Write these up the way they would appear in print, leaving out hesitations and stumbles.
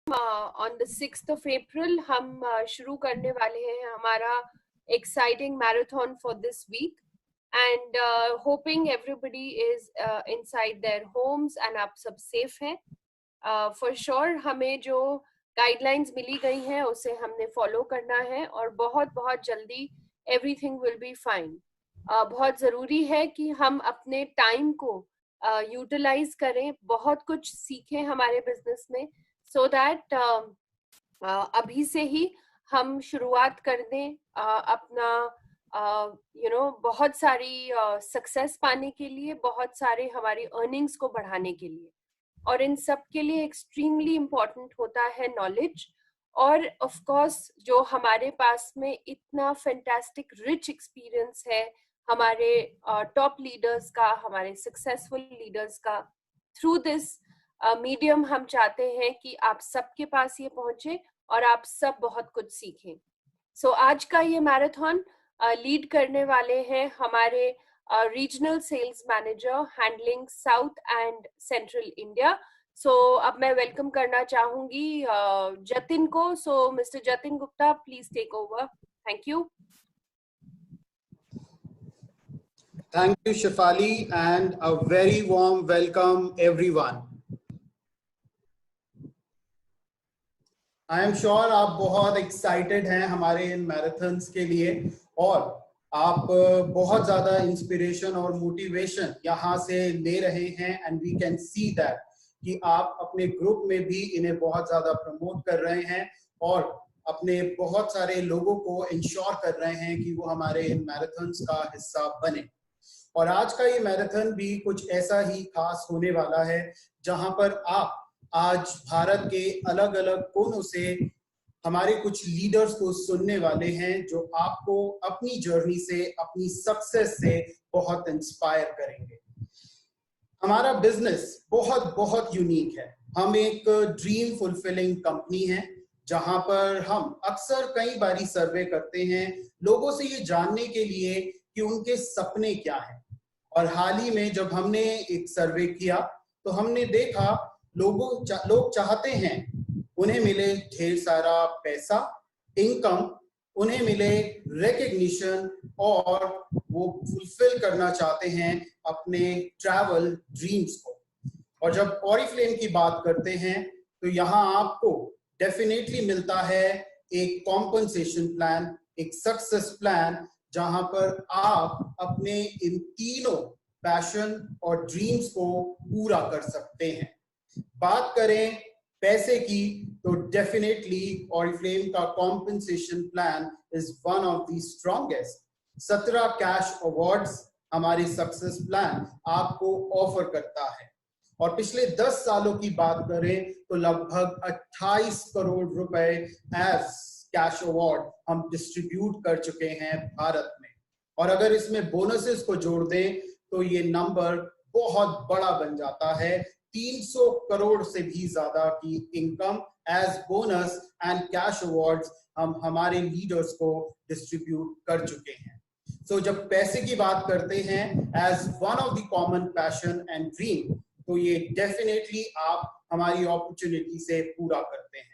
On the 6th of April हम शुरू करने वाले हैं हमारा exciting marathon for this weekend hoping everybody is inside their homes and आप सब सेफ हैं। फॉर श्योर हमें जो गाइडलाइंस मिली गई हैं उसे हमने फॉलो करना है और बहुत बहुत जल्दी एवरीथिंग विल बी फाइन। बहुत ज़रूरी है कि हम अपने टाइम को यूटिलाइज करें, बहुत कुछ सीखें हमारे बिजनेस में, so that अभी से ही हम शुरुआत कर दें अपना बहुत सारी सक्सेस पाने के लिए, बहुत सारे हमारी अर्निंग्स को बढ़ाने के लिए। और इन सब के लिए एक्सट्रीमली इम्पोर्टेंट होता है नॉलेज। और ऑफ कोर्स जो हमारे पास में इतना फैंटास्टिक रिच एक्सपीरियंस है हमारे टॉप लीडर्स का, हमारे सक्सेसफुल लीडर्स का, थ्रू दिस मीडियम हम चाहते हैं कि आप सबके पास ये पहुंचे और आप सब बहुत कुछ सीखें। सो आज का ये मैराथन लीड करने वाले हैं हमारे regional sales manager handling south and central India. So अब मैं वेलकम करना चाहूंगी जतिन को। So mister Jatin Gupta, please take over. Thank you. Thank you, Shefali, and a very warm welcome, everyone. I am sure आप बहुत excited हैं हमारे इन मैराथन्स के लिए और आप बहुत ज़्यादा इंस्पिरेशन और मोटिवेशन यहाँ से ले रहे हैं and we can see that कि आप अपने ग्रुप में भी इन्हें बहुत ज़्यादा प्रमोट कर रहे हैं और अपने बहुत सारे लोगों को इंश्योर कर रहे हैं कि वो हमारे इन मैराथन्स का हिस्सा बने। और आज का ये मैराथन भी कुछ ऐसा ही खास होने वाला है जहां पर आप आज भारत के अलग अलग कोनों से हमारे कुछ लीडर्स को सुनने वाले हैं जो आपको अपनी जर्नी से, अपनी सक्सेस से बहुत इंस्पायर करेंगे। हमारा बिजनेस बहुत बहुत यूनिक है। हम एक ड्रीम फुलफिलिंग कंपनी है जहां पर हम अक्सर कई बारी सर्वे करते हैं लोगों से ये जानने के लिए कि उनके सपने क्या हैं। और हाल ही में जब हमने एक सर्वे किया तो हमने देखा लोग चाहते हैं उन्हें मिले ढेर सारा पैसा, इनकम, उन्हें मिले रिकग्निशन और वो फुलफिल करना चाहते हैं अपने ट्रैवल ड्रीम्स को। और जब ऑरिफ्लेम की बात करते हैं तो यहाँ आपको डेफिनेटली मिलता है एक कॉम्पनसेशन प्लान, एक सक्सेस प्लान जहां पर आप अपने इन तीनों पैशन और ड्रीम्स को पूरा कर सकते हैं। बात करें पैसे की तो डेफिनेटली ऑरिफ्लेम का compensation plan is one of the strongest. 17 cash awards हमारी सक्सेस प्लान आपको ऑफर करता है। और पिछले 10 सालों की बात करें तो लगभग 28 करोड़ रुपए एज कैश अवार्ड हम डिस्ट्रीब्यूट कर चुके हैं भारत में। और अगर इसमें बोनसेस को जोड़ दें तो ये नंबर बहुत बड़ा बन जाता है। 300 करोड़ से भी ज्यादा की income as bonus and cash awards हम हमारे लीडर्स को डिस्ट्रीब्यूट कर चुके हैं। सो जब पैसे की बात करते हैं as one of the common passion and dream तो ये डेफिनेटली आप हमारी अपॉर्चुनिटी से पूरा करते हैं।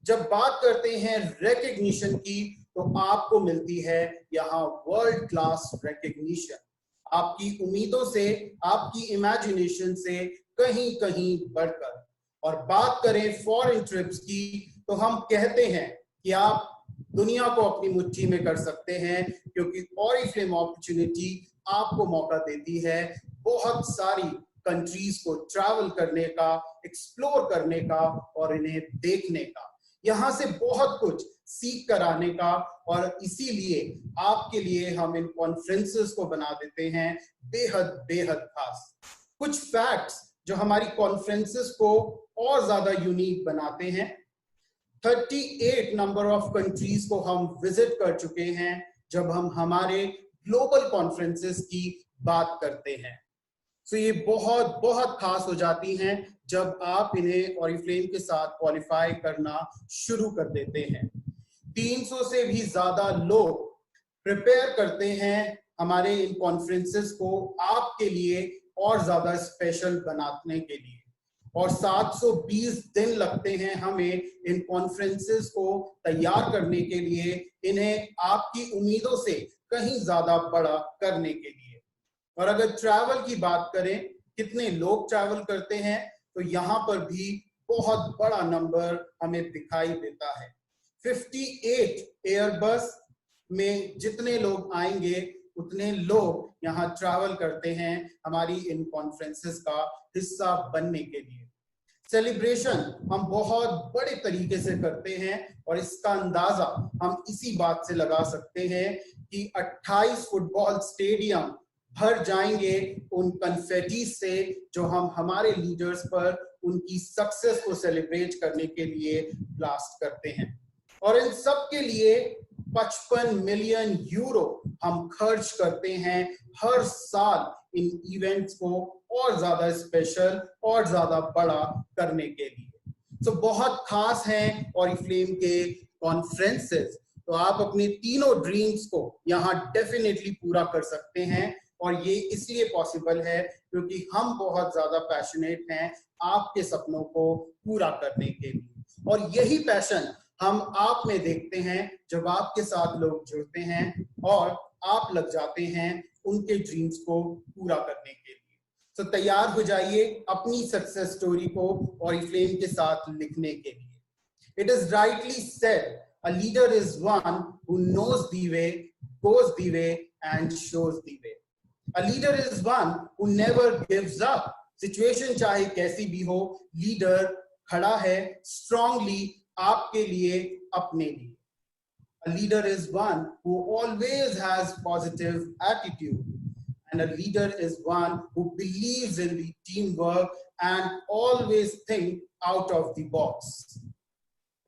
जब बात करते हैं रिकग्निशन की तो आपको मिलती है यहाँ वर्ल्ड क्लास रिकग्निशन, आपकी उम्मीदों से, आपकी इमेजिनेशन से कहीं कहीं बढ़कर। और बात करें फॉरेन ट्रिप्स की तो हम कहते हैं कि आप दुनिया को अपनी मुट्ठी में कर सकते हैं क्योंकि ऑरिफ्लेम अपॉर्चुनिटी आपको मौका देती है बहुत सारी कंट्रीज को ट्रैवल करने का, एक्सप्लोर करने का और इन्हें देखने का, यहाँ से बहुत कुछ सीख कर आने का। और इसीलिए आपके लिए हम इन कॉन्फ्रेंसेस को बना देते हैं बेहद बेहद खास। कुछ फैक्ट्स जो हमारी कॉन्फ्रेंसेस को और ज्यादा यूनिक बनाते हैं। 38 नंबर ऑफ कंट्रीज को हम विजिट कर चुके हैं जब हम हमारे ग्लोबल कॉन्फ्रेंसेस की बात करते हैं। तो ये बहुत बहुत खास हो जाती हैं जब आप इन्हें ऑरिफ्लेम के साथ क्वालिफाई करना शुरू कर देते हैं। 300 से भी ज्यादा लोग प्रिपेयर करते हैं हमारे इन कॉन्फ्रेंसेस को आपके लिए और ज्यादा स्पेशल बनाने के लिए। और 720 दिन लगते हैं हमें इन कॉन्फ्रेंसेस को तैयार करने के लिए, इन्हें आपकी उम्मीदों से कहीं ज्यादा बड़ा करने के लिए। और अगर ट्रैवल की बात करें, कितने लोग ट्रैवल करते हैं, तो यहाँ पर भी बहुत बड़ा नंबर हमें दिखाई देता है। 58 एयरबस में जितने लोग आएंगे उतने लोग यहाँ ट्रैवल करते हैं हमारी इन कॉन्फ्रेंसेस का हिस्सा बनने के लिए। सेलिब्रेशन हम बहुत बड़े तरीके से करते हैं और इसका अंदाजा हम इसी बात से लगा सकते हैं कि 28 फुटबॉल स्टेडियम भर जाएंगे उन कन्फेटी से जो हम हमारे लीडर्स पर उनकी सक्सेस को सेलिब्रेट करने के लिए ब्लास्ट करते हैं। और इन सब के लिए 55 मिलियन यूरो हम खर्च करते हैं हर साल इन इवेंट्स को और ज्यादा स्पेशल और ज्यादा बड़ा करने के लिए। तो बहुत खास हैं ऑरिफ्लेम के कॉन्फ्रेंसेस। तो आप अपने तीनों ड्रीम्स को यहाँ डेफिनेटली पूरा कर सकते हैं, और ये इसलिए पॉसिबल है क्योंकि हम बहुत ज्यादा पैशनेट हैं आपके सपनों को पूरा करने के लिए। और यही पैशन हम आप में देखते हैं जब आपके साथ लोग जुड़ते हैं और आप लग जाते हैं उनके ड्रीम्स को पूरा करने के लिए। तो तैयार हो जाइए अपनी सक्सेस स्टोरी को ऑरिफ्लेम के साथ लिखने के लिए। It is rightly said, a leader is one who knows the way, goes the way, and shows the way. A leader is one who never gives up. Situation चाहे कैसी भी हो, लीडर खड़ा है स्ट्रांगली आपके लिए, अपने लिए। A leader is one who always has positive attitude. And a leader is one who believes in the teamwork and always think out of the box.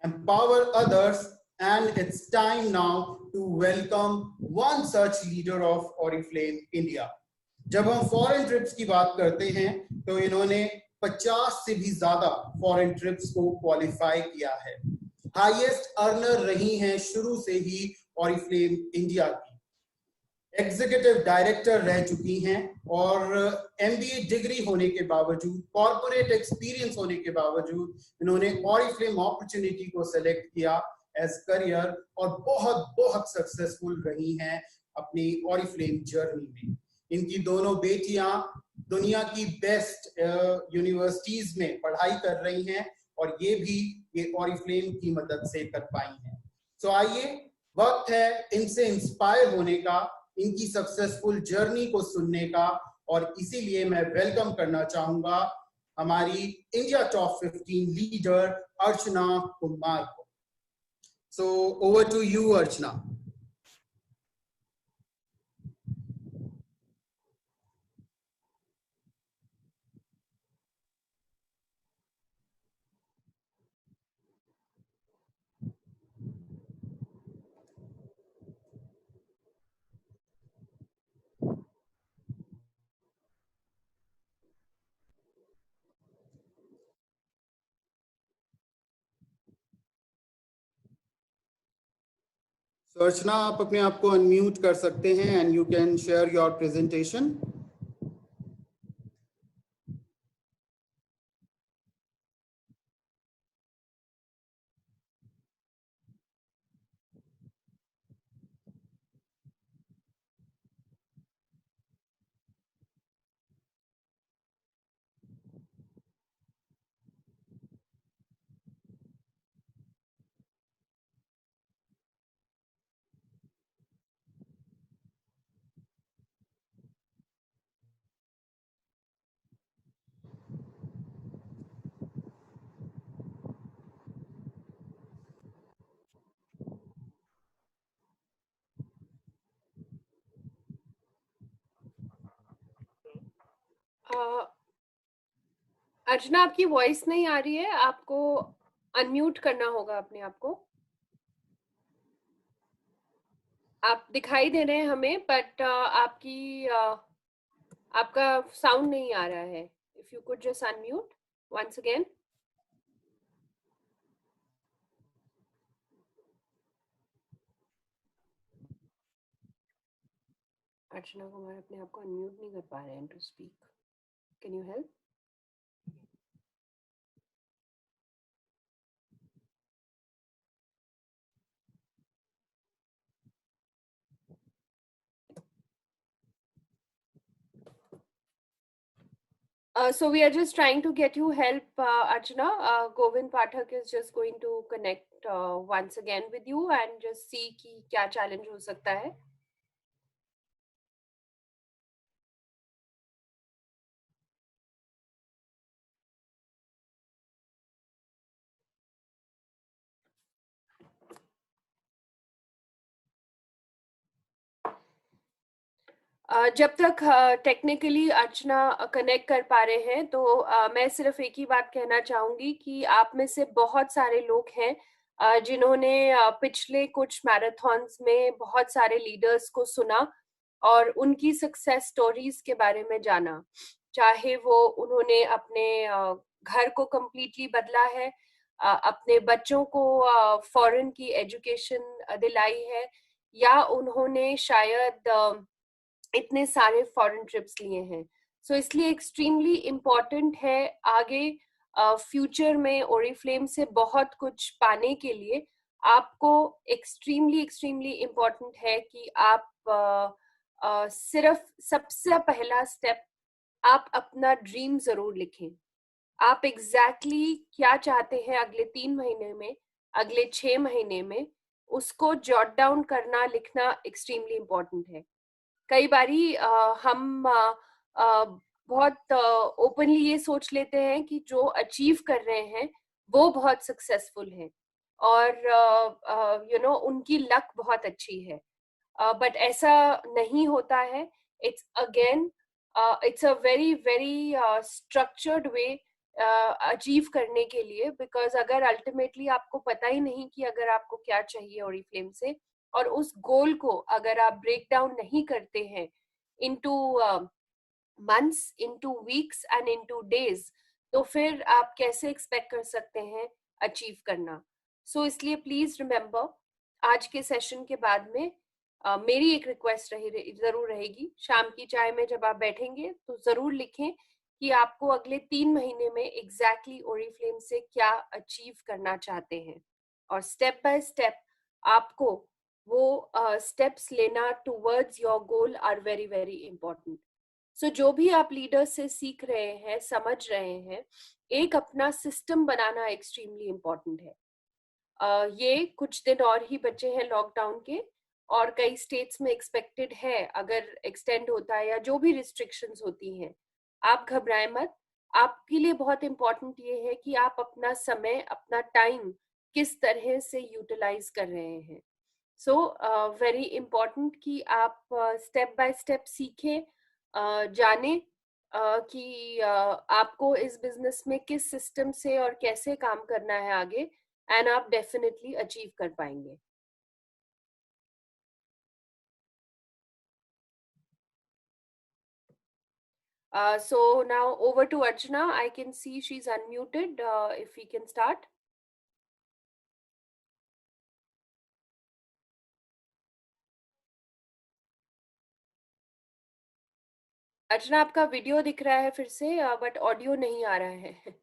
Empower others, and it's time now to welcome one such leader of Oriflame India. जब हम foreign trips की बात करते हैं तो इन्होंने 50 से भी ज्यादा फॉरेन ट्रिप्स को क्वालिफाई किया है। हाईएस्ट अर्नर रही हैं शुरू से ही ऑरिफ्लेम इंडिया की। एग्जीक्यूटिव डायरेक्टर रह चुकी हैं और एमबीए डिग्री होने के बावजूद, कॉर्पोरेट एक्सपीरियंस होने के बावजूद इन्होंने ऑरिफ्लेम अपॉर्चुनिटी को सेलेक्ट किया एज करियर और बहुत बहुत सक्सेसफुल रही हैं अपनी ऑरिफ्लेम जर्नी में। इनकी दोनों बेटियां दुनिया की बेस्ट यूनिवर्सिटीज में पढ़ाई कर रही हैं और ये ऑरिफ्लेम की मदद से कर पाई हैं। तो आइए, वक्त है इनसे इंस्पायर होने का, इनकी सक्सेसफुल जर्नी को सुनने का, और इसीलिए मैं वेलकम करना चाहूंगा हमारी India top 15 leader Archana Kumar को। So over to you Archana. Archana, आप अपने आप को अनम्यूट कर सकते हैं and you can share your presentation. Archana, आपकी वॉइस नहीं आ रही है, आपको अनम्यूट करना होगा अपने आप को। आप दिखाई दे रहे हैं हमें, बट आपका साउंड नहीं आ रहा है। If you could just unmute once again. Archana Kumar अपने आप को अनम्यूट नहीं कर पा रहे हैं to speak. Can you help? So we are just trying to get you help, Archana. Govind Pathak is just going to connect once again with you and just see कि क्या challenge हो सकता है. जब तक टेक्निकली अर्चना connect कर पा रहे हैं तो मैं सिर्फ एक ही बात कहना चाहूंगी कि आप में से बहुत सारे लोग हैं जिन्होंने पिछले कुछ मैराथन्स में बहुत सारे लीडर्स को सुना और उनकी सक्सेस स्टोरीज के बारे में जाना, चाहे वो उन्होंने अपने घर को कम्प्लीटली बदला है, अपने बच्चों को फॉरेन की एजुकेशन दिलाई है, या उन्होंने शायद इतने सारे फॉरेन ट्रिप्स लिए हैं. सो इसलिए एक्सट्रीमली इम्पॉर्टेंट है आगे फ्यूचर में ओरिफ्लेम से बहुत कुछ पाने के लिए आपको एक्सट्रीमली एक्सट्रीमली इम्पॉर्टेंट है कि आप सिर्फ सबसे पहला स्टेप आप अपना ड्रीम जरूर लिखें. आप एग्जैक्टली क्या चाहते हैं अगले 3 महीने में, अगले 6 महीने में, उसको जॉट डाउन करना, लिखना एक्सट्रीमली इम्पोर्टेंट है. कई बारी हम बहुत ओपनली ये सोच लेते हैं कि जो अचीव कर रहे हैं वो बहुत सक्सेसफुल हैं और उनकी लक बहुत अच्छी है, बट ऐसा नहीं होता है. It's again it's a very very structured way achieve करने के लिए, बिकॉज अगर अल्टीमेटली आपको पता ही नहीं कि अगर आपको क्या चाहिए ओरिफ्लेम से, और उस गोल को अगर आप ब्रेक डाउन नहीं करते हैं into months, into weeks and into days, तो फिर आप कैसे एक्सपेक्ट कर सकते हैं अचीव करना. सो इसलिए प्लीज रिमेम्बर, आज के सेशन के बाद में मेरी एक रिक्वेस्ट जरूर रहेगी, शाम की चाय में जब आप बैठेंगे तो जरूर लिखें कि आपको अगले 3 महीने में एग्जैक्टली ओरिफ्लेम से क्या अचीव करना चाहते हैं, और स्टेप बाय स्टेप आपको वो स्टेप्स लेना towards your goal are very very important. So जो भी आप लीडर से सीख रहे हैं, समझ रहे हैं, एक अपना सिस्टम बनाना एक्सट्रीमली इम्पोर्टेंट है. ये कुछ दिन और ही बचे हैं लॉकडाउन के, और कई स्टेट्स में एक्सपेक्टेड है अगर एक्सटेंड होता है या जो भी रिस्ट्रिक्शंस होती हैं, आप घबराएं मत. आपके लिए बहुत इम्पोर्टेंट ये है कि आप अपना समय, अपना टाइम किस तरह से यूटिलाइज कर रहे हैं. सो वेरी इम्पोर्टेंट कि आप स्टेप बाय स्टेप सीखें, जाने कि आपको इस बिजनेस में किस सिस्टम से और कैसे काम करना है आगे, एंड आप डेफिनेटली अचीव कर पाएंगे. So now over to Archana. I can see she's unmuted. If we can start. अर्चना, आपका वीडियो दिख रहा है फिर से, बट ऑडियो नहीं आ रहा है.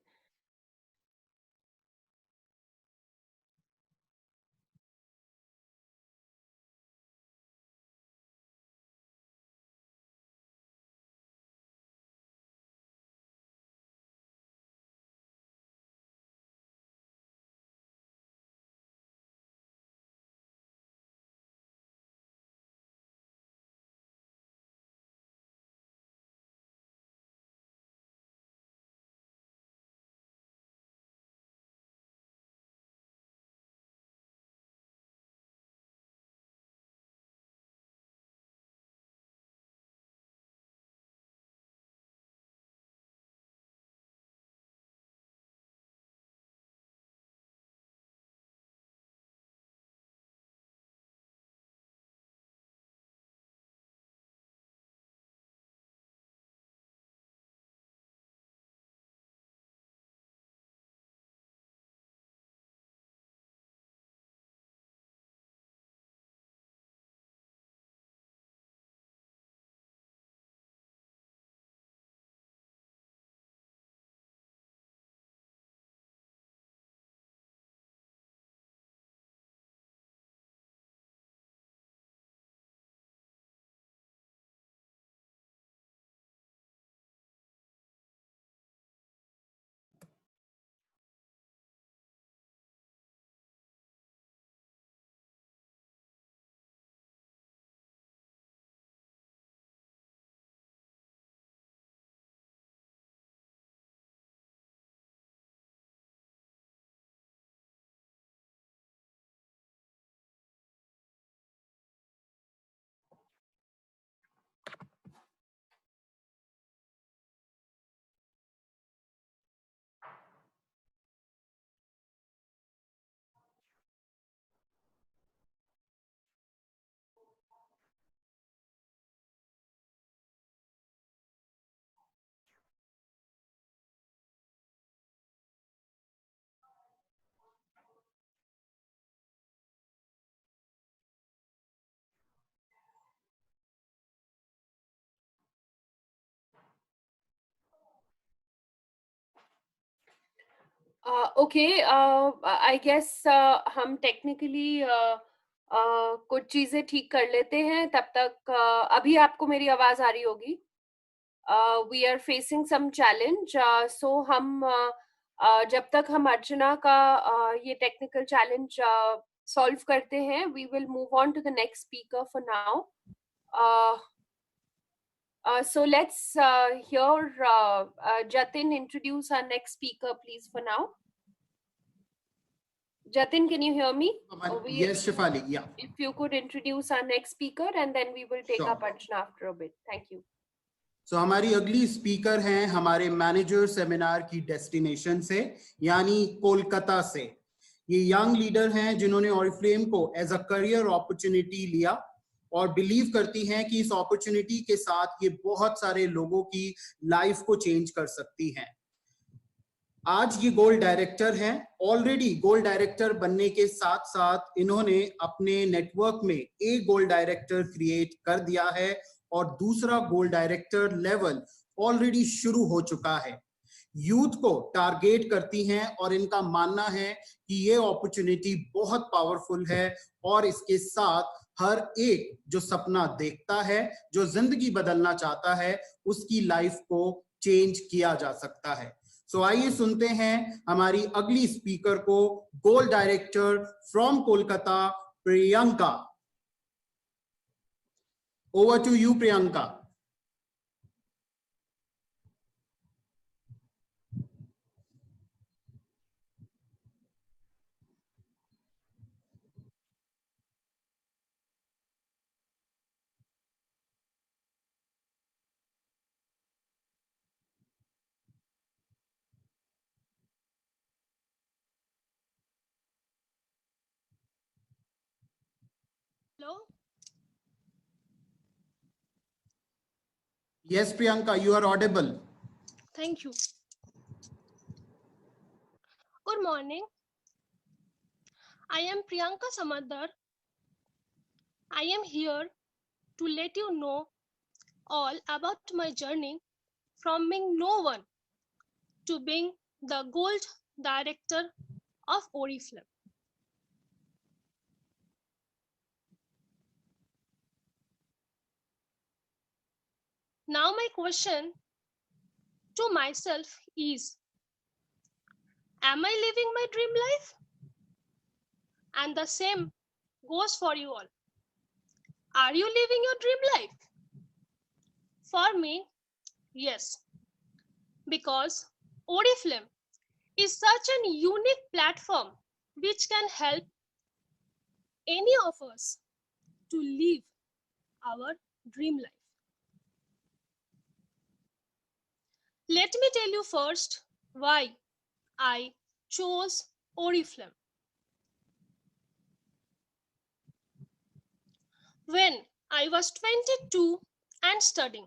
Okay, I guess हम technically कुछ चीजें ठीक कर लेते हैं तब तक। अभी आपको मेरी आवाज आ रही होगी। We are facing some challenge, so हम जब तक हम अर्चना का ये technical challenge solve करते हैं, we will move on to the next speaker for now. So let's hear Jatin introduce our next speaker, please, for now. Jatin, can you hear me? Yes, Shefali, yeah. If you could introduce our next speaker and then we will take Sure. up Archana after a bit. Thank you. So हमारी अगली speaker हैं हमारे manager seminar की destination से, यानी कोलकाता से। ये young leader हैं जिन्होंने ऑरिफ्लेम को एज अ करियर अपॉर्चुनिटी लिया और बिलीव करती हैं कि इस अपॉर्चुनिटी के साथ ये बहुत सारे लोगों की लाइफ को चेंज कर सकती हैं। आज ये गोल्ड डायरेक्टर हैं। ऑलरेडी गोल्ड डायरेक्टर बनने के साथ साथ इन्होंने अपने नेटवर्क में एक गोल्ड डायरेक्टर क्रिएट कर दिया है और दूसरा गोल्ड डायरेक्टर लेवल ऑलरेडी शुरू हो चुका है। यूथ को टारगेट करती हैं और इनका मानना है कि ये अपॉर्चुनिटी बहुत पावरफुल है और इसके साथ हर एक जो सपना देखता है, जो जिंदगी बदलना चाहता है, उसकी लाइफ को चेंज किया जा सकता है। सो आइए सुनते हैं हमारी अगली स्पीकर को, gold director from Kolkata, Priyanka. Over to you Priyanka. Hello? Yes, Priyanka, you are audible. Thank you. Good morning. I am Priyanka Samadar. I am here to let you know all about my journey from being no one to being the gold director of Oriflame. Now my question to myself is, am I living my dream life? And the same goes for you all. Are you living your dream life? For me, yes. Because Oriflame is such a unique platform which can help any of us to live our dream life. Let me tell you first why I chose Oriflame. When I was 22 and studying,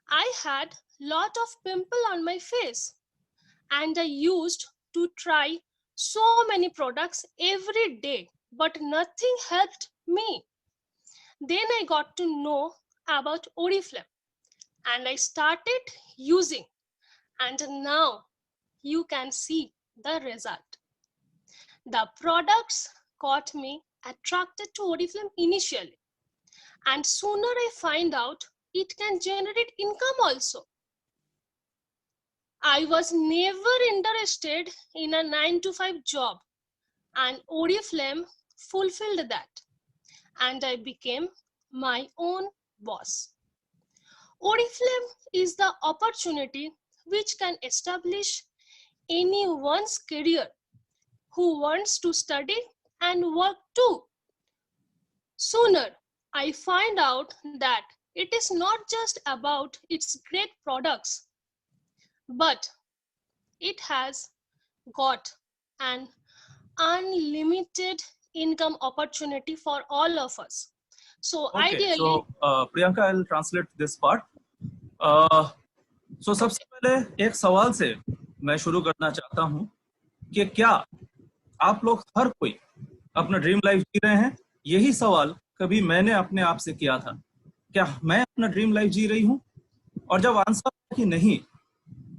I had lot of pimple on my face and I used to try so many products every day, but nothing helped me. Then I got to know about Oriflame and I started using, and now you can see the result. The products got me attracted to Oriflame initially, and sooner I find out it can generate income also. I was never interested in a 9-to-5 job, and Oriflame fulfilled that, and I became my own boss. Oriflame is the opportunity which can establish anyone's career who wants to study and work too. Sooner, I find out that it is not just about its great products, but it has got an unlimited income opportunity for all of us. So okay, ideally, so Priyanka, I'll translate this part. So सबसे पहले एक सवाल से मैं शुरू करना चाहता हूँ कि क्या आप लोग हर कोई अपना ड्रीम लाइफ जी रहे हैं? यही सवाल कभी मैंने अपने आप से किया था, क्या मैं अपना ड्रीम लाइफ जी रही हूँ? और जब आंसर कि नहीं,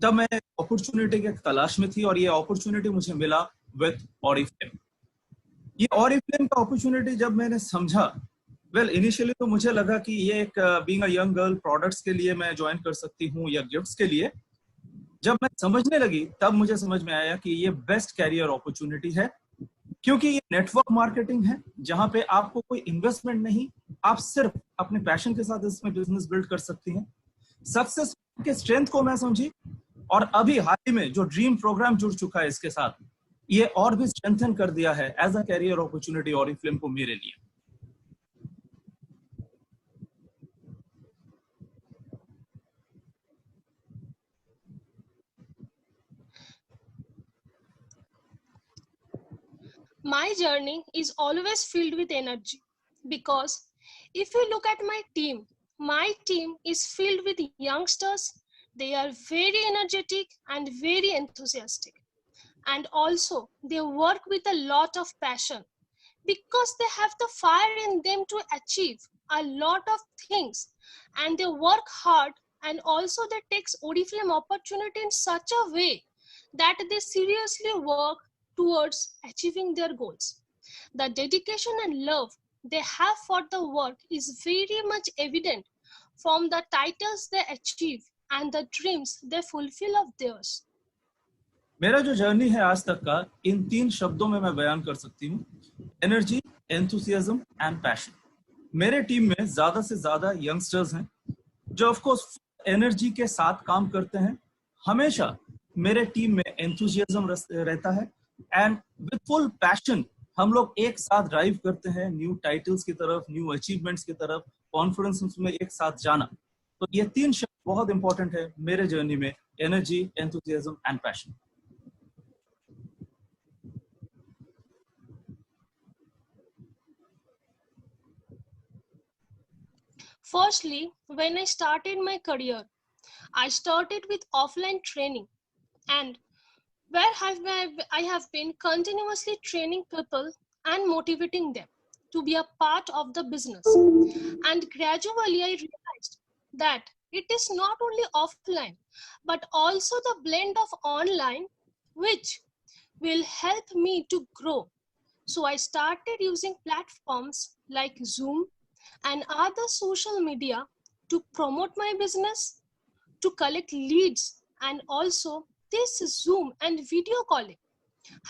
तब मैं अपॉर्चुनिटी के तलाश में थी और ये अपॉर्चुनिटी मुझे मिला विद ऑरिफ्लेम। ये ऑरिफ्लेम का अपॉर्चुनिटी जब मैंने समझा, वेल इनिशियली तो मुझे लगा कि ये एक being a young girl products के लिए मैं ज्वाइन कर सकती हूँ या गिफ्ट्स के लिए। जब मैं समझने लगी तब मुझे समझ में आया कि ये बेस्ट कैरियर अपॉर्चुनिटी है, क्योंकि ये नेटवर्क मार्केटिंग है जहां पे आपको कोई इन्वेस्टमेंट नहीं, आप सिर्फ अपने पैशन के साथ इसमें बिजनेस बिल्ड कर सकती हैं। सक्सेस के स्ट्रेंथ को मैं समझी और अभी हाल ही में जो ड्रीम प्रोग्राम जुड़ चुका है इसके साथ, ये और भी स्ट्रेंथन कर दिया है as a career opportunity Oriflame को मेरे लिए। My journey is always filled with energy because if you look at my team is filled with youngsters. They are very energetic and very enthusiastic, and also they work with a lot of passion because they have the fire in them to achieve a lot of things, and they work hard, and also they takes Oriflame opportunity in such a way that they seriously work towards achieving their goals. The dedication and love they have for the work is very much evident from the titles they achieve and the dreams they fulfill of theirs. मेरा जो journey है आज तक का, इन 3 शब्दों में मैं बयान कर सकती हूँ: एनर्जी, एंथुसियाज्म एंड पैशन। मेरे टीम में ज्यादा से ज्यादा यंगस्टर्स हैं जो ऑफ कोर्स एनर्जी के साथ काम करते हैं। हमेशा मेरे टीम में एंथुसियाज्म रहता है एंड विद फुल पैशन हम लोग एक साथ ड्राइव करते हैं न्यू टाइटल्स की तरफ, न्यू अचीवमेंट्स की तरफ, कॉन्फिडेंस में एक साथ जाना। तो ये 3 शब्द बहुत इंपॉर्टेंट है मेरे जर्नी में: energy, enthusiasm and passion. Firstly, when I started my career, I started with offline training, and where I have been continuously training people and motivating them to be a part of the business. And gradually I realized that it is not only offline, but also the blend of online, which will help me to grow. So I started using platforms like Zoom and other social media to promote my business, to collect leads, and also this Zoom and video calling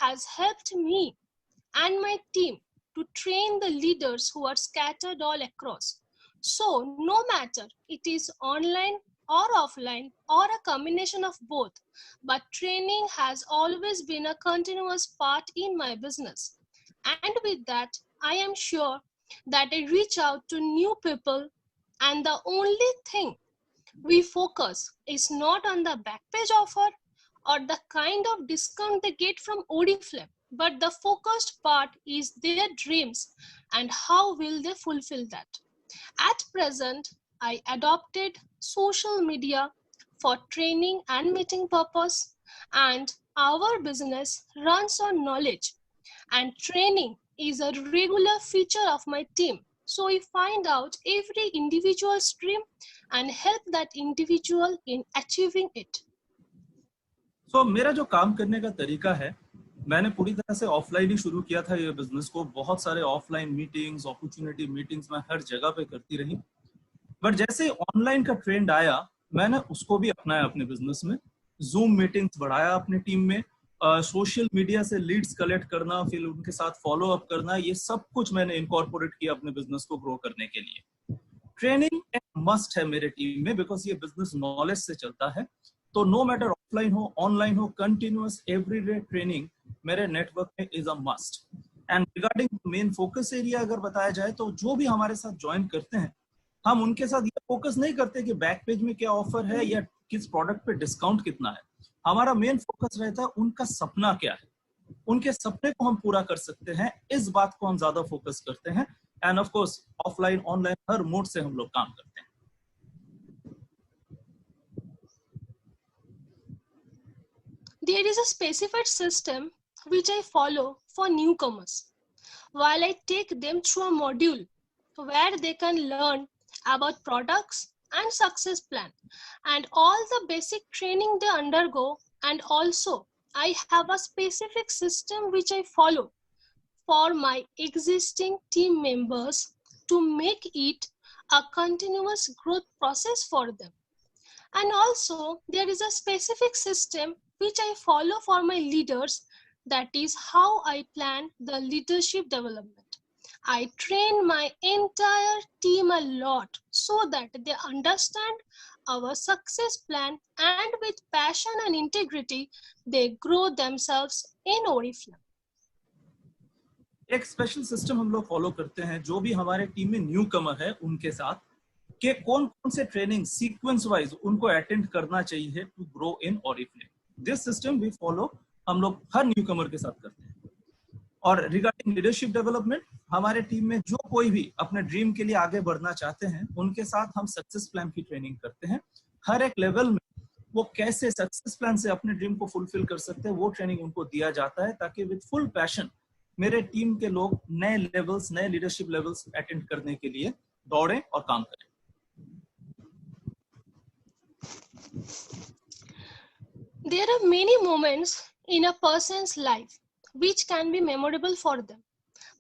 has helped me and my team to train the leaders who are scattered all across. So no matter it is online or offline or a combination of both, but training has always been a continuous part in my business. And with that, I am sure that I reach out to new people, and the only thing we focus is not on the back page offer or the kind of discount they get from Oriflame, but the focused part is their dreams and how will they fulfill that. At present, I adopted social media for training and meeting purpose, and our business runs on knowledge, and training is a regular feature of my team. So we find out every individual stream and help that individual in achieving it. So मेरा जो काम करने का तरीका है, मैंने पूरी तरह से ऑफलाइन ही शुरू किया था ये बिजनेस को। बहुत सारे ऑफलाइन मीटिंग्स, अपॉर्चुनिटी मीटिंग्स मैं हर जगह पे करती रही, बट जैसे ऑनलाइन का ट्रेंड आया मैंने उसको भी अपनाया अपने बिजनेस में। जूम मीटिंग्स बढ़ाया अपने टीम में, सोशल मीडिया से लीड्स कलेक्ट करना, फिर उनके साथ फॉलो अप करना, ये सब कुछ मैंने इनकॉर्पोरेट किया अपने बिजनेस को ग्रो करने के लिए। ट्रेनिंग एक मस्ट है मेरे टीम में बिकॉज ये बिजनेस नॉलेज से चलता है। तो नो मैटर ऑफलाइन हो ऑनलाइन हो, कंटिन्यूअस एवरीडे ट्रेनिंग मेरे नेटवर्क में is a must. And regarding main focus area अगर बताया जाए तो जो भी हमारे साथ ज्वाइन करते हैं हम उनके साथ ये फोकस नहीं करते कि बैक पेज में क्या ऑफर है या किस प्रोडक्ट पे डिस्काउंट कितना है। हमारा मेन फोकस रहता है उनका सपना क्या है, उनके सपने को हम पूरा कर सकते हैं, इस बात को हम ज्यादा फोकस करते हैं। End of course offline online her mode से हम लोग काम करते हैं। There is a specified system which I follow for newcomers, while I take them through a module where they can learn about products and success plan and all the basic training they undergo. And also I have a specific system which I follow for my existing team members to make it a continuous growth process for them. And also there is a specific system which I follow for my leaders, that is how I plan the leadership development. I train my entire team a lot so that they understand our success plan, and with passion and integrity, they grow themselves in Oriflame. एक special system हम लोग follow करते हैं जो भी हमारे team में new कमर है उनके साथ, कि कौन कौन से ट्रेनिंग सीक्वेंस वाइज उनको अटेंड करना चाहिए to grow in Oriflame. This system we follow, हम लोग हर न्यू कमर के साथ करते हैं. और रिगार्डिंग लीडरशिप डेवलपमेंट, हमारे टीम में जो कोई भी अपने ड्रीम के लिए आगे बढ़ना चाहते हैं उनके साथ हम सक्सेस प्लान की ट्रेनिंग करते हैं. हर एक लेवल में वो कैसे सक्सेस प्लान से अपने ड्रीम को फुलफिल कर सकते हैं वो ट्रेनिंग उनको दिया जाता है, ताकि विद फुल पैशन मेरे टीम के लोग नए लेवल्स, नए लीडरशिप लेवल्स अटेंड करने के लिए दौड़ें और काम करें. There are many moments in a person's life which can be memorable for them.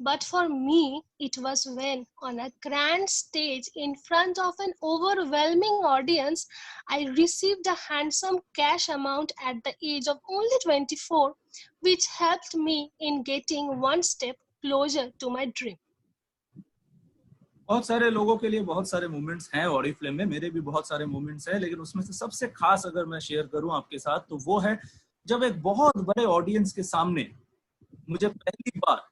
But for me, it was when on a grand stage in front of an overwhelming audience, I received a handsome cash amount at the age of only 24, which helped me in getting one step closer to my dream. बहुत सारे लोगों के लिए बहुत सारे moments हैं Oriflame में, मेरे भी बहुत सारे मोमेंट्स हैं, लेकिन उसमें से सबसे खास अगर मैं शेयर करूं आपके साथ तो वो है जब एक बहुत बड़े ऑडियंस के सामने मुझे पहली बार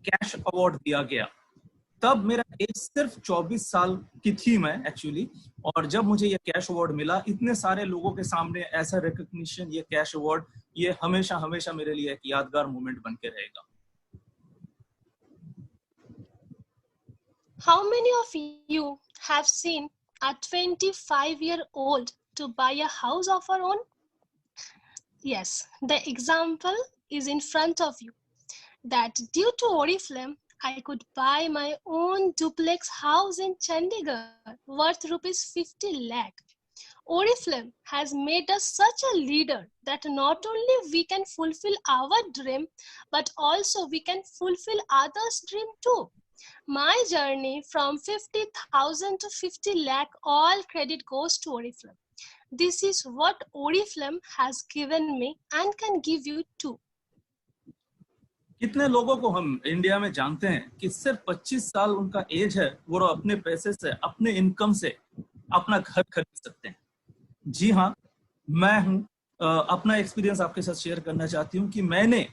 कैश अवार्ड दिया गया. तब मेरा एज सिर्फ 24 साल की थी मैं एक्चुअली, और जब मुझे ये कैश अवार्ड मिला इतने सारे लोगों के सामने, ऐसा रिकॉग्निशन, ये कैश अवार्ड, ये हमेशा हमेशा मेरे लिए एक यादगार मोमेंट बन के रहेगा. How many of you have seen a 25-year-old to buy a house of her own? Yes, the example is in front of you. That due to Oriflame, I could buy my own duplex house in Chandigarh worth rupees 50 lakh. Oriflame has made us such a leader that not only we can fulfill our dream, but also we can fulfill others' dream too. My journey from 50,000 to 50 lakh, all credit goes to Oriflame. This is what Oriflame has given me and can give you too. कितने लोगों को हम India में जानते हैं कि सिर्फ 25 साल उनका एज है, वो अपने पैसे से, अपने इनकम से अपना घर खरीद सकते हैं. जी हाँ, मैं हूँ. अपना एक्सपीरियंस आपके साथ शेयर करना चाहती हूँ कि मैंने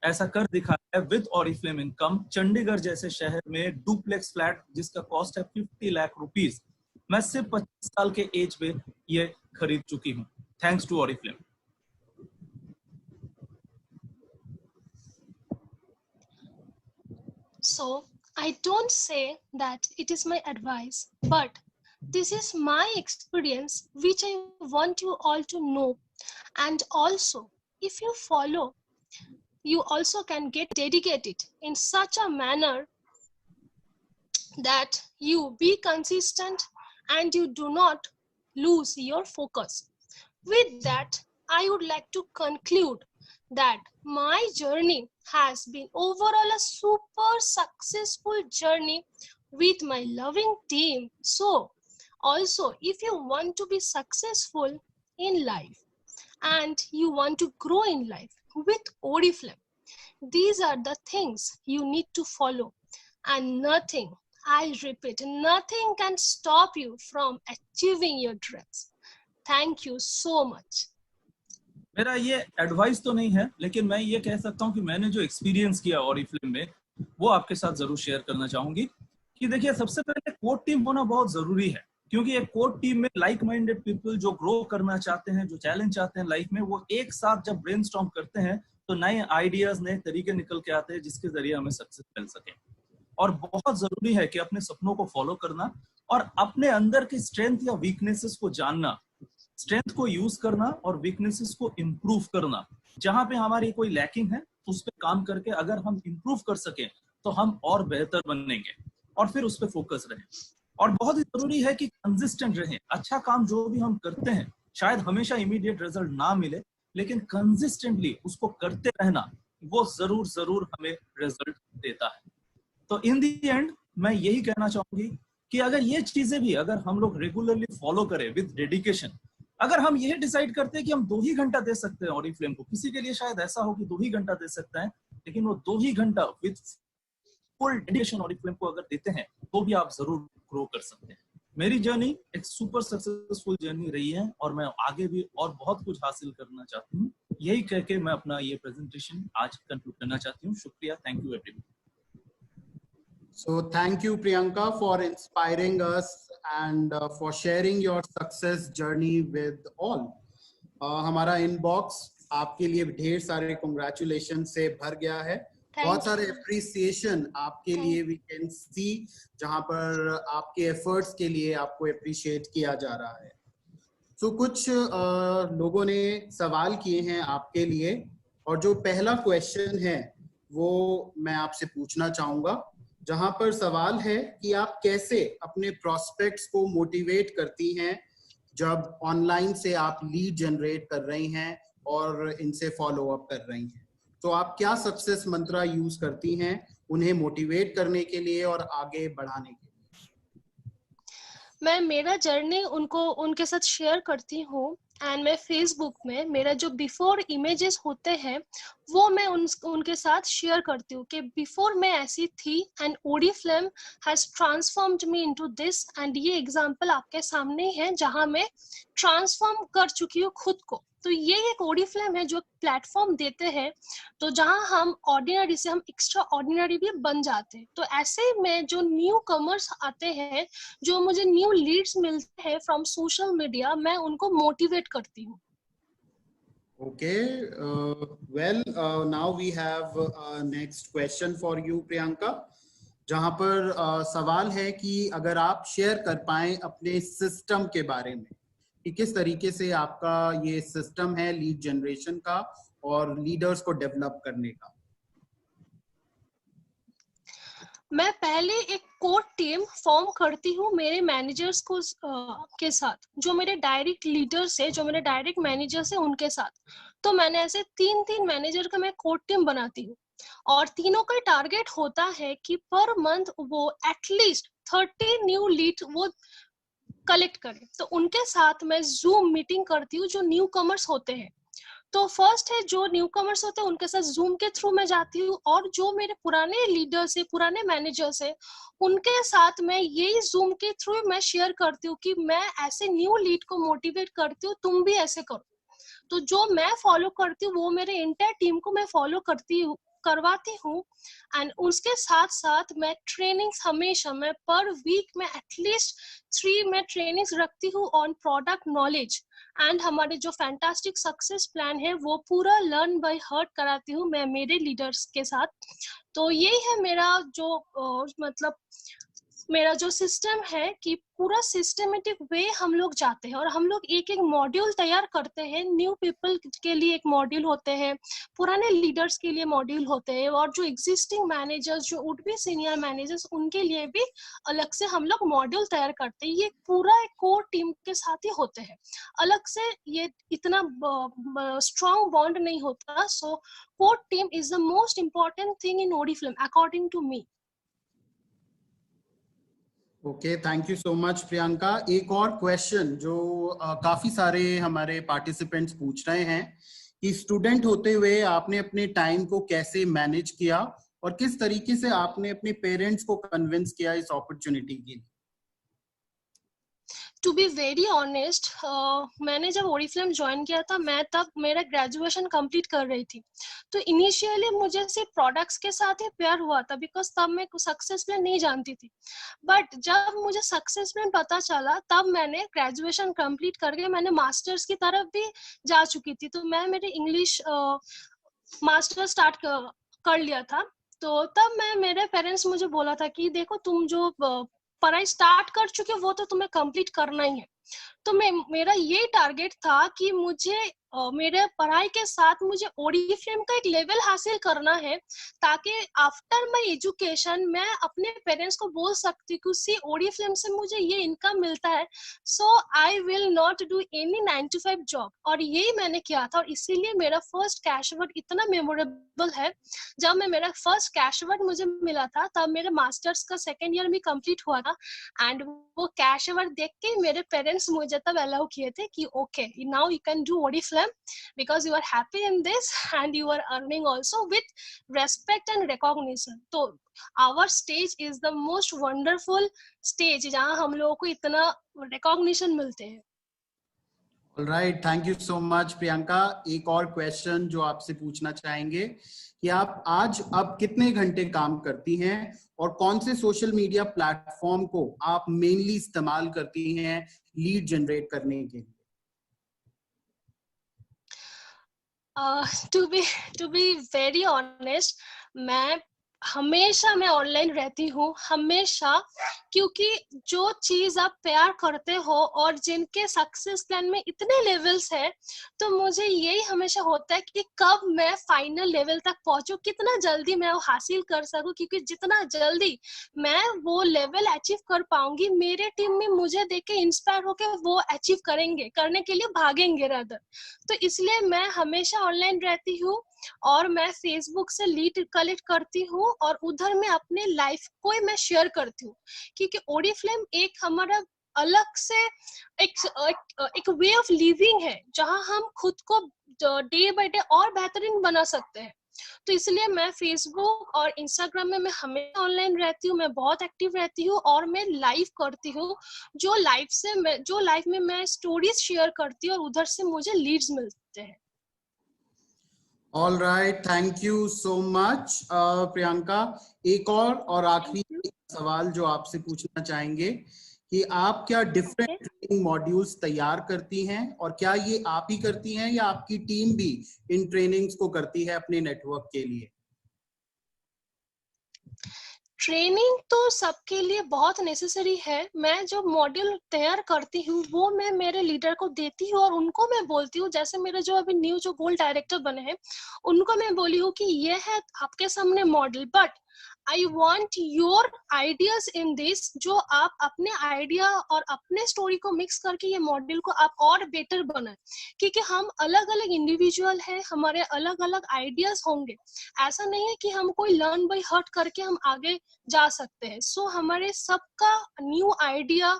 ऐसा कर दिखाया है विद Oriflame इनकम. चंडीगढ़ जैसे शहर में डुप्लेक्स फ्लैट जिसका कॉस्ट है 50 लाख रुपीस, मैं सिर्फ 25 साल के एज पे ये खरीद चुकी हूँ, thanks to Oriflame. So I don't say that it is my advice, but this is my experience which I want you all to know. And also, if you follow, you also can get dedicated in such a manner that you be consistent and you do not lose your focus. With that, I would like to conclude that my journey has been overall a super successful journey with my loving team. So also, if you want to be successful in life and you want to grow in life with Oriflame, these are the things you need to follow, and nothing, I repeat, nothing can stop you from achieving your dreams. Thank you so much. मेरा ये advice तो नहीं है, लेकिन मैं ये कह सकता हूँ कि मैंने जो एक्सपीरियंस किया Oriflame में वो आपके साथ जरूर शेयर करना चाहूंगी. कि देखिए, सबसे पहले कोर टीम होना बहुत जरूरी है, क्योंकि एक कोर टीम में लाइक माइंडेड पीपल जो ग्रो करना चाहते हैं, जो चैलेंज चाहते हैं लाइफ में, वो एक साथ जब ब्रेनस्टॉर्म करते हैं तो नए आइडियाज, नए तरीके निकल के आते हैं जिसके जरिए हमें सक्सेस मिल सके. और बहुत जरूरी है कि अपने सपनों को फॉलो करना और अपने अंदर की स्ट्रेंथ या वीकनेसेस को जानना, स्ट्रेंथ को यूज करना और वीकनेसेस को इम्प्रूव करना. जहां पे हमारी कोई लैकिंग है उस पर काम करके अगर हम इम्प्रूव कर सके तो हम और बेहतर बनेंगे, और फिर उस पर फोकस रहे. और बहुत ही जरूरी है कि कंसिस्टेंट रहें। अच्छा काम जो भी हम करते हैं शायद हमेशा इमीडिएट रिजल्ट ना मिले, लेकिन कंसिस्टेंटली उसको करते रहना वो जरूर जरूर हमें रिजल्ट देता है। तो इन दी एंड मैं यही कहना चाहूंगी कि अगर ये चीजें भी अगर हम लोग रेगुलरली फॉलो करें विद डेडिकेशन, अगर हम ये डिसाइड करते हैं कि हम 2 ही घंटा दे सकते हैं ऑरिफ्लेम को, किसी के लिए शायद ऐसा हो कि 2 ही घंटा दे सकता है, लेकिन वो 2 ही घंटा विद फुल डेडिकेशन ऑरिफ्लेम को अगर देते हैं तो भी आप जरूर ग्रो कर सकते हैं। मेरी जर्नी एक सुपर सक्सेसफुल जर्नी रही है और मैं आगे भी और बहुत कुछ हासिल करना चाहती हूँ। यही कह के मैं अपना ये प्रेजेंटेशन आज कंक्लूड करना चाहती हूँ। शुक्रिया, thank you everyone. So thank you Priyanka for inspiring us and for sharing your success journey with all. हमारा इनबॉक्स आपके लिए ढेर सारे कॉन्ग्रेचुलेशन से भर गया है। बहुत सारे अप्रिसिएशन आपके लिए वी कैन सी, जहां पर आपके एफर्ट्स के लिए आपको अप्रिशिएट किया जा रहा है। तो कुछ लोगों ने सवाल किए हैं आपके लिए, और जो पहला क्वेश्चन है वो मैं आपसे पूछना चाहूंगा, जहां पर सवाल है कि आप कैसे अपने प्रोस्पेक्ट्स को मोटिवेट करती हैं जब ऑनलाइन से आप लीड जनरेट कर रही हैं और इनसे फॉलो अप कर रही हैं। तो आप क्या सक्सेस मंत्रा यूज करती हैं उन्हें मोटिवेट करने के लिए और आगे बढ़ाने के लिए? मैं मेरा जर्नी उनके साथ शेयर करती हूँ, एंड मैं फेसबुक में मेरा जो बिफोर इमेजेस होते हैं वो मैं उनके साथ शेयर करती हूँ कि बिफोर मैं ऐसी थी and Oriflame has transformed me into this, and ये एग्जांपल आपके सामने है जहां मैं ट्रांसफॉर्म कर चुकी हूँ खुद को। तो ये एक ओरिफ्लेम है जो प्लेटफॉर्म देते हैं, तो जहां हम ऑर्डिनरी से हम एक्स्ट्रा ऑर्डिनरी भी बन जाते हैं। तो ऐसे में जो न्यू कमर्स आते हैं, जो मुझे न्यू लीड्स मिलते हैं फ्रॉम सोशल मीडिया, मैं उनको मोटिवेट करती हूँ। Okay, well, now we have next question for you Priyanka, जहां पर सवाल है कि अगर आप शेयर कर पाएं अपने सिस्टम के बारे में कि किस तरीके से आपका ये सिस्टम है लीड जनरेशन का और लीडर्स को डेवलप करने का। मैं पहले एक कोर टीम फॉर्म करती हूँ मेरे मैनेजर्स को के साथ, जो मेरे डायरेक्ट लीडर्स है, जो मेरे डायरेक्ट मैनेजर्स है उनके साथ। तो मैंने ऐसे 3 मैनेजर का मैं कोर टीम बनाती हूँ, और तीनों का टारगेट होता है कि पर मंथ वो एटलीस्ट 30 न्यू लीड वो कलेक्ट करें। तो उनके साथ मैं जूम मीटिंग करती हूँ जो न्यू कमर्स होते हैं। तो फर्स्ट है जो न्यू कमर्स होते हैं उनके साथ जूम के थ्रू मैं जाती हूँ, और जो मेरे पुराने लीडर्स है, पुराने मैनेजर्स है, उनके साथ मैं यही जूम के थ्रू मैं शेयर करती हूँ कि मैं ऐसे न्यू लीड को मोटिवेट करती हूँ, तुम भी ऐसे करो। तो जो मैं फॉलो करती हूँ वो मेरे इंटायर टीम को मैं फॉलो करवाती हूँ। एंड उसके साथ साथ मैं ट्रेनिंग्स हमेशा मैं पर वीक में एटलीस्ट 3 मैं ट्रेनिंग्स रखती हूँ ऑन प्रोडक्ट नॉलेज, एंड हमारे जो फैंटास्टिक सक्सेस प्लान है वो पूरा लर्न बाय हार्ट कराती हूँ मैं मेरे लीडर्स के साथ। तो यही है मेरा जो मतलब मेरा जो सिस्टम है कि पूरा सिस्टमेटिक वे हम लोग जाते हैं, और हम लोग एक एक मॉड्यूल तैयार करते हैं। न्यू पीपल के लिए एक मॉड्यूल होते हैं, पुराने लीडर्स के लिए मॉड्यूल होते हैं, और जो एग्जिस्टिंग मैनेजर्स जो वुड बी सीनियर मैनेजर्स उनके लिए भी अलग से हम लोग मॉड्यूल तैयार करते हैं। ये पूरा एक कोर टीम के साथ ही होते हैं, अलग से ये इतना स्ट्रॉन्ग बॉन्ड नहीं होता। So core team is the most important thing in Oriflame according to me. Okay, thank you so much Priyanka. एक और क्वेश्चन जो काफी सारे हमारे पार्टिसिपेंट्स पूछ रहे हैं कि स्टूडेंट होते हुए आपने अपने टाइम को कैसे मैनेज किया और किस तरीके से आपने अपने पेरेंट्स को कन्विंस किया इस अपॉर्चुनिटी के लिए? टू बी वेरी ऑनेस्ट, मैंने जब ओरिफ्लेम ज्वाइन किया था मैं तब मेरा ग्रेजुएशन कंप्लीट कर रही थी। तो इनिशियली मुझे सिर्फ प्रोडक्ट्स के साथ ही प्यार हुआ था, बिकॉज तब मैं सक्सेस प्लान नहीं जानती थी। बट जब मुझे सक्सेस प्लान पता चला तब मैंने ग्रेजुएशन कंप्लीट करके मैंने मास्टर्स की तरफ भी जा चुकी थी। तो मैं मेरे इंग्लिश मास्टर स्टार्ट कर लिया था। तो तब मेरे पेरेंट्स मुझे बोला था कि देखो तुम जो पढ़ाई स्टार्ट कर चुके हो वो तो तुम्हें कंप्लीट करना ही है। तो मेरा ये टारगेट था कि मुझे मेरे पढ़ाई के साथ मुझे ओरिफ्लेम का एक लेवल हासिल करना है, ताकि आफ्टर माय एजुकेशन मैं अपने पेरेंट्स को बोल सकती हूँ सी ओरिफ्लेम से मुझे ये इनकम मिलता है, so I will not do any 9 to 5 job. और यही मैंने किया था, और इसीलिए मेरा फर्स्ट कैश अवार्ड इतना मेमोरेबल है। जब मैं मेरा फर्स्ट कैश अवार्ड मुझे मिला था, तब मेरे मास्टर्स का सेकेंड ईयर भी कंप्लीट हुआ था, एंड वो कैश अवार्ड देख के मेरे पेरेंट्स मुझे तब अलाउ किए थे कि okay now you can do Oriflame because you are happy in this and you are earning also with respect and recognition. तो our stage is the most wonderful stage जहाँ हम लोगों को इतना recognition मिलते हैं। Alright, thank you so much Priyanka. एक और क्वेश्चन जो आपसे पूछना चाहेंगे कि आप आज अब कितने घंटे काम करती हैं और कौन से सोशल मीडिया प्लेटफॉर्म को आप मेनली इस्तेमाल करती हैं लीड जनरेट करने के लिए? To be very honest, मैं ऑनलाइन रहती हूँ हमेशा, क्योंकि जो चीज आप प्यार करते हो और जिनके सक्सेस प्लान में इतने लेवल्स है, तो मुझे यही हमेशा होता है कि कब मैं फाइनल लेवल तक पहुंचूं, कितना जल्दी मैं वो हासिल कर सकूं, क्योंकि जितना जल्दी मैं वो लेवल अचीव कर पाऊंगी, मेरे टीम में मुझे देख के इंस्पायर होकर वो अचीव करेंगे, करने के लिए भागेंगे रादर। तो इसलिए मैं हमेशा ऑनलाइन रहती हूँ, और मैं फेसबुक से लीड कलेक्ट करती हूँ, और उधर मैं अपने लाइफ को मैं शेयर करती हूँ, क्योंकि ओरिफ्लेम एक हमारा अलग से एक वे ऑफ लिविंग है, जहाँ हम खुद को डे बाय डे और बेहतरीन बना सकते हैं। तो इसलिए मैं फेसबुक और इंस्टाग्राम में मैं हमेशा ऑनलाइन रहती हूँ, मैं बहुत एक्टिव रहती हूँ, और मैं लाइव करती हूँ, जो लाइफ में मैं स्टोरीज शेयर करती हूँ, और उधर से मुझे लीड्स मिलते हैं। All right, thank you so much Priyanka. एक और आखिरी सवाल जो आपसे पूछना चाहेंगे कि आप क्या डिफरेंट ट्रेनिंग मॉड्यूल्स तैयार करती हैं, और क्या ये आप ही करती हैं या आपकी टीम भी इन ट्रेनिंग्स को करती है अपने नेटवर्क के लिए? ट्रेनिंग तो सबके लिए बहुत नेसेसरी है। मैं जो मॉड्यूल तैयार करती हूँ वो मैं मेरे लीडर को देती हूँ, और उनको मैं बोलती हूँ, जैसे मेरे जो अभी न्यू जो गोल्ड डायरेक्टर बने हैं, उनको मैं बोली हूँ कि ये है आपके सामने model, but I want your ideas in this, जो आप अपने आइडिया और अपने स्टोरी को मिक्स करके ये मॉडल को आप और बेटर बनाए, क्योंकि हम अलग अलग इंडिविजुअल है, हमारे अलग अलग आइडियाज होंगे। ऐसा नहीं है कि हम कोई लर्न बाय हर्ट करके हम आगे जा सकते हैं। सो हमारे सबका न्यू आइडिया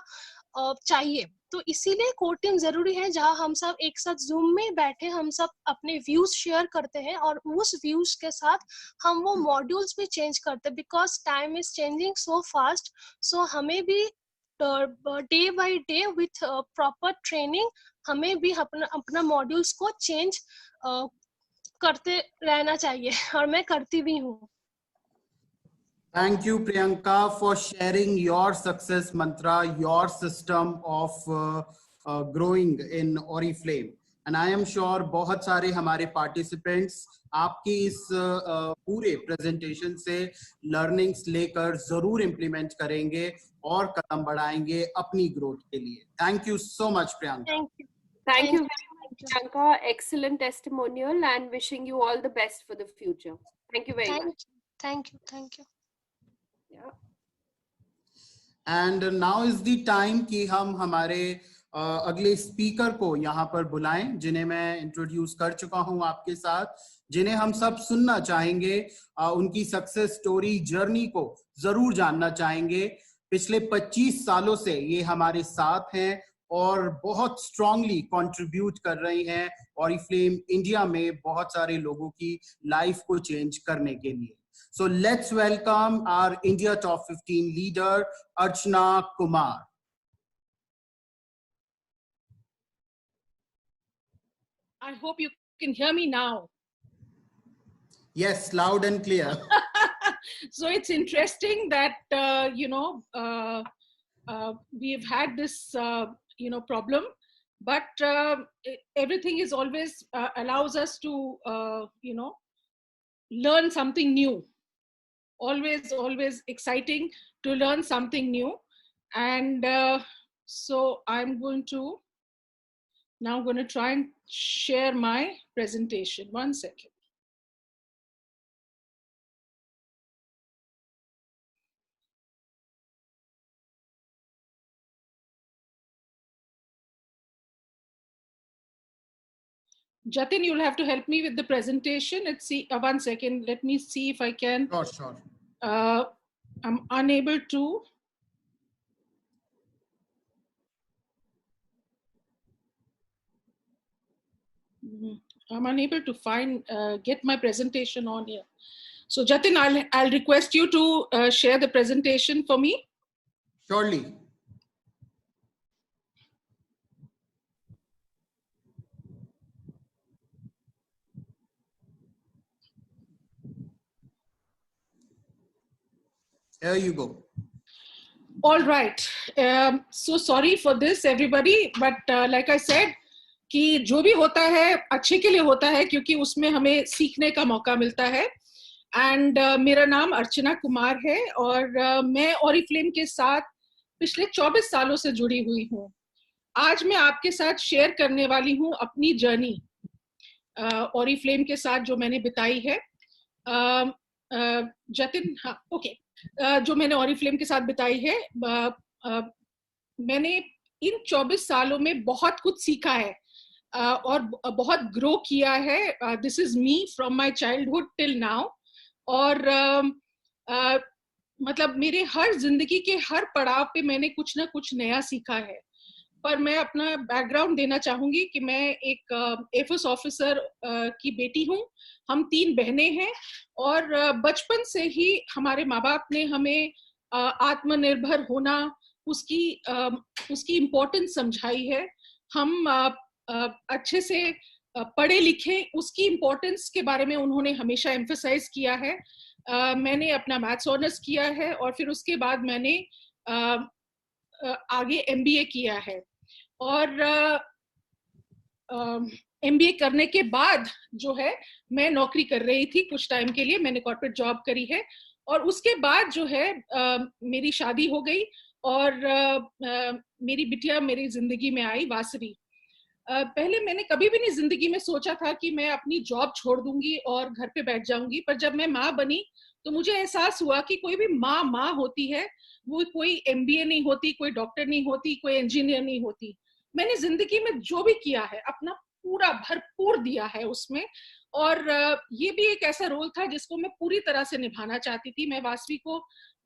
चाहिए, तो इसीलिए कोर टीम जरूरी है, जहां हम सब एक साथ जूम में बैठे हम सब अपने व्यूज शेयर करते हैं, और उस व्यूज के साथ हम वो मॉड्यूल्स भी चेंज करते हैं, because time is changing so fast. So हमें भी day by day with proper training हमें भी अपना मॉड्यूल्स को चेंज करते रहना चाहिए, और मैं करती भी हूँ। Thank you, Priyanka, for sharing your success mantra, your system of growing in Oriflame. And I am sure बहुत सारे हमारे participants आपकी इस पूरे presentation से learnings लेकर जरूर implement करेंगे और कदम बढ़ाएंगे अपनी growth के लिए. Thank you so much, Priyanka. Thank you very much, Priyanka. Excellent testimonial, and wishing you all the best for the future. Thank you very much. Thank you. Yeah. And now is the time कि हम हमारे अगले speaker को यहाँ पर बुलाएं, जिन्हें मैं इंट्रोड्यूस कर चुका हूँ आपके साथ, जिन्हें हम सब सुनना चाहेंगे, उनकी सक्सेस स्टोरी जर्नी को जरूर जानना चाहेंगे। पिछले 25 सालों से ये हमारे साथ हैं और बहुत स्ट्रांगली कंट्रीब्यूट कर रही हैं ओरिफ्लेम इंडिया में बहुत सारे लोगों की लाइफ को चेंज करने के लिए। So let's welcome our India Top 15 leader, Archana Kumar. I hope you can hear me now. Yes, loud and clear. So it's interesting that, we've had this, problem, but everything is always allows us to, learn something new. Always exciting to learn something new. And so I'm going to Now I'm going to try and share my presentation. One second. Jatin, you'll have to help me with the presentation. Let's see. 1 second. Let me see if I can. Sure. I'm unable to. I'm unable to find, get my presentation on here. So Jatin, I'll request you to share the presentation for me. Surely. Here you go. All right. So sorry for this, everybody. But like I said, कि जो भी होता है अच्छे के लिए होता है, क्योंकि उसमें हमें सीखने का मौका मिलता है. एंड मेरा नाम अर्चना कुमार है और मैं ऑरिफ्लेम के साथ पिछले 24 सालों से जुड़ी हुई हूँ. आज मैं आपके साथ शेयर करने वाली हूँ अपनी जर्नी ऑरिफ्लेम के साथ जो मैंने बिताई है. जतिन, हाँ, ओके. जो मैंने ऑरिफ्लेम के साथ बिताई है, मैंने इन 24 सालों में बहुत कुछ सीखा है और बहुत ग्रो किया है. This is me from my childhood till now. और मतलब मेरे हर जिंदगी के हर पड़ाव पे मैंने कुछ ना कुछ नया सीखा है. पर मैं अपना बैकग्राउंड देना चाहूंगी कि मैं एक एफएस ऑफिसर की बेटी हूँ. हम 3 बहनें हैं और बचपन से ही हमारे माँ बाप ने हमें आत्मनिर्भर होना, उसकी इम्पोर्टेंस समझाई है. हम अच्छे से पढ़े लिखे, उसकी इम्पोर्टेंस के बारे में उन्होंने हमेशा एम्फसाइज किया है. मैंने अपना मैथ्स ऑनर्स किया है और फिर उसके बाद मैंने आगे एमबीए किया है. और एमबीए करने के बाद जो है मैं नौकरी कर रही थी कुछ टाइम के लिए. मैंने कॉर्पोरेट जॉब करी है और उसके बाद जो है मेरी शादी हो गई और मेरी बिटिया मेरी जिंदगी में आई, वासवी. पहले मैंने कभी भी नहीं जिंदगी में सोचा था कि मैं अपनी जॉब छोड़ दूंगी और घर पे बैठ जाऊंगी. पर जब मैं माँ बनी तो मुझे एहसास हुआ कि कोई भी माँ होती है, वो कोई एमबीए नहीं होती, कोई डॉक्टर नहीं होती, कोई इंजीनियर नहीं होती. मैंने जिंदगी में जो भी किया है अपना पूरा भरपूर दिया है उसमें. और ये भी एक ऐसा रोल था जिसको मैं पूरी तरह से निभाना चाहती थी. मैं वासवी को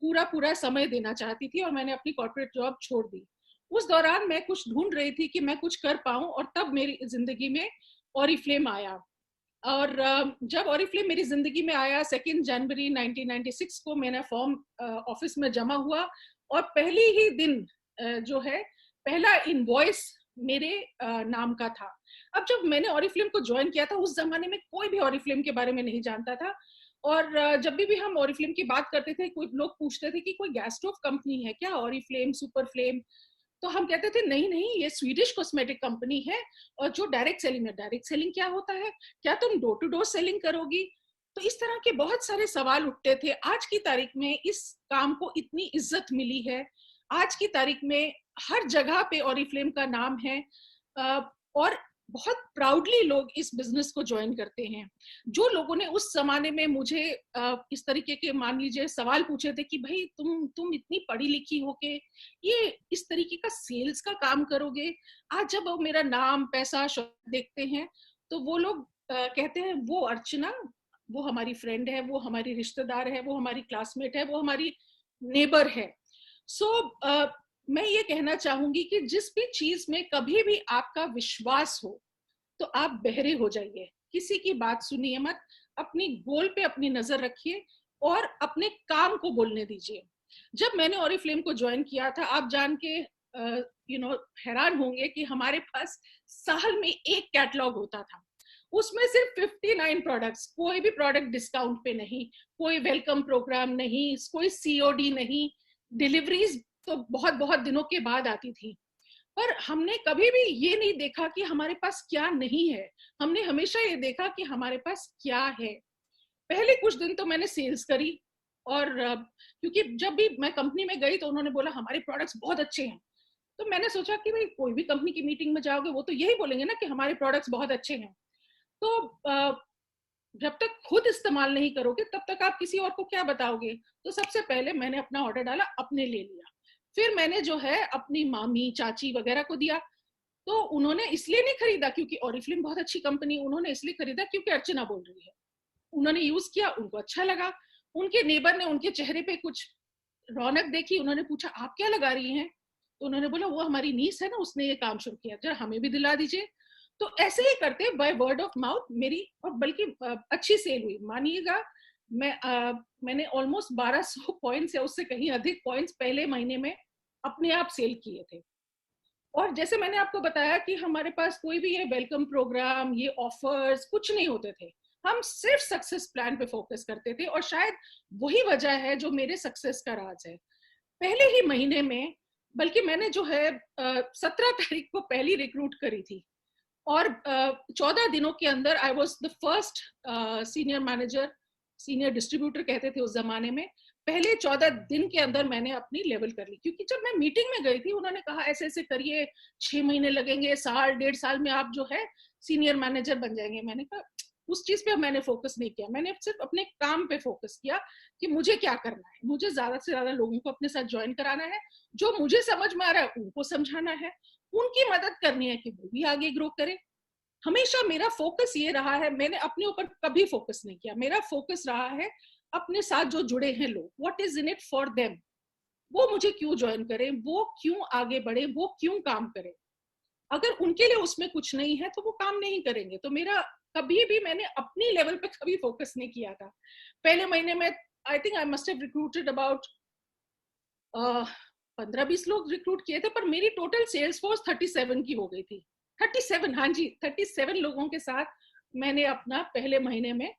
पूरा समय देना चाहती थी और मैंने अपनी कॉर्पोरेट जॉब छोड़ दी. उस दौरान मैं कुछ ढूंढ रही थी कि मैं कुछ कर पाऊं और तब मेरी जिंदगी में ऑरिफ्लेम आया. और जब ऑरिफ्लेम मेरी जिंदगी में आया 2 जनवरी 1996 को मेरा फॉर्म ऑफिस में जमा हुआ और पहली ही दिन जो है पहला इनवॉइस मेरे नाम का था. अब जब मैंने ऑरिफ्लेम को ज्वाइन किया था उस जमाने में कोई भी ऑरिफ्लेम के बारे में नहीं जानता था. और जब भी हम ऑरिफ्लेम की बात करते थे, कोई लोग पूछते थे कि कोई गैस स्टोव कंपनी है क्या, ऑरिफ्लेम, सुपर फ्लेम. तो हम कहते थे नहीं, ये स्वीडिश कॉस्मेटिक कंपनी है और जो डायरेक्ट सेलिंग है. डायरेक्ट सेलिंग क्या होता है, क्या तुम डोर टू डोर सेलिंग करोगी? तो इस तरह के बहुत सारे सवाल उठते थे. आज की तारीख में इस काम को इतनी इज्जत मिली है. आज की तारीख में हर जगह पे ऑरिफ्लेम का नाम है और बहुत प्राउडली लोग इस बिजनेस को ज्वाइन करते हैं. जो लोगों ने उस जमाने में मुझे इस तरीके के मान लीजिए सवाल पूछे थे कि भाई तुम इतनी पढ़ी लिखी हो के ये इस तरीके का सेल्स का काम करोगे, आज जब वो मेरा नाम पैसा देखते हैं तो वो लोग कहते हैं वो अर्चना, वो हमारी फ्रेंड है, वो हमारी रिश्तेदार है, वो हमारी क्लासमेट है, वो हमारी नेबर है. सो मैं ये कहना चाहूंगी कि जिस भी चीज में कभी भी आपका विश्वास हो तो आप बहरे हो जाइए, किसी की बात सुनिए मत, अपनी गोल पे अपनी नजर रखिए और अपने काम को बोलने दीजिए. जब मैंने ऑरिफ्लेम को ज्वाइन किया था, आप जान के हैरान होंगे कि हमारे पास साल में एक कैटलॉग होता था. उसमें सिर्फ 59 प्रोडक्ट्स, कोई भी प्रोडक्ट डिस्काउंट पे नहीं, कोई वेलकम प्रोग्राम नहीं, कोई सीओडी नहीं, डिलीवरीज तो बहुत दिनों के बाद आती थी. पर हमने कभी भी ये नहीं देखा कि हमारे पास क्या नहीं है, हमने हमेशा ये देखा कि हमारे पास क्या है. पहले कुछ दिन तो मैंने सेल्स करी और क्योंकि जब भी मैं कंपनी में गई तो उन्होंने बोला हमारे प्रोडक्ट्स बहुत अच्छे हैं. तो मैंने सोचा कि भाई कोई भी कंपनी की मीटिंग में जाओगे वो तो यही बोलेंगे ना कि हमारे प्रोडक्ट्स बहुत अच्छे हैं, तो जब तक खुद इस्तेमाल नहीं करोगे तब तक आप किसी और को क्या बताओगे। तो सबसे पहले मैंने अपना ऑर्डर डाला, अपने ले लिया, फिर मैंने जो है अपनी मामी चाची वगैरह को दिया। तो उन्होंने इसलिए नहीं खरीदा क्योंकि ऑरिफ्लेम बहुत अच्छी कंपनी, उन्होंने इसलिए खरीदा क्योंकि अर्चना बोल रही है। उन्होंने यूज किया, उनको अच्छा लगा, उनके नेबर ने उनके चेहरे पे कुछ रौनक देखी, उन्होंने पूछा आप क्या लगा रही हैं, तो उन्होंने बोला वो हमारी नीस है ना, उसने ये काम शुरू किया, जरा हमें भी दिला दीजिए। तो ऐसे ही करते बाय वर्ड ऑफ माउथ मेरी, और बल्कि अच्छी सेल हुई, मानिएगा मैंने ऑलमोस्ट 1200 पॉइंट्स या उससे कहीं अधिक पॉइंट्स पहले महीने में अपने आप सेल किए थे। और जैसे मैंने आपको बताया कि हमारे पास कोई भी ये वेलकम प्रोग्राम, ये ऑफर्स कुछ नहीं होते थे, हम सिर्फ सक्सेस प्लान पे फोकस करते थे, और शायद वही वजह है जो मेरे सक्सेस का राज है। पहले ही महीने में, बल्कि मैंने जो है 17 तारीख को पहली रिक्रूट करी थी, और 14 दिनों के अंदर I was the first senior manager, senior distributor कहते थे उस जमाने में। पहले 14 दिन के अंदर मैंने अपनी लेवल कर ली, क्योंकि जब मैं मीटिंग में गई थी उन्होंने कहा ऐसे ऐसे करिए, 6 महीने लगेंगे, साल 1.5 साल में आप जो है सीनियर मैनेजर बन जाएंगे। मैंने कहा उस चीज पे मैंने फोकस नहीं किया, मैंने सिर्फ अपने काम पे फोकस किया कि मुझे क्या करना है, मुझे ज्यादा से ज्यादा लोगों को अपने साथ ज्वाइन कराना है, जो मुझे समझ में आ रहा है उनको समझाना है, उनकी मदद करनी है कि वो भी आगे ग्रो करे। हमेशा मेरा फोकस ये रहा है, मैंने अपने ऊपर कभी फोकस नहीं किया, मेरा फोकस रहा है अपने साथ जो जुड़े हैं लोग, what is in it for them, वो मुझे क्यों ज्वाइन करें, वो क्यों आगे बढ़े, वो क्यों काम करें। अगर उनके लिए उसमें कुछ नहीं है तो वो काम नहीं करेंगे। तो मेरा कभी भी, मैंने अपनी लेवल पे कभी फोकस नहीं किया था। पहले महीने में I think I must have recruited about 15-20 लोग रिक्रूट किए थे, पर मेरी टोटल सेल्स फोर्स 37 की हो गई थी। 37, हाँ जी, 37 लोगों के साथ मैंने अपना पहले महीने में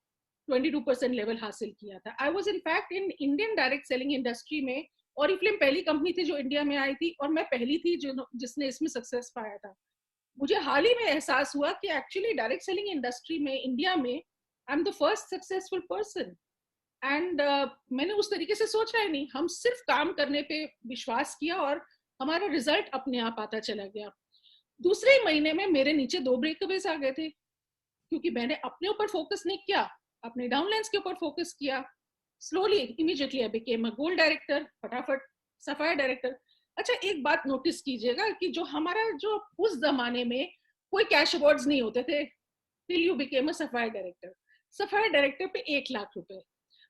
22% लेवल हासिल किया था। I was in fact in Indian direct selling industry में, ऑरिफ्लेम पहली कंपनी थी जो इंडिया में आई थी, और मैं पहली थी जिसने इसमें सक्सेस पाया था। मुझे हाल ही में एहसास हुआ कि एक्चुअली डायरेक्ट सेलिंग इंडस्ट्री में इंडिया में I am the first successful person, and मैंने उस तरीके से सोचा ही नहीं, हम सिर्फ काम करने पे विश्वास किया और हमारा रिजल्ट अपने आप आता चला गया। दूसरे महीने में मेरे नीचे 2 ब्रेकअवेज आ गए थे, क्योंकि मैंने अपने ऊपर फोकस नहीं किया, अपने डाउनलाइंस के ऊपर फोकस किया। Slowly immediately I became a gold director, फटाफट सफायर डायरेक्टर। अच्छा, एक बात नोटिस कीजिएगा कि जो हमारा, जो उस जमाने में कोई कैश अवार्ड्स नहीं होते थे till you became a sapphire director. Sapphire director पे 1 लाख रुपए,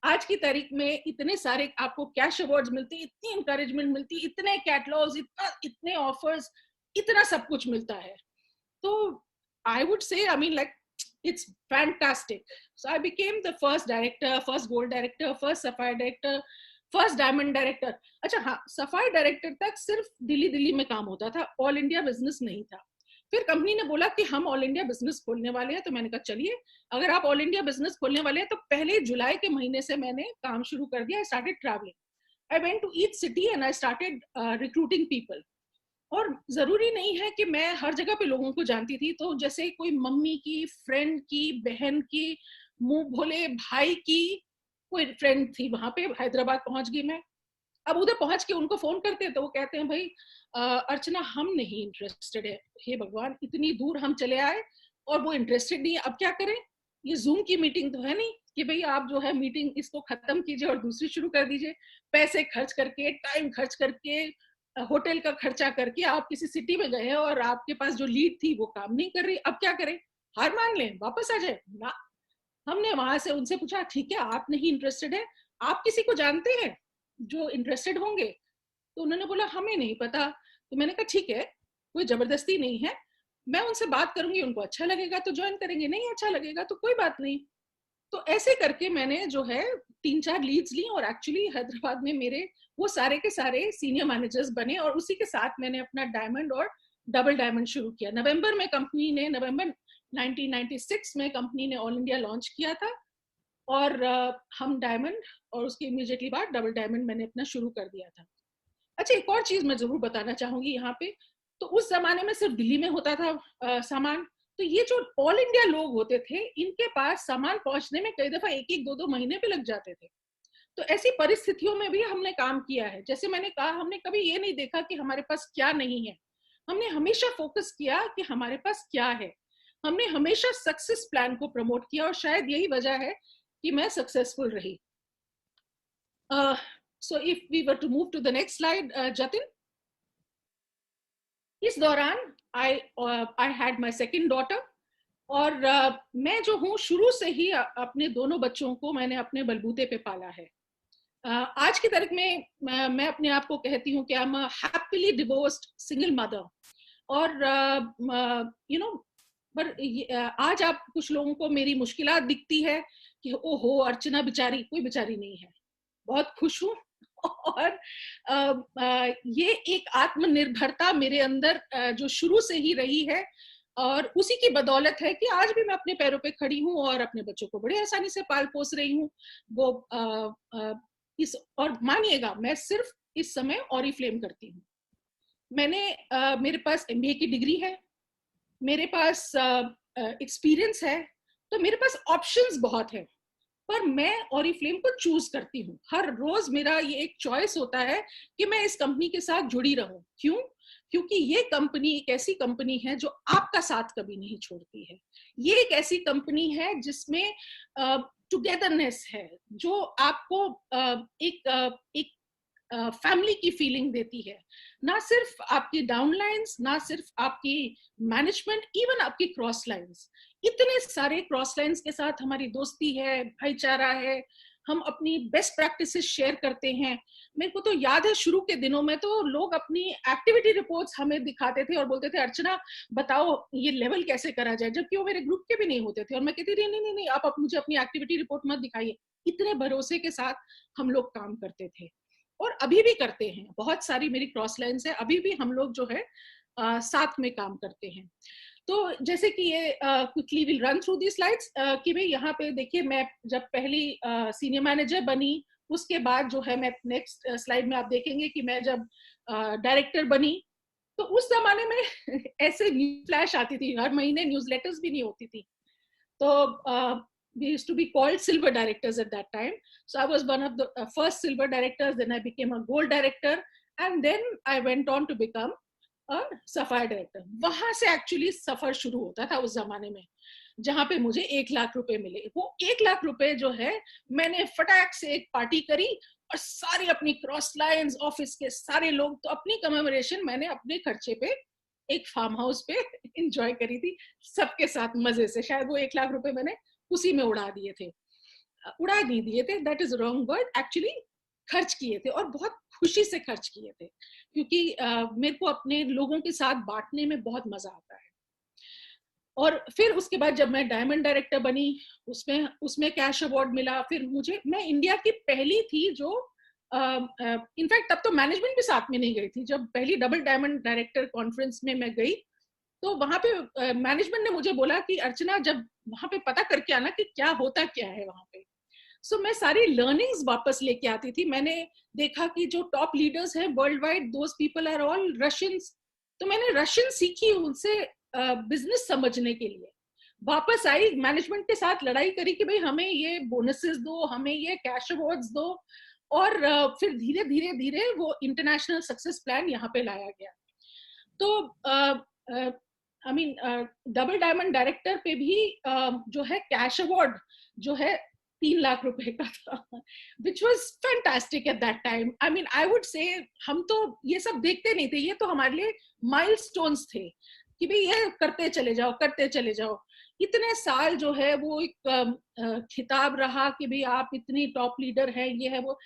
आज की तारीख में इतने सारे आपको कैश अवार्ड्स मिलते, इतनी इंकरेजमेंट मिलती, इतने कैटलॉग्स, इतने ऑफर्स, इतना सब कुछ मिलता है। तो I would say, I mean like it's fantastic. So I became the first director, first gold director, first sapphire director, first diamond director. अच्छा हाँ, sapphire director तक सिर्फ दिल्ली में काम होता था, ऑल इंडिया बिजनेस नहीं था। फिर कंपनी ने बोला कि हम ऑल इंडिया बिजनेस खोलने वाले हैं, तो मैंने कहा चलिए, अगर आप ऑल इंडिया बिजनेस खोलने वाले हैं तो पहले जुलाई के महीने से मैंने काम शुरू कर दिया। I started travelling, I went to each city and I started recruiting people. और जरूरी नहीं है कि मैं हर जगह पे लोगों को जानती थी, तो जैसे कोई मम्मी की, फ्रेंड की, बहन की, मुंह भोले भाई की कोई फ्रेंड थी, वहां पे हैदराबाद पहुंच गई मैं। अब उधर पहुंच के उनको फोन करते हैं तो वो कहते हैं भाई अर्चना हम नहीं इंटरेस्टेड है। हे भगवान, इतनी दूर हम चले आए और वो इंटरेस्टेड नहीं है, अब क्या करें। ये जूम की मीटिंग तो है नहीं कि भाई आप जो है मीटिंग इसको खत्म कीजिए और दूसरी शुरू कर दीजिए। पैसे खर्च करके, टाइम खर्च करके, होटल का खर्चा करके आप किसी सिटी में गए और आपके पास जो लीड थी वो काम नहीं कर रही, अब क्या करें, हार मान लें, वापस आ जाए ना। हमने वहां से उनसे पूछा ठीक है आप नहीं इंटरेस्टेड है, आप किसी को जानते हैं जो इंटरेस्टेड होंगे? तो उन्होंने बोला हमें नहीं पता। तो मैंने कहा ठीक है, कोई जबरदस्ती नहीं है, मैं उनसे बात करूंगी, उनको अच्छा लगेगा तो ज्वाइन करेंगे, नहीं अच्छा लगेगा तो कोई बात नहीं। तो ऐसे करके मैंने जो है 3-4 लीड्स ली, और एक्चुअली हैदराबाद में मेरे वो सारे के सारे सीनियर मैनेजर्स बने, और उसी के साथ मैंने अपना डायमंड और डबल डायमंड शुरू किया। नवंबर 1996 में कंपनी ने ऑल इंडिया लॉन्च किया था, और हम डायमंड और उसके इमीडिएटली बाद डबल डायमंड मैंने अपना शुरू कर दिया था। अच्छा, एक और चीज मैं जरूर बताना चाहूंगी यहाँ पे, तो उस जमाने में सिर्फ दिल्ली में होता था सामान, तो ये जो ऑल इंडिया लोग होते थे इनके पास सामान पहुंचने में कई दफा 1-2 महीने भी लग जाते थे। तो तो ऐसी परिस्थितियों में भी हमने काम किया है। जैसे मैंने कहा, हमने कभी ये नहीं देखा कि हमारे पास क्या नहीं है, हमने हमेशा फोकस किया कि हमारे पास क्या है। हमने हमेशा सक्सेस प्लान को प्रमोट किया और शायद यही वजह है कि मैं सक्सेसफुल रही। So if we were to move to the next slide, Jatin. इस दौरान I had my second daughter, और मैं जो हूँ शुरू से ही अपने दोनों बच्चों को मैंने अपने बलबूते पे पाला है। आज की तारीख में मैं अपने आप को कहती हूँ कि I am a happily divorced single mother. और यू नो, पर आज आप कुछ लोगों को मेरी मुश्किलात दिखती है कि ओहो अर्चना बेचारी, कोई बेचारी नहीं है, बहुत खुश हूँ। और ये एक आत्मनिर्भरता मेरे अंदर जो शुरू से ही रही है, और उसी की बदौलत है कि आज भी मैं अपने पैरों पे खड़ी हूँ और अपने बच्चों को बड़े आसानी से पाल पोस रही हूँ। वो इस, और मानिएगा मैं सिर्फ इस समय ऑरिफ्लेम करती हूँ। मैंने मेरे पास MBA की डिग्री है, मेरे पास एक्सपीरियंस है, तो मेरे पास ऑप्शंस बहुत है, पर मैं ऑरिफ्लेम को चूज करती हूँ। हर रोज मेरा ये एक चॉइस होता है कि मैं इस कंपनी के साथ जुड़ी रहूं। क्यों? क्योंकि ये कंपनी एक ऐसी कंपनी है जो आपका साथ कभी नहीं छोड़ती है। ये एक ऐसी कंपनी है जिसमें टुगेदरनेस है, जो आपको एक फैमिली की फीलिंग देती है। ना सिर्फ आपकी डाउनलाइंस, ना सिर्फ आपकी मैनेजमेंट, इवन आपकी क्रॉस लाइंस, इतने सारे क्रॉस लाइंस के साथ हमारी दोस्ती है, भाईचारा है, हम अपनी बेस्ट प्रैक्टिसेस शेयर करते हैं। मेरे को तो याद है शुरू के दिनों में तो लोग अपनी एक्टिविटी रिपोर्ट्स हमें दिखाते थे और बोलते थे अर्चना बताओ ये लेवल कैसे करा जाए, जबकि वो मेरे ग्रुप के भी नहीं होते थे। और मैं कहती थी नहीं नहीं आप मुझे अपनी एक्टिविटी रिपोर्ट मत दिखाइए। इतने भरोसे के साथ हम लोग काम करते थे और अभी भी करते हैं। बहुत सारी मेरी क्रॉस लाइन्स है, अभी भी हम लोग जो है साथ में काम करते हैं। तो जैसे कि ये quickly will run through the slides कि भाई यहाँ पे देखिए, मैं जब पहली सीनियर मैनेजर बनी, उसके बाद जो है मैं नेक्स्ट स्लाइड में आप देखेंगे कि मैं जब डायरेक्टर बनी, तो उस जमाने में ऐसे न्यूज फ्लैश आती थी, हर महीने न्यूज़लेटर्स भी नहीं होती थी। तो we used to be called silver directors at that time. So I was one of the first silver directors, then I became a gold director, and then I went on to become a sapphire director. वहां से actually सफर शुरू होता था उस जमाने में, जहां पे मुझे 1 लाख रुपए मिले। वो 1 लाख रुपए जो है मैंने फटाक से एक पार्टी करी और सारी अपनी क्रॉस लाइन्स, ऑफिस के सारे लोग, तो अपनी कमेमोरेशन मैंने अपने खर्चे पे एक फार्म हाउस पे एंजॉय करी थी सबके साथ मजे से। शायद वो 1 लाख रुपए मैंने उसी में उड़ा दिए थे, उड़ा नहीं दिए थे, that is wrong word, actually खर्च किए थे और बहुत खुशी से खर्च किए थे, क्योंकि मेरे को अपने लोगों के साथ बांटने में बहुत मजा आता है। और फिर उसके बाद जब मैं डायमंड डायरेक्टर बनी, उसमें कैश अवार्ड मिला। फिर मैं इंडिया की पहली थी जो इनफैक्ट तब तो मैनेजमेंट भी साथ में नहीं गई थी। जब पहली डबल डायमंड डायरेक्टर कॉन्फ्रेंस में मैं गई, तो वहां पे मैनेजमेंट ने मुझे बोला कि अर्चना जब वहां पे पता करके आना कि क्या होता क्या है वहां पे। सो मैं सारी लर्निंग्स वापस लेके आती थी। मैंने देखा कि जो टॉप लीडर्स हैं world wide, those people are all Russians. तो मैंने रशियन सीखी उनसे बिजनेस समझने के लिए। वापस आई, मैनेजमेंट के साथ लड़ाई करी कि भाई हमें ये बोनसेस दो, हमें ये कैश अवार्ड्स दो, और फिर धीरे धीरे धीरे वो इंटरनेशनल सक्सेस प्लान यहाँ पे लाया गया। तो I mean double diamond director पे भी जो है कैश अवार्ड जो है 3 लाख रुपए का था, which was fantastic at that time. I mean I would say हम तो ये सब देखते नहीं थे, ये तो हमारे लिए माइलस्टोन्स थे कि भाई ये करते चले जाओ, करते चले जाओ। इतने साल जो है वो एक खिताब रहा कि भाई आप इतनी टॉप लीडर है, ये है वो।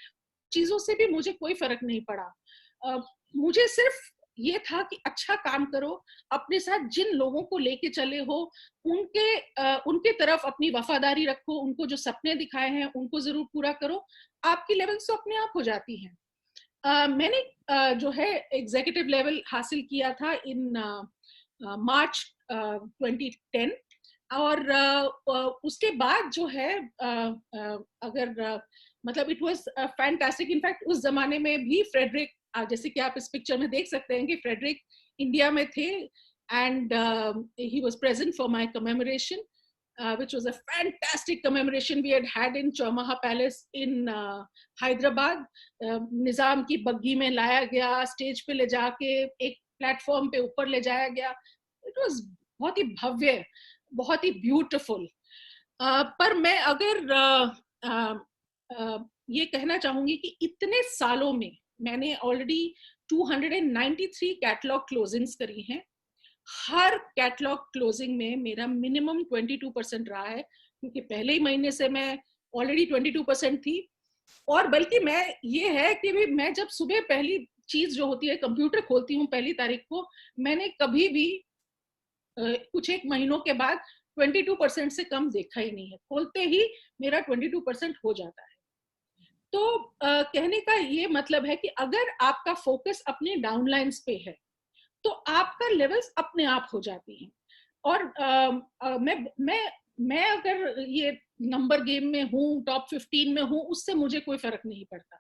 चीजों से भी मुझे कोई फर्क नहीं पड़ा। मुझे सिर्फ ये था कि अच्छा काम करो, अपने साथ जिन लोगों को लेके चले हो उनके तरफ अपनी वफादारी रखो, उनको जो सपने दिखाए हैं उनको जरूर पूरा करो, आपकी लेवल तो अपने आप हो जाती हैं। मैंने जो है एग्जीक्यूटिव लेवल हासिल किया था इन मार्च 2010, और उसके बाद जो है अगर मतलब इट वाज फैंटास्टिक। इनफैक्ट उस जमाने में भी फ्रेडरिक, जैसे कि आप इस पिक्चर में देख सकते हैं कि फ्रेडरिक इंडिया में थे, and he was present for my commemoration. which was a fantastic commemoration we had in Chowmaha Palace in Hyderabad. निजाम की बग्गी में लाया गया, स्टेज पे ले जाके एक प्लेटफॉर्म पे ऊपर ले जाया गया. It was बहुत ही भव्य, बहुत ही ब्यूटीफुल. पर मैं अगर ये कहना चाहूंगी कि इतने सालों में मैंने ऑलरेडी 293 कैटलॉग क्लोजिंग्स करी हैं. हर कैटलॉग क्लोजिंग में मेरा मिनिमम 22% रहा है, क्योंकि पहले ही महीने से मैं ऑलरेडी 22% थी. और बल्कि मैं ये है कि भी मैं जब सुबह पहली चीज जो होती है कंप्यूटर खोलती हूँ 1 तारीख को, मैंने कभी भी कुछ एक महीनों के बाद 22% से कम देखा ही नहीं है. खोलते ही मेरा 22% हो जाता है. तो कहने का ये मतलब है कि अगर आपका फोकस अपने डाउनलाइंस पे है तो आपका लेवल्स अपने आप हो जाती हैं. और मैं अगर ये नंबर गेम में हूँ, टॉप 15 में हूँ, उससे मुझे कोई फर्क नहीं पड़ता.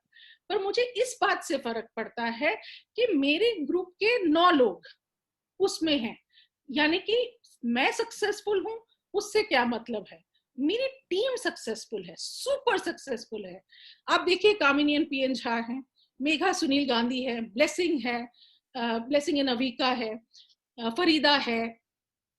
पर मुझे इस बात से फर्क पड़ता है कि मेरे ग्रुप के 9 लोग उसमें हैं. यानी कि मैं सक्सेसफुल हूँ, उससे क्या मतलब है, मेरी टीम सक्सेसफुल है, सुपर सक्सेसफुल है. आप देखिए कामिनी पीएन झा है, मेघा सुनील गांधी है, ब्लेसिंग है, ब्लेसिंग एंड अविका है, फरीदा है,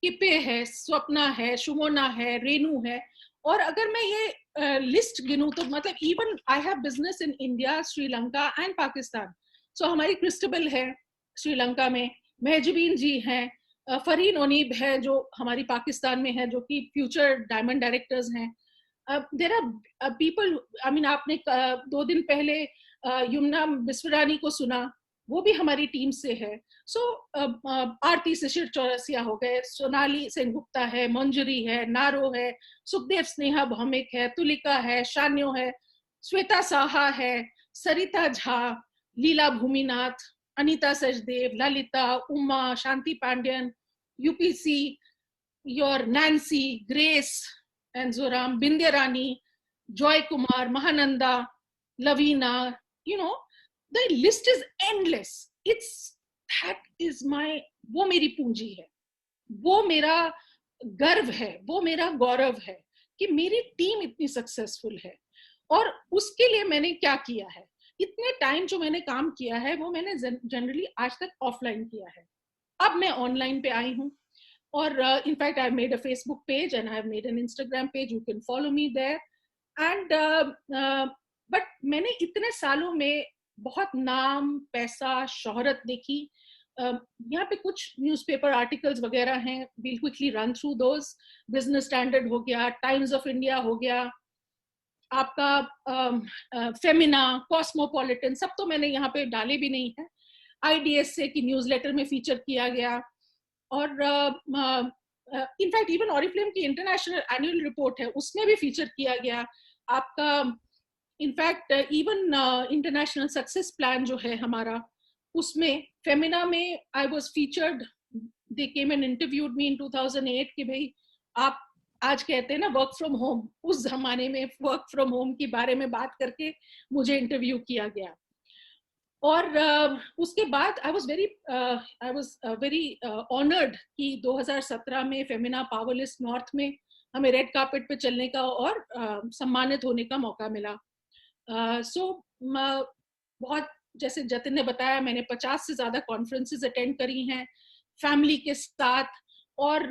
किपे है, स्वप्ना है, शुमोना है, रेनू है. और अगर मैं ये लिस्ट गिनूं तो मतलब even I have business in India, Sri Lanka and Pakistan. So हमारी क्रिस्टबल है श्रीलंका में, महजबीन जी हैं, फरीन ओनीब है जो हमारी पाकिस्तान में है, जो कि फ्यूचर डायमंड डायरेक्टर्स हैं. There are people, I mean आपने 2 दिन पहले यमुना बिस्वरानी को सुना, वो भी हमारी टीम से है. सो आरती शिशिर चौरसिया हो गए, सोनाली सेनगुप्ता है, मंजरी है, नारो है, सुखदेव स्नेहा भौमिक है, तुलिका है, शान्यो है, श्वेता साहा है, Sarita Jha, Leela Bhuminath, Anita Sachdev, Lalita, Uma, Shanti Pandian, UPC, your Nancy, Grace Enjoram, Bindya Rani, Joy Kumar, Mahananda, Lavina, you know, the list is endless. That is my, वो मेरी पूंजी है, वो मेरा गर्व है, वो मेरा गौरव है कि मेरी टीम इतनी सक्सेसफुल है. और उसके लिए मैंने क्या किया है, इतने टाइम जो मैंने काम किया है वो मैंने जनरली आज तक ऑफलाइन किया है. अब मैं ऑनलाइन पे आई हूँ. और in fact I made a Facebook page and I have made an Instagram page, you can follow me there. And but मैंने इतने सालों में बहुत नाम, पैसा, शोहरत देखी. यहाँ पे कुछ न्यूज़पेपर आर्टिकल्स वगैरह हैं, we'll quickly run through those. Business standard हो गया, टाइम्स ऑफ इंडिया हो गया, आपका फेमिना, कॉस्मोपॉलिटन, सब तो मैंने यहाँ पे डाले भी नहीं है. IDSA की न्यूज़लेटर में फीचर किया गया. और इनफैक्ट इवन ऑरिफ्लेम की इंटरनेशनल एनुअल रिपोर्ट है, उसमें भी फीचर किया गया. आपका in fact even international success plan जो है हमारा, उसमें फेमिना में I was featured. They came and interviewed me in 2008 कि भाई आप आज कहते हैं ना वर्क फ्रॉम होम, उस जमाने में वर्क फ्रॉम होम के बारे में बात करके मुझे इंटरव्यू किया गया. और उसके बाद आई वाज वेरी ऑनर्ड कि 2017 में फेमिना पावरलिस्ट नॉर्थ में हमें रेड कार्पेट पे चलने का और सम्मानित होने का मौका मिला. बहुत, जैसे जतिन ने बताया, मैंने 50 से ज्यादा कॉन्फ्रेंसेस अटेंड करी हैं फैमिली के साथ, और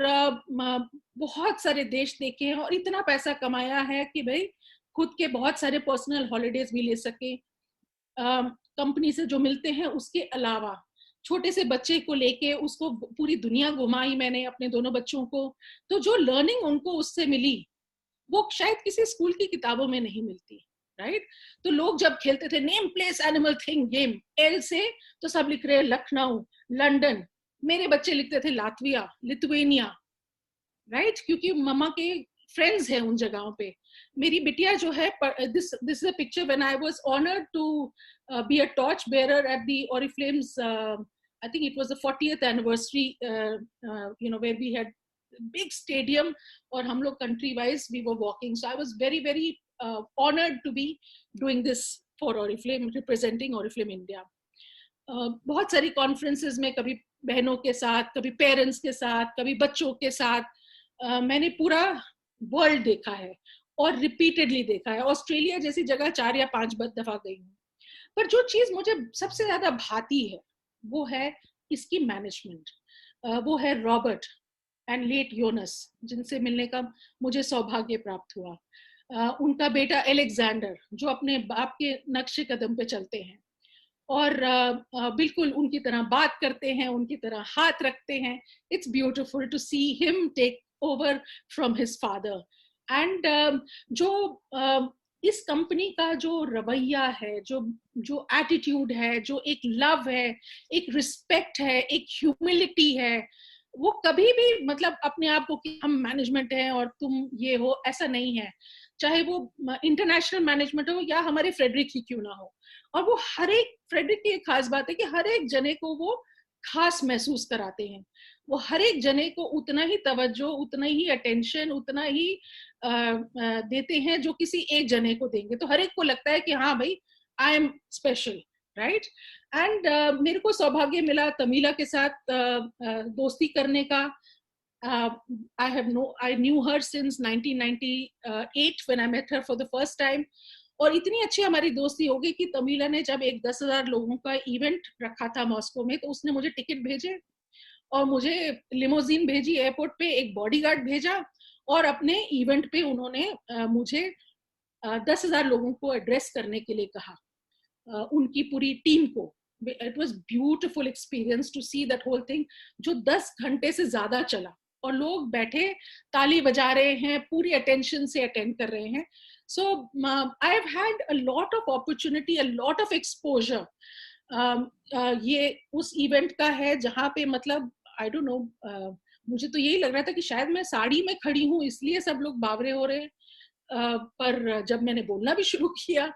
बहुत सारे देश देखे हैं, और इतना पैसा कमाया है कि भाई खुद के बहुत सारे पर्सनल हॉलीडेज भी ले सके. कंपनी से जो मिलते हैं उसके अलावा छोटे से बच्चे को लेके उसको पूरी दुनिया घुमाई मैंने, अपने दोनों बच्चों को. तो जो लर्निंग उनको उससे मिली वो शायद किसी स्कूल की किताबों में नहीं मिलती, राइट? तो लोग जब खेलते थे name place animal thing game, L से तो सब लिख रहे हैं लखनऊ, लंदन. मेरे बच्चे लिखते थे लातविया, लिथुएनिया, राइट? क्योंकि मम्मा के फ्रेंड्स हैं उन जगहों पे. मेरी बिटिया जो है, this is a picture when I was honoured to be a torch bearer at the Oriflames. I think it was the 40th anniversary, where we had big stadium, और हम लोग country wise we were walking. So I was very, very honored to be doing this for Oriflame, representing Oriflame India. बहुत सारी conferences में, कभी बहनों के साथ, कभी पेरेंट्स के साथ, कभी बच्चों के साथ, मैंने पूरा वर्ल्ड देखा है और रिपीटेडली देखा है। ऑस्ट्रेलिया जैसी जगह 4 या 5 दफा गई हूँ। पर जो चीज मुझे सबसे ज्यादा भाती है वो है इसकी मैनेजमेंट। वो है रॉबर्ट एंड लेट योनस, जिनसे मिलने का मुझे सौभाग्य प्राप्त हुआ। उनका बेटा एलेक्जेंडर, जो अपने बाप के नक्शे कदम पे चलते हैं और बिल्कुल उनकी तरह बात करते हैं, उनकी तरह हाथ रखते हैं। It's beautiful to see him take over from his father. And जो इस कंपनी का जो रवैया है, जो एटीट्यूड है, जो एक लव है, एक रिस्पेक्ट है, एक ह्यूमिलिटी है, वो कभी भी मतलब अपने आप को कि हम मैनेजमेंट हैं और तुम ये हो, ऐसा नहीं है। चाहे वो इंटरनेशनल मैनेजमेंट हो या हमारे फ्रेडरिक ही क्यों ना हो। और वो हर एक, फ्रेडरिक की एक खास बात है कि हर एक जने को वो खास महसूस कराते हैं। वो हर एक जने को उतना ही तवज्जो, उतना ही अटेंशन, उतना ही देते हैं जो किसी एक जने को देंगे। तो हर एक को लगता है कि हाँ भाई, I am special, right. And मेरे को सौभाग्य मिला तमीला के साथ दोस्ती करने का। I knew her since 1998 when I met her for the first time. और इतनी अच्छी हमारी दोस्ती हो गई कि तमीला ने जब एक 10,000 लोगों का इवेंट रखा था मॉस्को में, तो उसने मुझे टिकट भेजे और मुझे लिमोजीन भेजी एयरपोर्ट पे, एक बॉडीगार्ड भेजा और अपने इवेंट पे उन्होंने मुझे 10,000 लोगों को एड्रेस करने के लिए कहा, उनकी पूरी टीम को। It was beautiful experience to see that whole thing, जो 10 घंटे से ज्यादा चला और लोग बैठे ताली बजा रहे हैं, पूरी अटेंशन से अटेंड कर रहे हैं। So I have had a lot of opportunity, a lot of exposure. ये उस इवेंट का है जहाँ पे मतलब I don't know, मुझे तो यही लग रहा था कि शायद मैं साड़ी में खड़ी हूँ इसलिए सब लोग बावरे हो रहे हैं। पर जब मैंने बोलना भी शुरू किया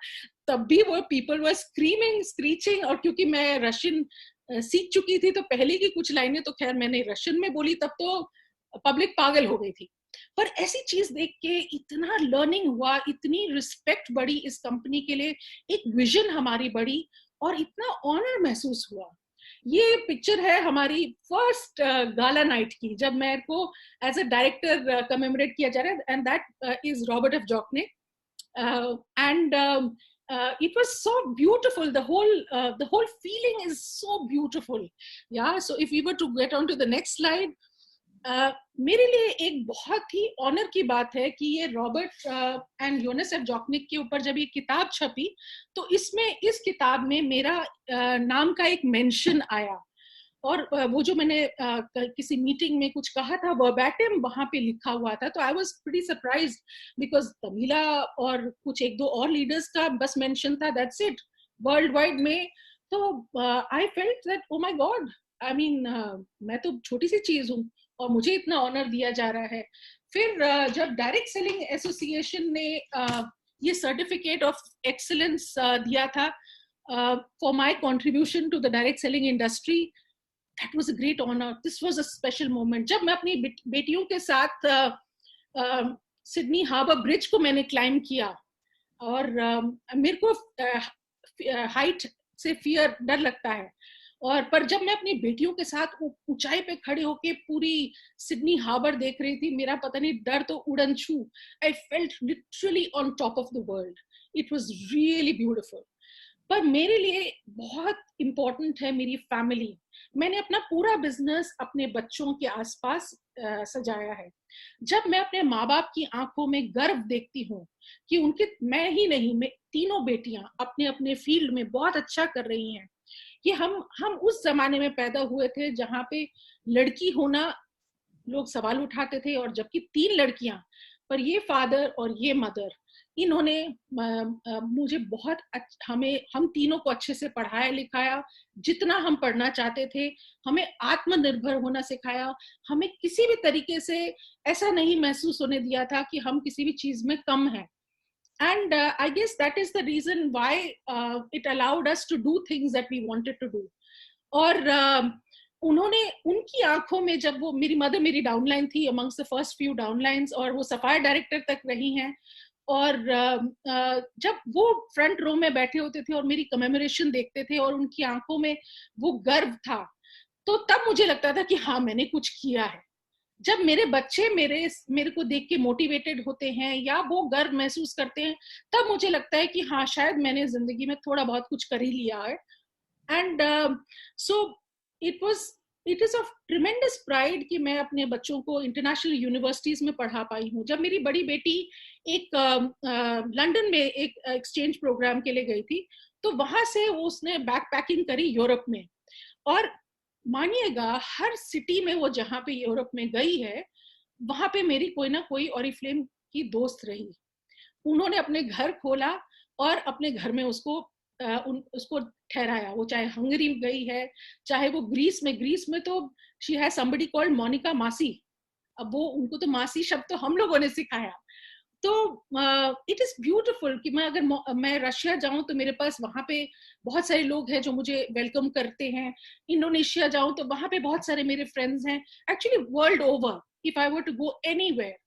तब भी वो पीपल वर स्क्रीमिंग, स्क्रीचिंग। और क्योंकि मैं रशियन सीख चुकी थी तो पहले की कुछ लाइनें तो खैर मैंने रशियन में बोली, तब तो पब्लिक पागल हो गई थी। पर ऐसी चीज देख के इतना लर्निंग हुआ, इतनी रिस्पेक्ट बढ़ी इस कंपनी के लिए, एक विजन हमारी बढ़ी और इतना ऑनर महसूस हुआ। ये पिक्चर है हमारी फर्स्ट गाला नाइट की, जब मेरे को एज अ डायरेक्टर कमेमोरेट किया जा रहा है, and that is Robert F जॉकने। And it was so beautiful. The whole feeling is so beautiful. Yeah. So if we were to get on to the next slide, मेरे लिए एक बहुत ही honour की बात है कि ये रॉबर्ट एंड योनस एफ जॉकनिक के ऊपर जब ये किताब छपी तो इस किताब में मेरा नाम का एक मेंशन आया। और वो जो मैंने किसी मीटिंग में कुछ कहा था वर्बैटिम वहां पे लिखा हुआ था। तो I was pretty surprised because तमीला और कुछ एक दो और लीडर्स का बस मेंशन था, दैट्स इट, वर्ल्ड वाइड में। तो I felt that O my God, I mean मैं तो छोटी सी चीज हूँ और मुझे इतना ऑनर दिया जा रहा है। फिर जब डायरेक्ट सेलिंग एसोसिएशन ने ये सर्टिफिकेट ऑफ एक्सीलेंस दिया था for my contribution to the direct selling industry, that was a great honour, this was a special moment. जब मैं अपनी बेटियों के साथ सिडनी हार्बर ब्रिज को मैंने क्लाइम किया और मेरे को हाइट से फियर, डर लगता है, और पर जब मैं अपनी बेटियों के साथ ऊंचाई पे खड़े होके पूरी सिडनी हार्बर देख रही थी, मेरा पता नहीं डर तो उड़न छू, I felt literally on top of the world. It was really beautiful. पर मेरे लिए बहुत इंपॉर्टेंट है मेरी फैमिली। मैंने अपना पूरा बिजनेस अपने बच्चों के आसपास सजाया है। जब मैं अपने माँ बाप की आंखों में गर्व देखती हूँ कि उनके, मैं ही नहीं, मैं तीनों बेटियां अपने अपने फील्ड में बहुत अच्छा कर रही हैं, कि हम उस जमाने में पैदा हुए थे जहाँ पे लड़की होना लोग सवाल उठाते थे, और जबकि 3 लड़कियां, पर ये फादर और ये मदर, इन्होंने मुझे बहुत हम तीनों को अच्छे से पढ़ाया लिखाया, जितना हम पढ़ना चाहते थे, हमें आत्मनिर्भर होना सिखाया, हमें किसी भी तरीके से ऐसा नहीं महसूस होने दिया था कि हम किसी भी चीज में कम हैं। And I guess that is the reason why it allowed us to do things that we wanted to do. और उन्होंने, उनकी आंखों में, जब वो, मेरी मदर मेरी डाउनलाइन थी, amongst the first few downlines, और वो सफायर डायरेक्टर तक रही हैं, और जब वो फ्रंट रो में बैठे होते थे और मेरी कमेमोरेशन देखते थे और उनकी आंखों में वो गर्व था, तो तब मुझे लगता था कि हाँ, मैंने कुछ किया है। जब मेरे बच्चे मेरे को देख के मोटिवेटेड होते हैं या वो गर्व महसूस करते हैं, तब मुझे लगता है कि हाँ, शायद मैंने जिंदगी में थोड़ा बहुत कुछ कर ही लिया है. And so it is of tremendous pride कि मैं अपने बच्चों को इंटरनेशनल यूनिवर्सिटीज में पढ़ा पाई हूँ. जब मेरी बड़ी बेटी एक लंदन में एक एक्सचेंज प्रोग्राम के लिए गई थी, तो वहां से उसने बैक पैकिंग करी यूरोप में. और मानिएगा, हर सिटी में वो जहाँ पे यूरोप में गई है, वहां पे मेरी कोई ना कोई ऑरिफ्लेम की दोस्त रही. उन्होंने अपने घर खोला और अपने घर में उसको ठहराया. वो चाहे हंगरी गई है, चाहे वो ग्रीस में तो she has somebody called Monika मासी. अब वो उनको तो मासी शब्द तो हम लोगों ने सिखाया. तो इट इज ब्यूटिफुल कि मैं रशिया जाऊं तो मेरे पास वहां पे बहुत सारे लोग हैं जो मुझे वेलकम करते हैं. इंडोनेशिया जाऊं तो वहां पे बहुत सारे मेरे फ्रेंड्स हैं. Actually world over, if I were to go anywhere.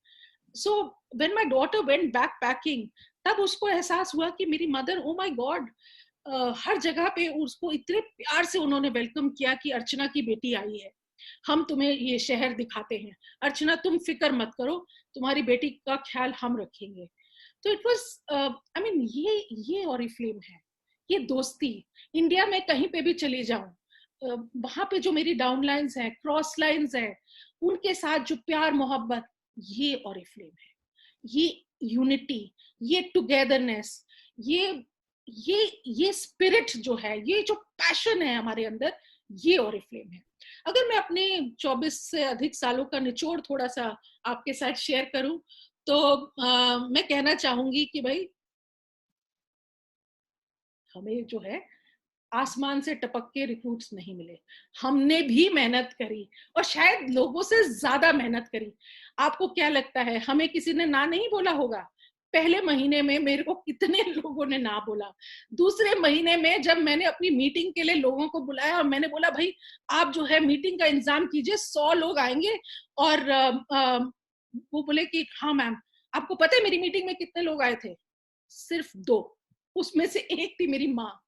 So when my daughter went backpacking, तब उसको एहसास हुआ कि मेरी मदर, ओ माय गॉड, हर जगह पे उसको इतने प्यार से उन्होंने वेलकम किया कि अर्चना की बेटी आई है, हम तुम्हें ये शहर दिखाते हैं, अर्चना तुम फिक्र मत करो, तुम्हारी बेटी का ख्याल हम रखेंगे. तो इट वाज आई मीन ये ऑरिफ्लेम है, ये दोस्ती. इंडिया में कहीं पे भी चली जाऊं, वहां पे जो मेरी डाउन लाइन्स है, क्रॉस लाइन्स है, उनके साथ जो प्यार मोहब्बत, ये ऑरिफ्लेम है. ये यूनिटी, ये टुगेदरनेस, ये स्पिरिट जो है, ये जो पैशन है हमारे अंदर, ये ऑरिफ्लेम है. अगर मैं अपने 24 से अधिक सालों का निचोड़ थोड़ा सा आपके साथ शेयर करूं, तो मैं कहना चाहूंगी कि भाई, हमें जो है आसमान से टपक के रिक्रूट्स नहीं मिले. हमने भी मेहनत करी, और शायद लोगों से ज्यादा मेहनत करी. आपको क्या लगता है, हमें किसी ने ना नहीं बोला होगा? पहले महीने में मेरे को कितने लोगों ने ना बोला. दूसरे महीने में जब मैंने अपनी मीटिंग के लिए लोगों को बुलाया और मैंने बोला, भाई आप जो है मीटिंग का इंतजाम कीजिए, 100 लोग आएंगे. और वो बोले कि हाँ मैम. आपको पता है मेरी मीटिंग में कितने लोग आए थे? सिर्फ 2. उसमें से एक थी मेरी माँ.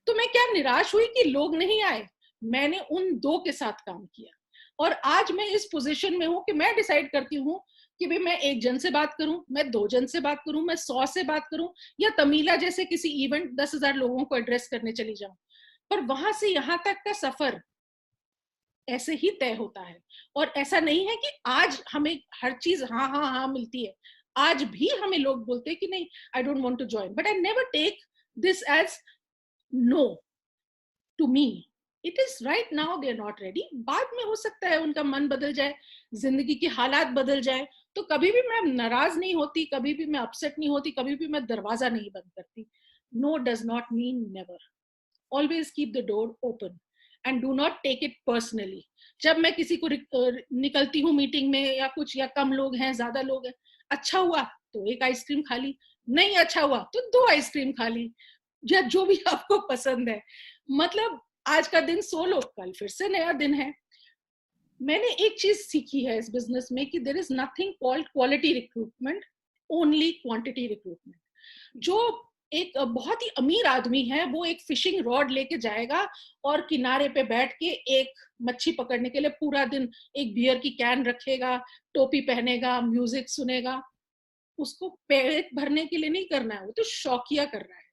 तो मैं क्या निराश हुई कि लोग नहीं आए? मैंने उन 2 के साथ काम किया, और आज मैं इस पोजीशन में हूं कि मैं डिसाइड करती हूँ कि भाई मैं 1 जन से बात करूं, मैं 2 जन से बात करूं, मैं 100 से बात करूं, या तमीला जैसे किसी इवेंट 10,000 लोगों को एड्रेस करने चली जाऊं. पर वहां से यहाँ तक का सफर ऐसे ही तय होता है. और ऐसा नहीं है कि आज हमें हर चीज हाँ हाँ हाँ मिलती है. आज भी हमें लोग बोलते हैं कि नहीं, I don't want to join, but I never take this as no. To me it is right now they are not ready. बाद में हो सकता है उनका मन बदल जाए, जिंदगी के हालात बदल जाए, तो कभी भी मैं नाराज नहीं होती, कभी भी मैं अपसेट नहीं होती, कभी भी मैं दरवाजा नहीं बंद करती. No does not mean never. Always keep the door open and do not take it personally. जब मैं किसी को निकलती हूँ मीटिंग में या कुछ, या कम लोग हैं, ज्यादा लोग हैं, अच्छा हुआ तो 1 आइसक्रीम खा ली, नहीं अच्छा हुआ तो 2 आइसक्रीम खा ली, या जो भी आपको पसंद है. मतलब आज का दिन सो लो, कल फिर से नया दिन है. मैंने एक चीज सीखी है इस बिजनेस में कि there is nothing called quality recruitment, only quantity recruitment. जो एक बहुत ही अमीर आदमी है, वो एक फिशिंग रॉड लेके जाएगा और किनारे पे बैठ के एक मच्छी पकड़ने के लिए पूरा दिन एक बियर की कैन रखेगा, टोपी पहनेगा, म्यूजिक सुनेगा. उसको पेट भरने के लिए नहीं करना है, वो तो शौकिया कर रहा है.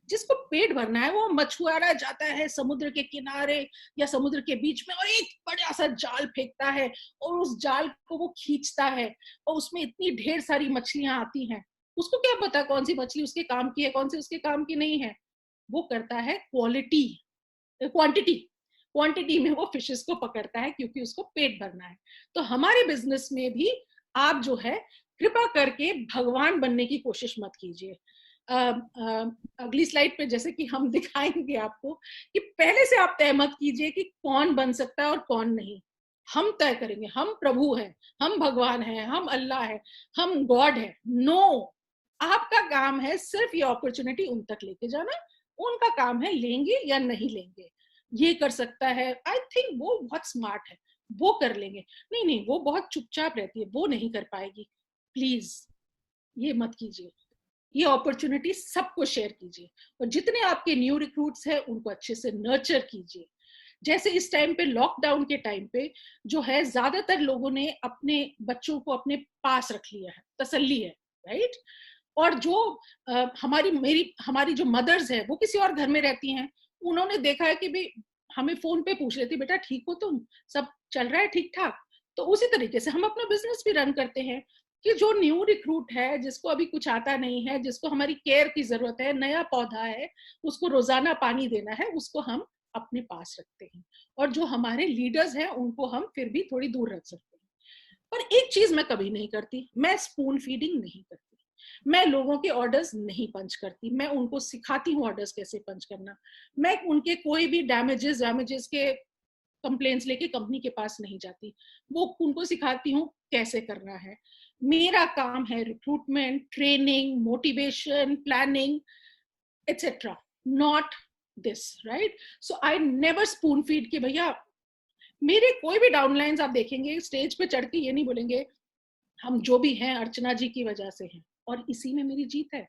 जिसको पेट भरना है वो मछुआरा जाता है समुद्र के किनारे या समुद्र के बीच में और एक बड़ा सा जाल फेंकता है, और उस जाल को वो खींचता है, और उसमें इतनी ढेर सारी मछलियां आती हैं. उसको क्या पता कौन सी मछली उसके काम की है, कौन सी उसके काम की नहीं है. वो करता है क्वांटिटी में वो फिशेस को पकड़ता है, क्योंकि उसको पेट भरना है. तो हमारे बिजनेस में भी आप जो है, कृपा करके भगवान बनने की कोशिश मत कीजिए. अगली स्लाइड पे जैसे कि हम दिखाएंगे आपको कि पहले से आप तय मत कीजिए कि कौन बन सकता है और कौन नहीं. हम तय करेंगे, हम प्रभु हैं, हम भगवान हैं, हम अल्लाह है, हम गॉड है. नो, आपका काम है सिर्फ ये अपॉर्चुनिटी उन तक लेके जाना. उनका काम है लेंगे या नहीं लेंगे. ये कर सकता है, आई थिंक वो बहुत स्मार्ट है, वो कर लेंगे. नहीं, वो बहुत चुपचाप रहती है, वो नहीं कर पाएगी. प्लीज ये मत कीजिए. ये अपॉर्चुनिटी सबको शेयर कीजिए, और जितने आपके न्यू रिक्रूट्स हैं उनको अच्छे से नर्चर कीजिए. जैसे इस टाइम पे, लॉकडाउन के टाइम पे जो है, ज्यादातर लोगों ने अपने बच्चों को अपने पास रख लिया है, तसल्ली है, राइट। और जो हमारी जो मदर्स है वो किसी और घर में रहती हैं, उन्होंने देखा है कि भाई हमें फोन पे पूछ लेती, बेटा ठीक हो तुम, सब चल रहा है ठीक ठाक। तो उसी तरीके से हम अपना बिजनेस भी रन करते हैं कि जो न्यू रिक्रूट है, जिसको अभी कुछ आता नहीं है, जिसको हमारी केयर की जरूरत है, नया पौधा है, उसको रोजाना पानी देना है, उसको हम अपने पास रखते हैं। और जो हमारे लीडर्स हैं उनको हम फिर भी थोड़ी दूर रख सकते हैं। पर एक चीज मैं कभी नहीं करती, मैं स्पून फीडिंग नहीं करती। मैं लोगों के ऑर्डर्स नहीं पंच करती, मैं उनको सिखाती हूँ ऑर्डर्स कैसे पंच करना। मैं उनके कोई भी डैमेजेस के कंप्लेंट्स लेके कंपनी के पास नहीं जाती, वो उनको सिखाती हूँ कैसे करना है। मेरा काम है recruitment, training, motivation, planning etcetera, not this, right. So I never spoon feed कि भैया, मेरे कोई भी डाउनलाइंस आप देखेंगे स्टेज पे चढ़ के ये नहीं बोलेंगे हम जो भी हैं अर्चना जी की वजह से हैं, और इसी में मेरी जीत है।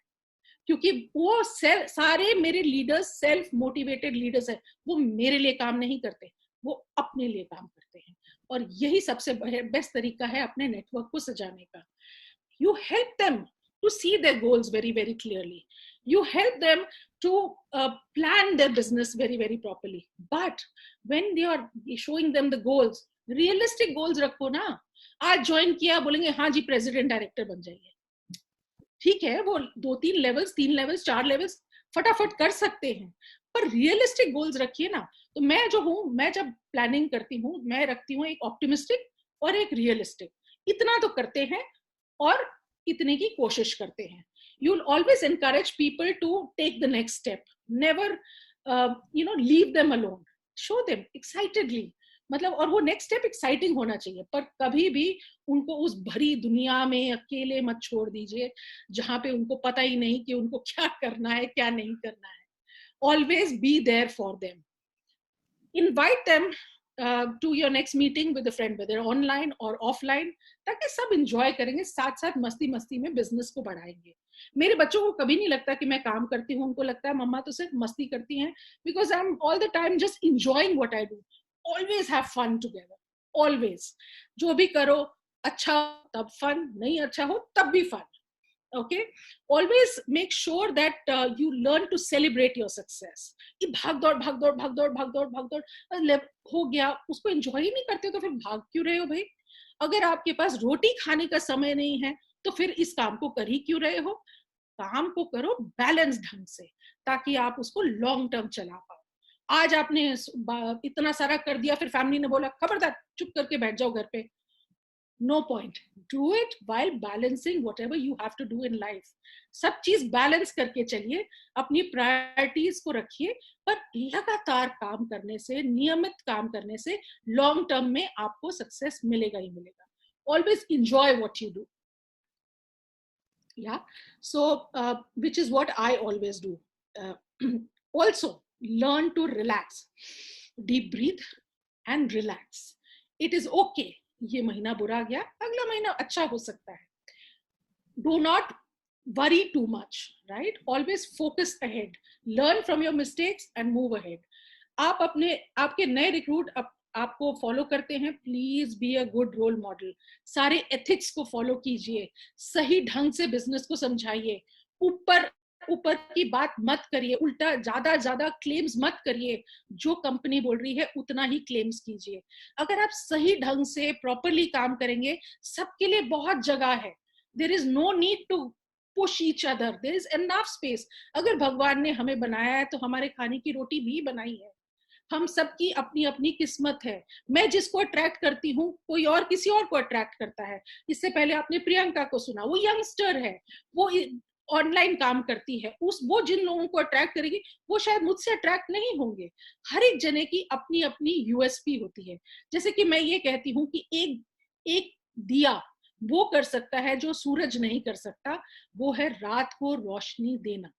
क्योंकि वो सारे मेरे लीडर्स सेल्फ मोटिवेटेड लीडर्स हैं, वो मेरे लिए काम नहीं करते, वो अपने लिए काम करते हैं। और यही सबसे बेस्ट तरीका है अपने नेटवर्क को सजाने का। You help them to see their goals very, very clearly. You help them to plan their business very, very properly. But when they are showing them the goals, realistic goals रखो ना। आज join किया, बोलेंगे हाँ जी president director बन जाइए, ठीक है, वो 2-3 लेवल्स, 3 लेवल्स, 4 लेवल्स फटाफट कर सकते हैं, पर रियलिस्टिक गोल्स रखिए ना। तो मैं जो हूँ, मैं जब प्लानिंग करती हूँ, मैं रखती हूँ एक ऑप्टिमिस्टिक और एक रियलिस्टिक। इतना तो करते हैं और इतने की कोशिश करते हैं। You will always encourage people to take the next step, never leave them alone, show them excitedly, मतलब, और वो नेक्स्ट स्टेप एक्साइटिंग होना चाहिए, पर कभी भी उनको उस भरी दुनिया में अकेले मत छोड़ दीजिए जहां पे उनको पता ही नहीं कि उनको क्या करना है क्या नहीं करना है। Always be there for them, invite them to your next meeting with a friend, whether online or offline, ताकि सब enjoy करेंगे, साथ साथ मस्ती मस्ती में बिजनेस को बढ़ाएंगे। मेरे बच्चों को कभी नहीं लगता कि मैं काम करती हूँ, उनको लगता है मम्मा तो सिर्फ मस्ती करती हैं, because I'm all the time just enjoying what I do. Always have fun together, always. जो भी करो अच्छा तब fun, नहीं अच्छा हो तब भी fun. Okay, always make sure that you learn to celebrate your success. कि भाग दौड़ हो गया, उसको एंजॉय ही नहीं करते तो फिर भाग क्यों रहे हो भाई? अगर आपके पास रोटी खाने का समय नहीं है तो फिर इस काम को कर ही क्यों रहे हो? काम को करो बैलेंस ढंग से, ताकि आप उसको लॉन्ग टर्म चला पाओ। आज आपने इतना सारा कर दिया, फिर फैमिली ने बोला खबरदार चुप करके बैठ जाओ घर पे, no point. Do it while balancing whatever you have to do in life. सब चीज बैलेंस करके चलिए, अपनी प्रायोरिटीज को रखिए, पर लगातार काम करने से, नियमित काम करने से लॉन्ग टर्म में आपको सक्सेस मिलेगा ही मिलेगा। Always enjoy what you do. Yeah, so which is what I always do. Also learn to relax, deep breathe and relax. It is okay. ये महीना बुरा गया, अगला महीना अच्छा हो सकता है। Do not worry too much, right? Always focus ahead, learn from your mistakes and move ahead. आप आपके नए रिक्रूट आपको फॉलो करते हैं, please be a good role model. सारे एथिक्स को फॉलो कीजिए, सही ढंग से बिजनेस को समझाइए, ऊपर की बात मत करिए, उल्टा ज्यादा क्लेम्स मत करिए, जो कंपनी बोल रही है उतना ही क्लेम्स कीजिए। अगर आप सही ढंग से प्रॉपरली काम करेंगे, सबके लिए बहुत जगह है। There is no need to push each other, there is enough space. अगर भगवान ने हमें बनाया है तो हमारे खाने की रोटी भी बनाई है। हम सबकी अपनी अपनी किस्मत है। मैं जिसको अट्रैक्ट करती हूँ कोई और किसी और को अट्रैक्ट करता है। इससे पहले आपने प्रियंका को सुना, वो यंगस्टर है, वो ऑनलाइन काम करती है, वो जिन लोगों को अट्रैक्ट करेगी वो शायद मुझसे अट्रैक्ट नहीं होंगे। हर एक जने की अपनी अपनी यूएसपी होती है। जैसे कि मैं ये कहती हूँ कि एक दिया वो कर सकता है जो सूरज नहीं कर सकता, वो है रात को रोशनी देना।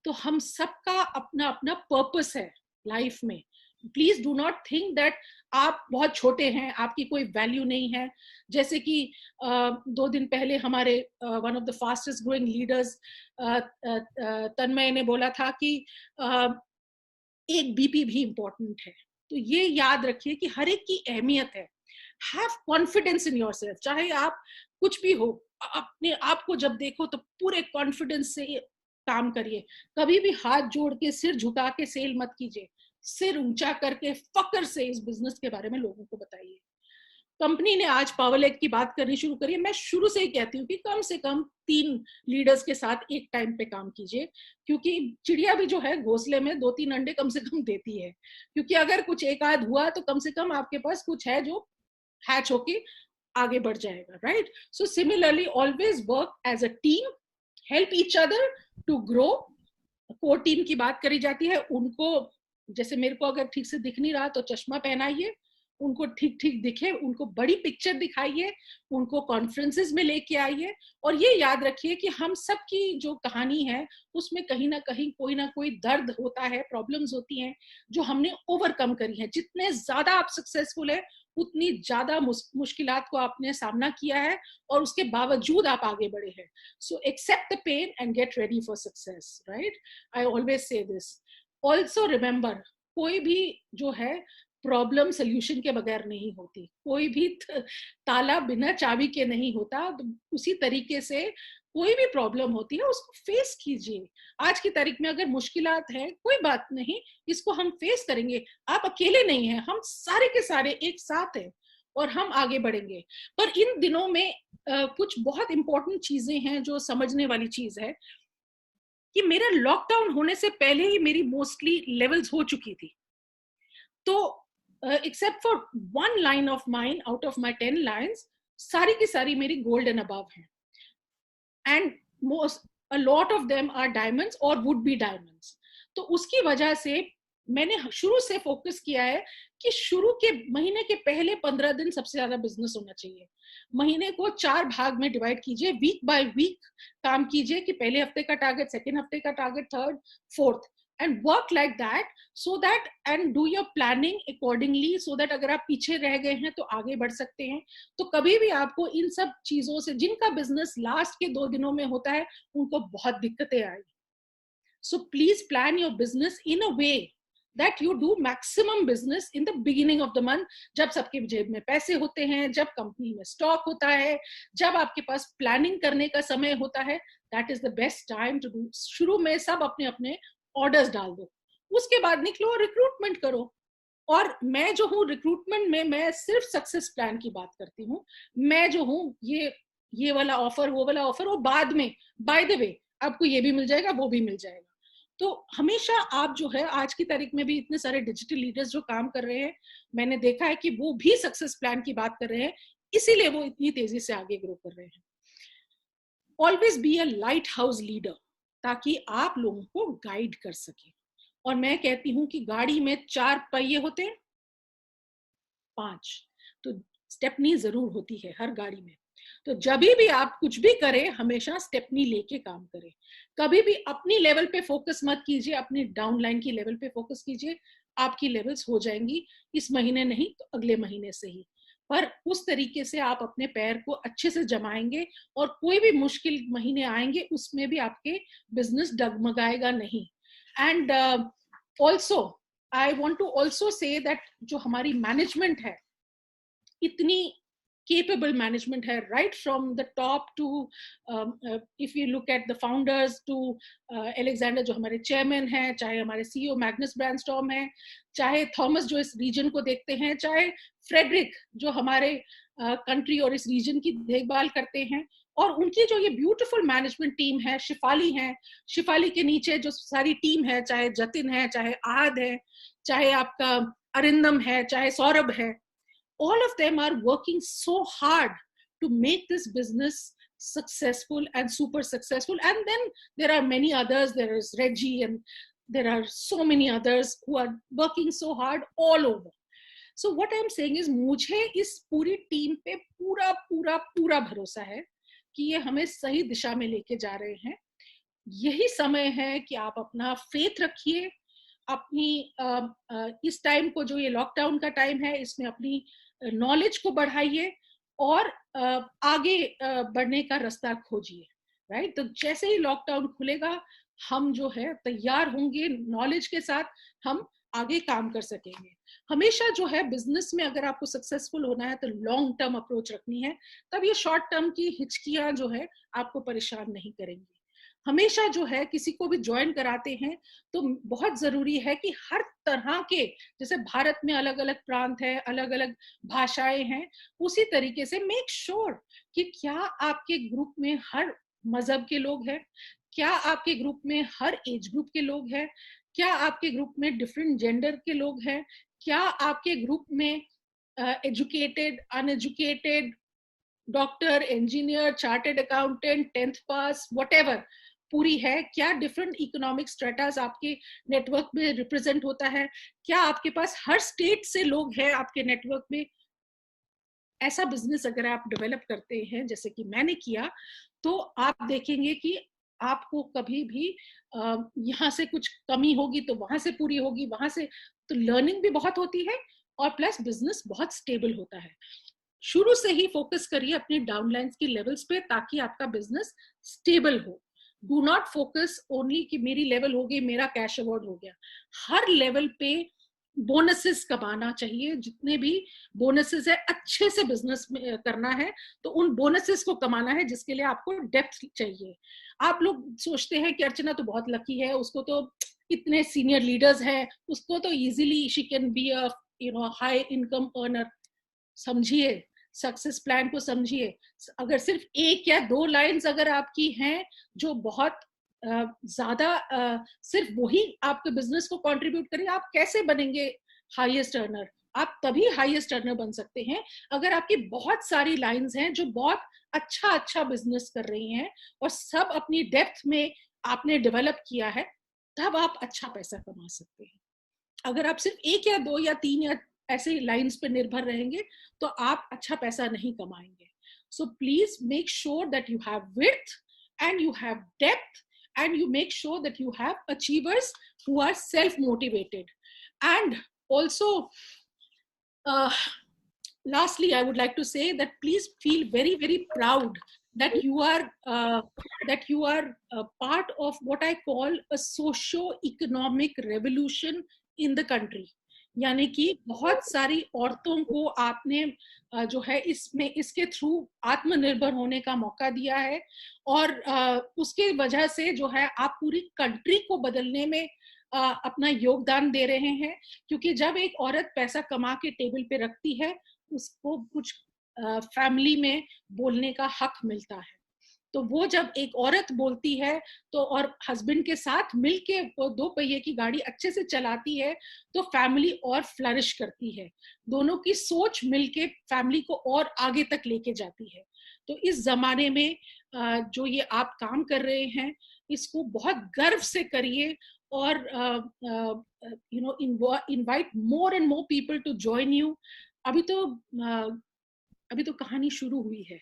तो हम सबका अपना अपना पर्पस है लाइफ में। Please do not think that आप बहुत छोटे हैं, आपकी कोई वैल्यू नहीं है। जैसे कि 2 दिन पहले हमारे one of the fastest growing leaders Tanmay ने बोला था कि एक बीपी भी इम्पोर्टेंट है। तो ये याद रखिए कि हर एक की अहमियत है। हैव कॉन्फिडेंस इन योरसेल्फ, चाहे आप कुछ भी हो, अपने आप को जब देखो तो पूरे कॉन्फिडेंस से काम करिए। कभी भी हाथ जोड़ के सिर झुका के सेल मत कीजिए, सिर ऊंचा करके फक्र से इस बिजनेस के बारे में लोगों को बताइए। कंपनी ने आज पावरलेग की बात करनी शुरू करी है, मैं शुरू से ही कहती हूँ कि कम से कम 3 लीडर्स के साथ एक टाइम पे काम कीजिए, क्योंकि चिड़िया भी जो है घोंसले में 2-3 अंडे कम से कम देती है, क्योंकि अगर कुछ एक आध हुआ तो कम से कम आपके पास कुछ है जो हैच होके आगे बढ़ जाएगा, right? So similarly always work as a team, help each other to grow. Core team की बात करी जाती है, उनको जैसे मेरे को अगर ठीक से दिख नहीं रहा तो चश्मा पहनाइए, उनको ठीक ठीक दिखे, उनको बड़ी पिक्चर दिखाइए, उनको कॉन्फ्रेंसेस में लेके आइए, और ये याद रखिए कि हम सब की जो कहानी है उसमें कहीं ना कहीं कोई ना कोई दर्द होता है, प्रॉब्लम्स होती हैं जो हमने ओवरकम करी है। जितने ज्यादा आप सक्सेसफुल है उतनी ज्यादा मुश्किलात को आपने सामना किया है और उसके बावजूद आप आगे बढ़े हैं। So accept the pain and get ready for success, right? I always say this. Also remember, कोई भी जो है प्रॉब्लम सोल्यूशन के बगैर नहीं होती, कोई भी ताला बिना चाबी के नहीं होता। तो उसी तरीके से कोई भी प्रॉब्लम होती है उसको फेस कीजिए। आज की तारीख में अगर मुश्किलात है, कोई बात नहीं, इसको हम फेस करेंगे। आप अकेले नहीं हैं, हम सारे के सारे एक साथ हैं और हम आगे बढ़ेंगे। पर इन दिनों में कुछ बहुत इंपॉर्टेंट चीजें हैं जो समझने वाली चीज है कि मेरा लॉकडाउन होने से पहले ही मेरी मोस्टली लेवल्स हो चुकी थी। तो except for 1 line of mine out of my 10 lines, सारी की सारी मेरी गोल्ड एंड अबव है, and most a lot of them are diamonds और वुड बी डायमंड्स। तो उसकी वजह से मैंने शुरू से फोकस किया है कि शुरू के महीने के पहले 15 दिन सबसे ज्यादा बिजनेस होना चाहिए। महीने को 4 भाग में डिवाइड कीजिए, वीक बाय वीक काम कीजिए कि पहले हफ्ते का टारगेट, सेकेंड हफ्ते का target, third, fourth, and work like that, so that and do your planning accordingly, so that अगर आप पीछे रह गए हैं तो आगे बढ़ सकते हैं। तो कभी भी आपको इन सब चीजों से, जिनका बिजनेस लास्ट के 2 दिनों में होता है उनको बहुत दिक्कतें आएगी। So please plan your business in a way that you do maximum business in the beginning of the month, जब सबके जेब में पैसे होते हैं, जब कंपनी में स्टॉक होता है, जब आपके पास प्लानिंग करने का समय होता है, that is the best time to do। शुरू में सब अपने अपने ऑर्डर्स डाल दो, उसके बाद निकलो और रिक्रूटमेंट करो। और मैं जो हूँ रिक्रूटमेंट में, मैं सिर्फ सक्सेस प्लान की बात करती हूँ। मैं जो हूँ ये वाला ऑफर, वो वाला ऑफर, वो बाद में, बाय द वे आपको ये भी मिल जाएगा, वो भी मिल जाएगा। तो हमेशा आप जो है, आज की तारीख में भी इतने सारे डिजिटल लीडर्स जो काम कर रहे हैं, मैंने देखा है कि वो भी सक्सेस प्लान की बात कर रहे हैं, इसीलिए वो इतनी तेजी से आगे ग्रो कर रहे हैं। Always be a light house leader, ताकि आप लोगों को गाइड कर सके। और मैं कहती हूं कि गाड़ी में 4 पहिए होते हैं, 5 तो स्टेपनी जरूर होती है हर गाड़ी में। तो जब भी आप कुछ भी करें, हमेशा स्टेपनी लेके काम करें। कभी भी अपनी लेवल पे फोकस मत कीजिए, अपनी डाउनलाइन की लेवल पे फोकस कीजिए। आपकी लेवल्स हो जाएंगी, इस महीने नहीं तो अगले महीने से ही, पर उस तरीके से आप अपने पैर को अच्छे से जमाएंगे और कोई भी मुश्किल महीने आएंगे उसमें भी आपके बिजनेस डगमगाएगा नहीं। And also I want to also say that जो हमारी मैनेजमेंट है, इतनी capable management है, right from the top to if you look at the founders to Alexander जो हमारे chairman हैं, चाहे हमारे CEO मैग्नस ब्रांडस्टॉर्म हैं, चाहे थॉमस जो इस रीजन को देखते हैं, चाहे फ्रेडरिक जो हमारे कंट्री और इस रीजन की देखभाल करते हैं, और उनकी जो ये ब्यूटीफुल मैनेजमेंट टीम है, शिफाली है, शिफाली के नीचे जो सारी टीम है, चाहे जतिन है, चाहे आहद है, चाहे आपका अरिंदम है, चाहे सौरभ है, all of them are working so hard to make this business successful and super successful. And then there are many others, there is Reggie and there are so many others who are working so hard all over. So what I'm saying is, मुझे इस पूरी team पे पूरा पूरा पूरा भरोसा है कि ये हमें सही दिशा में लेके जा रहे हैं। यही समय है कि आप अपना फेथ रखिए, अपनी इस टाइम को, जो ये लॉकडाउन का टाइम है, इसमें अपनी नॉलेज को बढ़ाइए और आगे बढ़ने का रास्ता खोजिए, राइट? तो जैसे ही लॉकडाउन खुलेगा, हम जो है तैयार होंगे नॉलेज के साथ, हम आगे काम कर सकेंगे। हमेशा जो है बिजनेस में अगर आपको सक्सेसफुल होना है तो लॉन्ग टर्म अप्रोच रखनी है, तब ये शॉर्ट टर्म की हिचकियां जो है आपको परेशान नहीं करेंगी। हमेशा जो है किसी को भी ज्वाइन कराते हैं तो बहुत जरूरी है कि हर तरह के, जैसे भारत में अलग अलग प्रांत है, अलग अलग भाषाएं हैं, उसी तरीके से मेक श्योर कि क्या आपके ग्रुप में हर मजहब के लोग हैं, क्या आपके ग्रुप में हर एज ग्रुप के लोग हैं, क्या आपके ग्रुप में डिफरेंट जेंडर के लोग हैं, क्या आपके ग्रुप में educated, uneducated, doctor, engineer, chartered accountant, 10th पास, व्हाटएवर पूरी है, क्या डिफरेंट इकोनॉमिक स्ट्रेटास आपके नेटवर्क में रिप्रेजेंट होता है, क्या आपके पास हर स्टेट से लोग हैं आपके नेटवर्क में। ऐसा बिजनेस अगर आप डेवलप करते हैं जैसे कि मैंने किया, तो आप देखेंगे कि आपको कभी भी यहाँ से कुछ कमी होगी तो वहां से पूरी होगी, वहां से, तो लर्निंग भी बहुत होती है और प्लस बिजनेस बहुत स्टेबल होता है। शुरू से ही फोकस करिए अपने डाउनलाइंस की लेवल्स पे ताकि आपका बिजनेस स्टेबल हो। डू नॉट फोकस ओनली कि मेरी लेवल हो गई, मेरा कैश अवार्ड हो गया। हर लेवल पे बोनसेस कमाना चाहिए, जितने भी बोनसेस है अच्छे से बिजनेस में करना है तो उन बोनसेस को कमाना है, जिसके लिए आपको डेप्थ चाहिए। आप लोग सोचते हैं कि अर्चना तो बहुत लकी है, उसको तो इतने सीनियर लीडर्स हैं, उसको तो easily she can be a high income earner. समझिए, सक्सेस प्लान को समझिए। अगर सिर्फ एक या दो लाइंस अगर आपकी हैं जो बहुत ज्यादा सिर्फ वही आपके बिजनेस को कंट्रीब्यूट करें, आप कैसे बनेंगे हाईएस्ट अर्नर? आप तभी हाईएस्ट अर्नर बन सकते हैं अगर आपकी बहुत सारी लाइंस हैं जो बहुत अच्छा बिजनेस कर रही हैं और सब अपनी डेप्थ में आपने डेवलप किया है, तब आप अच्छा पैसा कमा सकते हैं। अगर आप सिर्फ एक या दो या तीन या ऐसे लाइंस पे निर्भर रहेंगे तो आप अच्छा पैसा नहीं कमाएंगे। So please make sure that you have width and you have depth, and you make sure that you have achievers who are self-motivated. And also, lastly, I would like to say that please feel very, very proud that you are part of what I call a socio-economic revolution in the country. यानी कि बहुत सारी औरतों को आपने जो है इसके थ्रू आत्मनिर्भर होने का मौका दिया है, और उसके वजह से जो है आप पूरी कंट्री को बदलने में अपना योगदान दे रहे हैं। क्योंकि जब एक औरत पैसा कमा के टेबल पे रखती है, उसको कुछ फैमिली में बोलने का हक मिलता है। तो वो जब एक औरत बोलती है तो और हस्बैंड के साथ मिलके वो दो पहिए की गाड़ी अच्छे से चलाती है तो फैमिली और फ्लरिश करती है। दोनों की सोच मिलके फैमिली को और आगे तक लेके जाती है। तो इस जमाने में जो ये आप काम कर रहे हैं, इसको बहुत गर्व से करिए और invite more and more people to join you. अभी तो कहानी शुरू हुई है,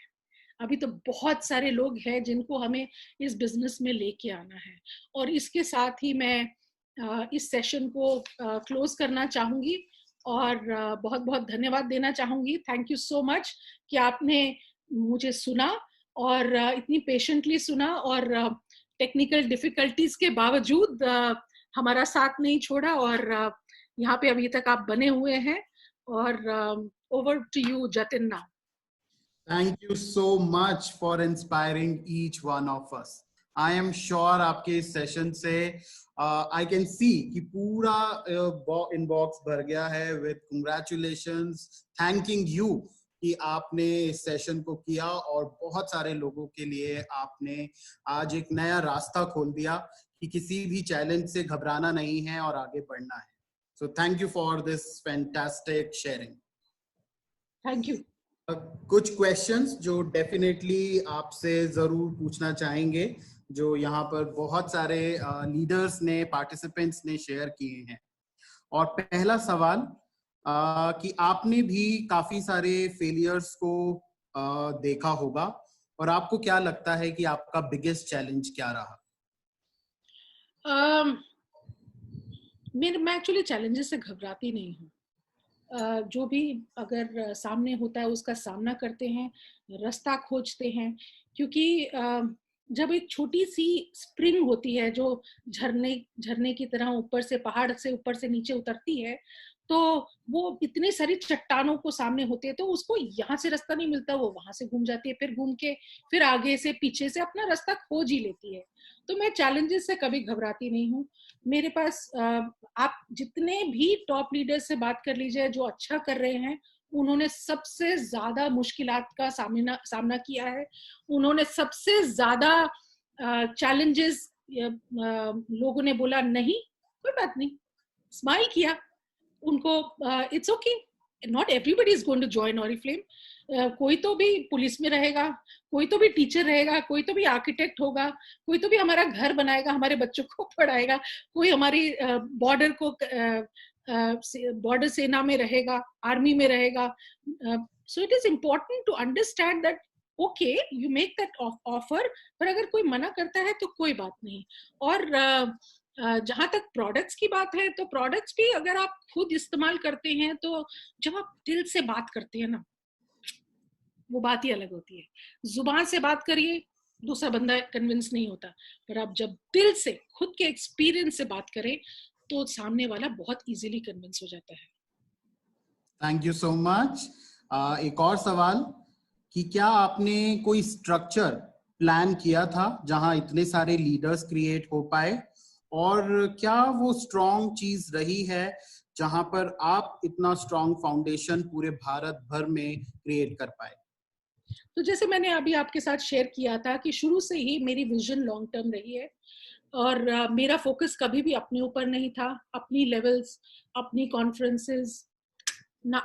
अभी तो बहुत सारे लोग हैं जिनको हमें इस बिजनेस में लेके आना है। और इसके साथ ही मैं इस सेशन को क्लोज करना चाहूंगी और बहुत बहुत धन्यवाद देना चाहूंगी। थैंक यू सो मच कि आपने मुझे सुना और इतनी पेशेंटली सुना और टेक्निकल डिफिकल्टीज के बावजूद हमारा साथ नहीं छोड़ा और यहाँ पे अभी तक आप बने हुए हैं। और over to you Jatin now. Thank you so much for inspiring each one of us. I am sure आपके इस सेशन से I can see कि पूरा इनबॉक्स भर गया है with congratulations, thanking you कि आपने इस सेशन को किया और बहुत सारे लोगों के लिए आपने आज एक नया रास्ता खोल दिया कि किसी भी चैलेंज से घबराना नहीं है और आगे बढ़ना है। So thank you for this fantastic sharing. Thank you. कुछ क्वेश्चंस जो डेफिनेटली आपसे जरूर पूछना चाहेंगे, जो यहाँ पर बहुत सारे लीडर्स ने, पार्टिसिपेंट्स ने शेयर किए हैं। और पहला सवाल कि आपने भी काफी सारे फेलियर्स को देखा होगा और आपको क्या लगता है कि आपका बिगेस्ट चैलेंज क्या रहा? मैं एक्चुअली चैलेंजेस से घबराती नहीं हूँ। जो भी अगर सामने होता है उसका सामना करते हैं, रास्ता खोजते हैं। क्योंकि जब एक छोटी सी स्प्रिंग होती है जो झरने की तरह ऊपर से, पहाड़ से ऊपर से नीचे उतरती है, तो वो इतनी सारी चट्टानों को सामने होती है, तो उसको यहाँ से रास्ता नहीं मिलता, वो वहां से घूम जाती है, फिर घूम के फिर आगे से पीछे से अपना रास्ता खोज ही लेती है। तो मैं चैलेंजेस से कभी घबराती नहीं हूँ। मेरे पास आप जितने भी टॉप लीडर्स से बात कर लीजिए जो अच्छा कर रहे हैं, उन्होंने सबसे ज्यादा मुश्किलात का सामना किया है, उन्होंने सबसे ज्यादा चैलेंजेस, लोगों ने बोला नहीं कोई बात नहीं, स्माइल किया उनको, it's okay, not everybody is going to join Oriflame. कोई तो भी पुलिस में रहेगा, कोई तो भी टीचर रहेगा, कोई तो भी आर्किटेक्ट होगा, कोई तो भी हमारा घर बनाएगा, हमारे बच्चों को पढ़ाएगा, कोई हमारी बॉर्डर को बॉर्डर सेना में रहेगा, आर्मी में रहेगा। So it is important to understand that okay you make that offer, पर अगर कोई मना करता है तो कोई बात नहीं। और जहां तक प्रोडक्ट्स की बात है, तो प्रोडक्ट्स भी अगर आप खुद इस्तेमाल करते हैं, तो जब आप दिल से बात करते हैं ना, वो बात ही अलग होती है। जुबान से बात करिए, दूसरा बंदा कन्विंस नहीं होता, पर आप जब दिल से खुद के एक्सपीरियंस से बात करें तो सामने वाला बहुत इजीली कन्विंस हो जाता है। Thank you so much. एक और सवाल कि क्या आपने कोई स्ट्रक्चर प्लान किया था जहां इतने सारे लीडर्स क्रिएट हो पाए, और क्या वो स्ट्रॉन्ग चीज रही है जहां पर आप इतना स्ट्रॉन्ग फाउंडेशन पूरे भारत भर में क्रिएट कर पाए? तो जैसे मैंने अभी आपके साथ शेयर किया था कि शुरू से ही मेरी विजन लॉन्ग टर्म रही है, और मेरा फोकस कभी भी अपने ऊपर नहीं था, अपनी लेवल्स, अपनी कॉन्फ्रेंसेस ना,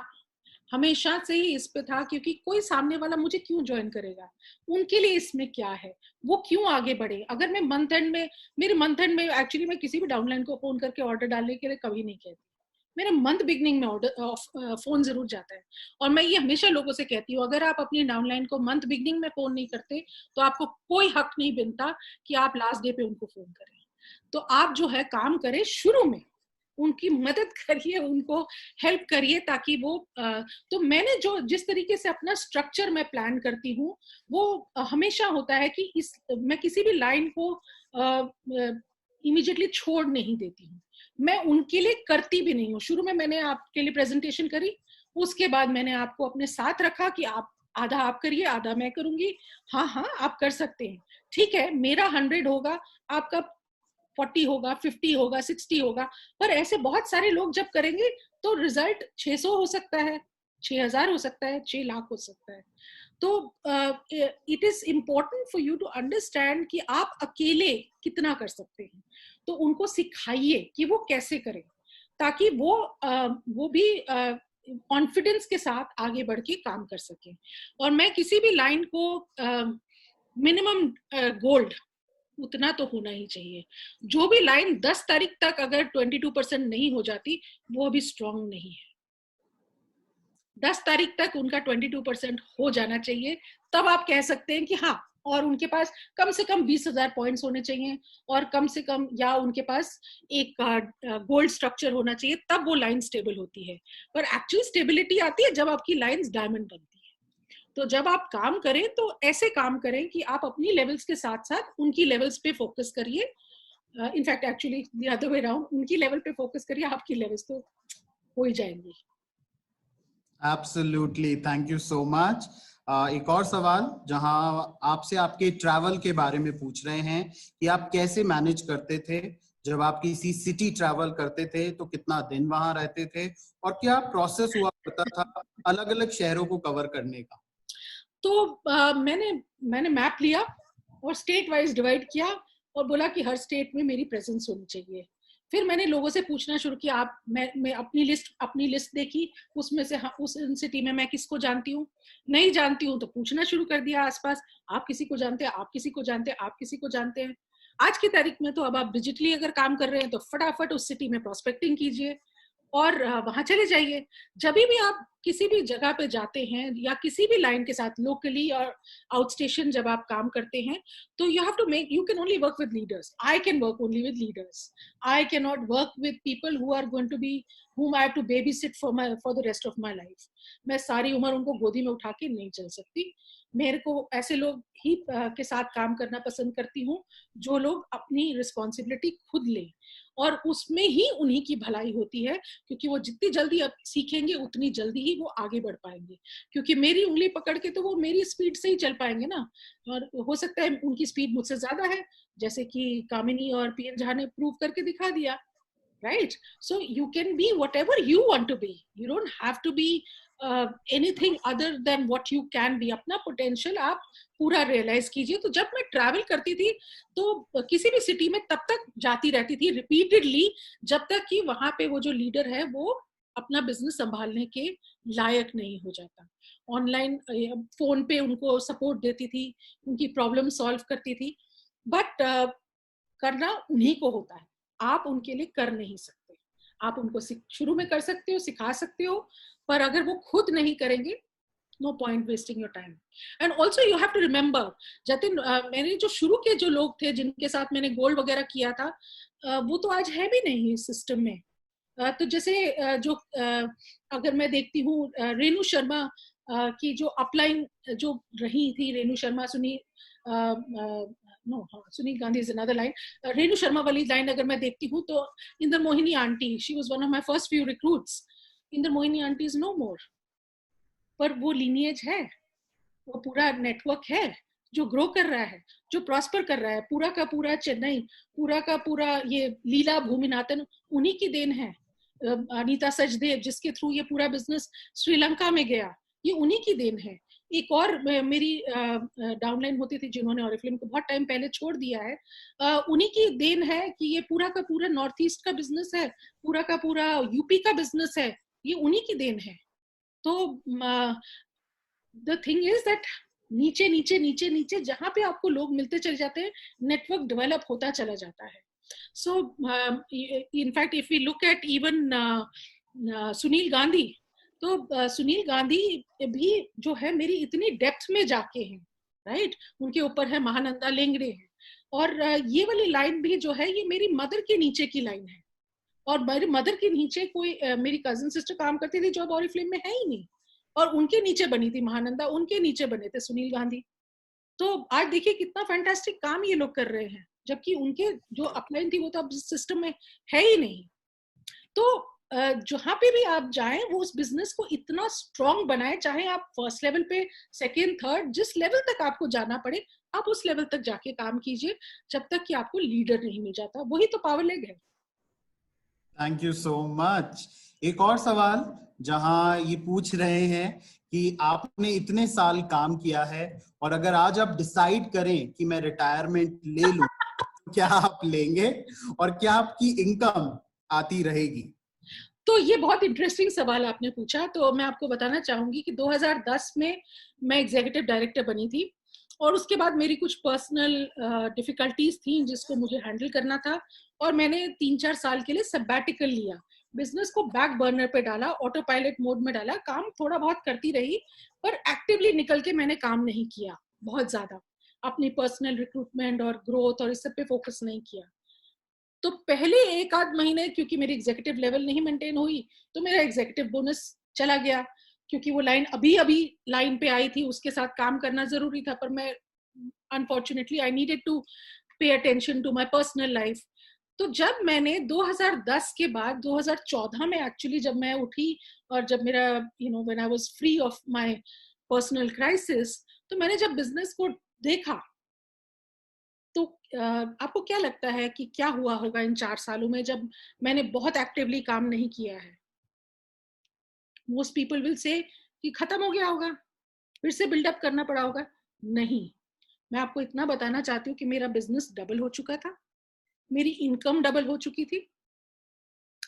हमेशा से ही इस पे था, क्योंकि कोई सामने वाला मुझे क्यों ज्वाइन करेगा, उनके लिए इसमें क्या है, वो क्यों आगे बढ़े। अगर मैं मंथ एंड में, मेरे मंथ एंड में एक्चुअली मैं किसी भी डाउनलाइन को फोन करके ऑर्डर डालने के लिए कभी नहीं कहती, मेरे मंथ बिगनिंग में ऑर्डर फोन जरूर जाता है। और मैं ये हमेशा लोगों से कहती हूँ, अगर आप अपनी डाउनलाइन को मंथ बिगनिंग में फोन नहीं करते तो आपको कोई हक नहीं बनता कि आप लास्ट डे पे उनको फोन करें। तो आप जो है काम करें, शुरू में उनकी मदद करिए, उनको हेल्प करिए, ताकि वो तो मैंने जो जिस तरीके से अपना स्ट्रक्चर मैं प्लान करती हूँ, वो हमेशा होता है कि मैं किसी भी लाइन को इमीडिएटली छोड़ नहीं देती हूँ, मैं उनके लिए करती भी नहीं हूँ। शुरू में मैंने आपके लिए प्रेजेंटेशन करी, उसके बाद मैंने आपको अपने साथ रखा कि आप आधा आप करिए, आधा मैं करूंगी। हाँ आप कर सकते हैं, ठीक है, मेरा 100 होगा, आपका 40 होगा, 50 होगा, 60 होगा, पर ऐसे बहुत सारे लोग जब करेंगे तो रिजल्ट 600 हो सकता है, 6000 हो सकता है, 6 लाख हो सकता है। तो it is important for you to understand कि आप अकेले कितना कर सकते हैं, तो उनको सिखाइए कि वो कैसे करें, ताकि वो भी कॉन्फिडेंस के साथ आगे बढ़ के काम कर सकें। और मैं किसी भी लाइन को मिनिमम गोल्ड उतना तो होना ही चाहिए। जो भी लाइन 10 तारीख तक अगर 22% नहीं हो जाती, वो अभी स्ट्रांग नहीं है। 10 तारीख तक उनका 22% हो जाना चाहिए, तब आप कह सकते हैं कि हाँ, और उनके पास कम से कम 20,000 पॉइंट्स होने चाहिए, और कम से कम या उनके पास एक गोल्ड स्ट्रक्चर होना चाहिए, तब वो लाइन स्टेबल होती है। पर एक्चुअली स्टेबिलिटी आती है जब आपकी लाइंस डायमंड बनती है। तो जब आप काम करें तो ऐसे काम करें कि आप अपनी लेवल्स के साथ साथ उनकी लेवल्स पे फोकस करिए। In fact actually the other way around, उनकी लेवल पे फोकस करिए, आपकी लेवल्स तो हो ही जाएंगी। Absolutely, thank you so much. एक और सवाल जहां आपसे आपके ट्रैवल के बारे में पूछ रहे हैं कि आप कैसे मैनेज करते थे जब आप किसी सिटी ट्रैवल करते थे, तो कितना दिन वहां रहते थे, और क्या प्रोसेस हुआ करता था अलग अलग शहरों को कवर करने का? तो मैंने मैप लिया और स्टेट वाइज डिवाइड किया और बोला कि हर स्टेट में मेरी प्रेजेंस होनी चाहिए। फिर मैंने लोगों से पूछना शुरू किया, मैं अपनी लिस्ट देखी, उसमें से उस सिटी में मैं किसको जानती हूँ, नहीं जानती हूँ तो पूछना शुरू कर दिया आसपास, आप किसी को जानते हैं, आप किसी को जानते हैं, आप किसी को जानते हैं। आज की तारीख में तो अब आप डिजिटली अगर काम कर रहे हैं तो फटाफट उस सिटी में प्रॉस्पेक्टिंग कीजिए और वहां चले जाइए। जब भी आप किसी भी जगह पे जाते हैं या किसी भी लाइन के साथ लोकली और आउट स्टेशन जब आप काम करते हैं, तो you have to make, you can only work with leaders. I can work only with leaders. I can not work with people who are going to be whom I have to babysit for the rest of my life. मैं सारी उम्र उनको गोदी में उठा के नहीं चल सकती. मेरे को ऐसे लोग ही के साथ काम करना पसंद करती हूँ जो लोग अपनी रिस्पॉन्सिबिलिटी खुद लें, और उसमें ही उन्हीं की भलाई होती है, क्योंकि वो जितनी जल्दी अब सीखेंगे उतनी जल्दी ही वो आगे बढ़ पाएंगे. क्योंकि मेरी उंगली पकड़ के तो वो मेरी स्पीड से ही चल पाएंगे ना, और हो सकता है उनकी स्पीड मुझसे ज्यादा है, जैसे कि कामिनी और पीएन झा ने प्रूव करके दिखा दिया. Right? So you can be whatever you want to be. You don't have to be anything other than what you can be. अपना पोटेंशियल आप पूरा रियलाइज कीजिए. तो जब मैं ट्रैवल करती थी तो किसी भी सिटी में तब तक जाती रहती थी रिपीटेडली जब तक कि वहां पे वो जो लीडर है वो अपना बिजनेस संभालने के लायक नहीं हो जाता. ऑनलाइन फोन पे उनको सपोर्ट देती थी, उनकी प्रॉब्लम सॉल्व करती थी, बट करना उन्हीं को होता है. आप उनके लिए कर नहीं सकते. आप उनको शुरू में कर सकते हो, सिखा सकते हो, पर अगर वो खुद नहीं करेंगे, no point wasting your time. And also you have to remember, Jatin, मैंने जो शुरू के जो लोग थे जिनके साथ मैंने गोल्ड वगैरह किया था, वो तो आज है भी नहीं इस सिस्टम में. तो जैसे जो अगर मैं देखती हूँ रेणु शर्मा की जो अपलाइन जो रही थी, Renu Sharma, Sunil Gandhi is another line. Renu Sharma वाली लाइन अगर मैं देखती हूँ तो Inder Mohini aunty, she was one of my first few recruits. Inder Mohini aunty is no more, पर वो लीनिएज है, वो पूरा नेटवर्क है जो ग्रो कर रहा है, जो प्रॉस्पर कर रहा है. पूरा का पूरा चेन्नई, पूरा का पूरा ये लीला भूमिनाथन उन्हीं की देन है. अनीता सचदेव जिसके थ्रू ये पूरा बिजनेस श्रीलंका में गया, ये उन्हीं की देन है. एक और मेरी डाउनलाइन होती थी जिन्होंने ऑरिफ्लेम को बहुत टाइम पहले छोड़ दिया है, उन्हीं की देन है कि ये पूरा का पूरा नॉर्थ ईस्ट का बिजनेस है, पूरा का पूरा यूपी का बिजनेस है, ये उन्हीं की देन है. तो द थिंग इज दैट नीचे नीचे नीचे नीचे जहां पे आपको लोग मिलते चले जाते हैं, नेटवर्क डेवलप होता चला जाता है. So in fact if we look at even Sunil Gandhi, तो सुनील गांधी भी जो है मेरी इतनी डेप्थ में जाके हैं, राइट. उनके ऊपर है महानंदा लेंगड़े है, और ये वाली लाइन भी जो है ये मेरी मदर के नीचे की लाइन है. और मेरी मदर के नीचे कोई मेरी कजिन सिस्टर काम करती थी जो अब ऑरिफ्लेम में है ही नहीं, और उनके नीचे बनी थी महानंदा, उनके नीचे बने थे सुनील गांधी. तो आज देखिए कितना फैंटास्टिक काम ये लोग कर रहे हैं, जबकि उनके जो अपलाइन थी वो तो अब सिस्टम में है ही नहीं. तो जहां पे भी आप जाएं वो उस बिजनेस को इतना स्ट्रॉन्ग बनाए, चाहे आप फर्स्ट लेवल पे, सेकेंड, थर्ड, जिस लेवल तक आपको जाना पड़े आप उस लेवल तक जाके काम कीजिए, जब तक कि आपको लीडर नहीं मिल जाता. वही तो पावर लेग है. Thank you so much. एक और सवाल जहां ये पूछ रहे हैं कि आपने इतने साल काम किया है और अगर आज आप डिसाइड करें कि मैं रिटायरमेंट ले लूं तो क्या आप लेंगे और क्या आपकी इनकम आती रहेगी? तो ये बहुत इंटरेस्टिंग सवाल आपने पूछा. तो मैं आपको बताना चाहूंगी कि 2010 में मैं एग्जीक्यूटिव डायरेक्टर बनी थी, और उसके बाद मेरी कुछ पर्सनल डिफिकल्टीज थी जिसको मुझे हैंडल करना था, और मैंने 3-4 साल के लिए सबैटिकल लिया, बिजनेस को बैक बर्नर पे डाला, ऑटो पायलट मोड में डाला, काम थोड़ा बहुत करती रही, पर एक्टिवली निकल के मैंने काम नहीं किया बहुत ज्यादा, अपनी पर्सनल रिक्रूटमेंट और ग्रोथ और इस सब पे फोकस नहीं किया. तो पहले 1-8 महीने क्योंकि मेरी एग्जीक्यूटिव लेवल नहीं मेंटेन हुई तो मेरा एग्जीक्यूटिव बोनस चला गया, क्योंकि वो लाइन अभी लाइन पे आई थी, उसके साथ काम करना जरूरी था, पर मैं unfortunately I needed to pay attention to my personal life. तो जब मैंने 2010 के बाद 2014 में एक्चुअली जब मैं उठी और जब मेरा when I was free of my personal crisis, तो मैंने जब बिजनेस को देखा तो आपको क्या लगता है कि क्या हुआ होगा इन 4 सालों में जब मैंने बहुत एक्टिवली काम नहीं किया है? मोस्ट पीपल विल से कि खत्म हो गया होगा, फिर से बिल्डअप करना पड़ा होगा. नहीं, मैं आपको इतना बताना चाहती हूँ कि मेरा बिजनेस डबल हो चुका था, मेरी इनकम डबल हो चुकी थी.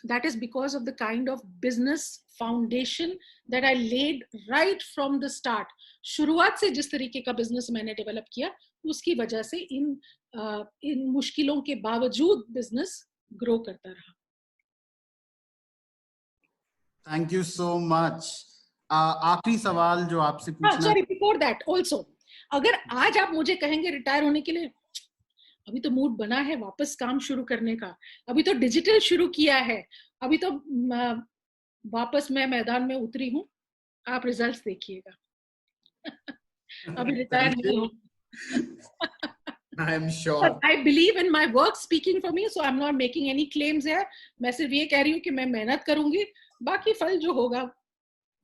That is because of the kind of business foundation that I laid right from the start. शुरुआत से जिस तरीके का बिजनेस मैंने डेवलप किया, उसकी वजह से इन मुश्किलों के बावजूद बिजनेस ग्रो करता रहा. Thank you so much. आखिरी सवाल जो आपसे पूछना, सॉरी, बिफोर दैट ऑल्सो, अगर आज आप मुझे कहेंगे रिटायर होने के लिए, अभी तो मूड बना है वापस काम शुरू करने का, अभी तो डिजिटल शुरू किया है, अभी तो वापस मैं मैदान में उतरी हूँ, आप रिजल्ट्स देखिएगा। अभी रिटायर नहीं हो। I am sure. I believe in my work speaking for me, so I'm not making any claims here. मैं सिर्फ ये कह रही हूँ कि मैं मेहनत करूंगी, बाकी फल जो होगा,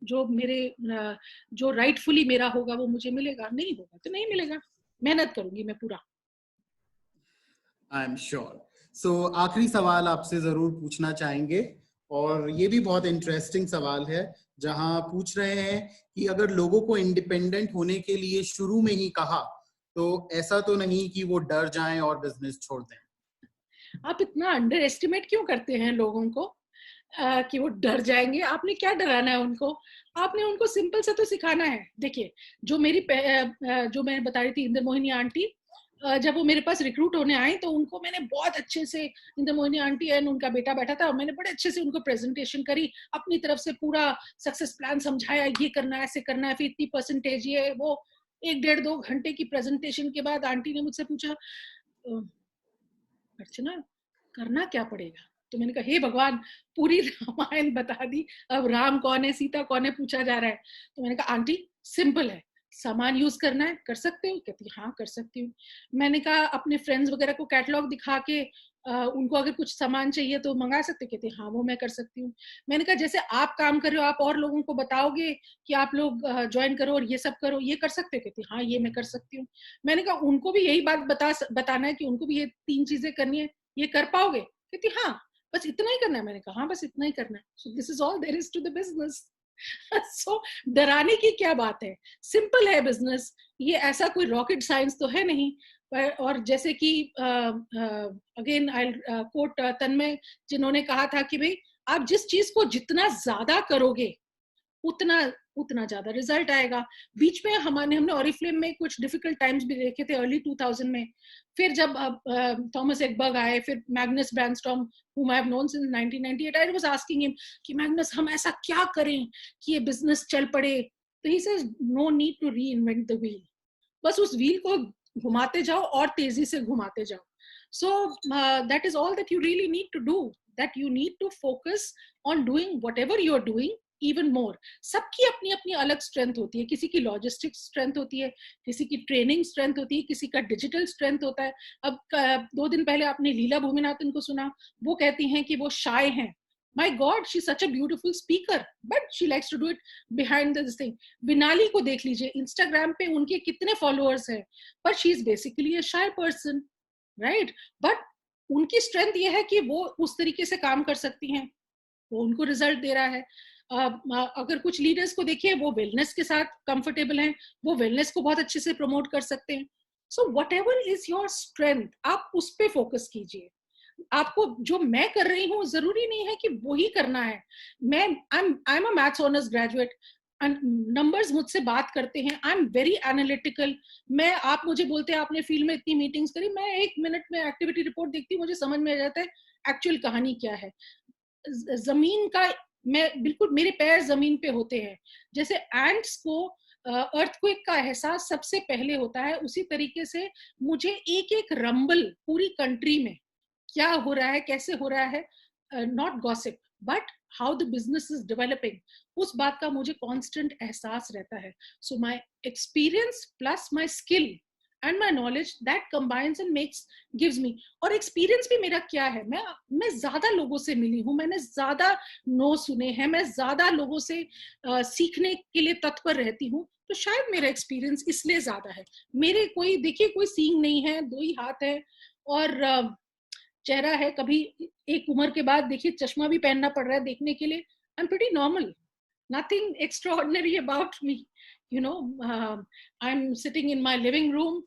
जो राइटफुली मेरा होगा वो मुझे मिलेगा, नहीं होगा तो नहीं मिलेगा, मेहनत करूंगी मैं पूरा। I am sure. सो आखिरी सवाल आपसे जरूर पूछना चाहेंगे, और ये भी बहुत इंटरेस्टिंग सवाल है, जहां पूछ रहे हैं कि अगर लोगों को इंडिपेंडेंट होने के लिए शुरू में ही कहा तो ऐसा तो नहीं कि वो डर जाएं और बिजनेस छोड़ दें? आप इतना अंडर एस्टिमेट क्यों करते हैं लोगों को कि वो डर जाएंगे? आपने क्या डराना है उनको? आपने उनको सिंपल से तो सिखाना है। देखिए, जो मैं बता रही थी इंद्र मोहिनी आंटी, जब वो मेरे पास रिक्रूट होने आई तो उनको मैंने बहुत अच्छे से, इंद्र मोहिनी आंटी एंड उनका बेटा बैठा था, मैंने बड़े अच्छे से उनको प्रेजेंटेशन करी, अपनी तरफ से पूरा सक्सेस प्लान समझाया, ये करना है, ऐसे करना है, फिर इतनी परसेंटेज, ये वो। 1-1.5-2 घंटे की प्रेजेंटेशन के बाद आंटी ने मुझसे पूछा, अर्चना करना क्या पड़ेगा? तो मैंने कहा, हे भगवान, पूरी रामायण बता दी, अब राम कौन है, सीता कौन है पूछा जा रहा है। तो मैंने कहा, आंटी सिंपल है, सामान यूज करना है, कर सकते हो? कहती हाँ कर सकती हूँ। मैंने कहा, अपने फ्रेंड्स वगैरह को कैटलॉग दिखा के उनको अगर कुछ सामान चाहिए तो मंगा सकते? कहती हाँ वो मैं कर सकती हूँ। मैंने कहा, जैसे आप काम कर रहे हो, आप और लोगों को बताओगे कि आप लोग ज्वाइन करो और ये सब करो, ये कर सकते हो? कहती हाँ ये मैं कर सकती हूँ। मैंने कहा, उनको भी यही बात बताना है कि उनको भी ये 3 चीजें करनी है, ये कर पाओगे? कहती हाँ बस इतना ही करना है। मैंने कहा हाँ बस इतना ही करना है। So this is all there is to the business. So डराने की क्या बात है, सिंपल है बिजनेस, ये ऐसा कोई रॉकेट साइंस तो है नहीं। और जैसे कि अगेन आई कोट तन्मय, जिन्होंने कहा था कि भाई आप जिस चीज को जितना ज्यादा करोगे उतना ज्यादा रिजल्ट आएगा। बीच में हमने ऑरिफ्लेम में कुछ डिफिकल्ट टाइम्स भी देखे थे अर्ली 2000 में। फिर जब थॉमस एकबर्ग आए, फिर Magnus ब्रैनस्टॉर्म, whom I have known since 1998, I was asking him कि मैग्नस हम ऐसा क्या करें कि ये बिजनेस चल पड़े? तो he says no need to reinvent the wheel, बस उस व्हील को घुमाते जाओ और तेजी से घुमाते जाओ। So that is all that you really need to do, that you need to focus on doing whatever you are doing even more. सबकी अपनी अपनी अलग स्ट्रेंथ होती है, किसी की लॉजिस्टिक्स स्ट्रेंथ होती है, किसी की ट्रेनिंग स्ट्रेंथ होती है, किसी का डिजिटल स्ट्रेंथ होता है। अब 2 दिन पहले आपने लीला भूमिनाथन को सुना, वो कहती हैं कि वो शाय हैं। My God, she's such a beautiful speaker, but she likes to do it behind this thing. Vinali को देख लीजिए, इंस्टाग्राम पे उनके कितने फॉलोअर्स हैं, पर she is basically a shy person, right? But उनकी स्ट्रेंथ ये है कि वो उस तरीके से काम कर सकती हैं, वो उनको रिजल्ट दे रहा है। अगर कुछ लीडर्स को देखिए, वो वेलनेस के साथ कंफर्टेबल हैं, वो वेलनेस को बहुत अच्छे से प्रमोट कर सकते हैं। So whatever is your strength, आप उस पे फोकस कीजिए। आपको जो मैं कर रही हूँ जरूरी नहीं है कि वही करना है। I am a maths honours graduate, numbers मुझसे बात करते हैं, आई एम वेरी एनालिटिकल। आप मुझे बोलते हैं आपने फील्ड में इतनी मीटिंग्स करी, मैं 1 मिनट में एक्टिविटी रिपोर्ट देखती हूँ, मुझे समझ में आ जाता है एक्चुअल कहानी क्या है। जमीन का मैं बिल्कुल, मेरे पैर जमीन पे होते हैं। जैसे एंट्स को अर्थक्वेक का एहसास सबसे पहले होता है, उसी तरीके से मुझे एक एक रंबल पूरी कंट्री में क्या हो रहा है, कैसे हो रहा है, not gossip but how the business is developing, उस बात का मुझे कांस्टेंट एहसास रहता है। So my experience plus my skill and my knowledge that combines and gives me। और एक्सपीरियंस भी मेरा क्या है, मैं ज्यादा लोगों से मिली हूँ, मैंने ज्यादा नो सुने हैं, मैं ज्यादा लोगों से सीखने के लिए तत्पर रहती हूँ, तो शायद मेरा एक्सपीरियंस इसलिए ज्यादा है। मेरे कोई सींग नहीं है, 2 ही हाथ है और चेहरा है। कभी एक उम्र के बाद देखिए चश्मा भी पहनना पड़ रहा है देखने के लिए। I am pretty normal, nothing extraordinary about me, you know। I'm sitting in my living room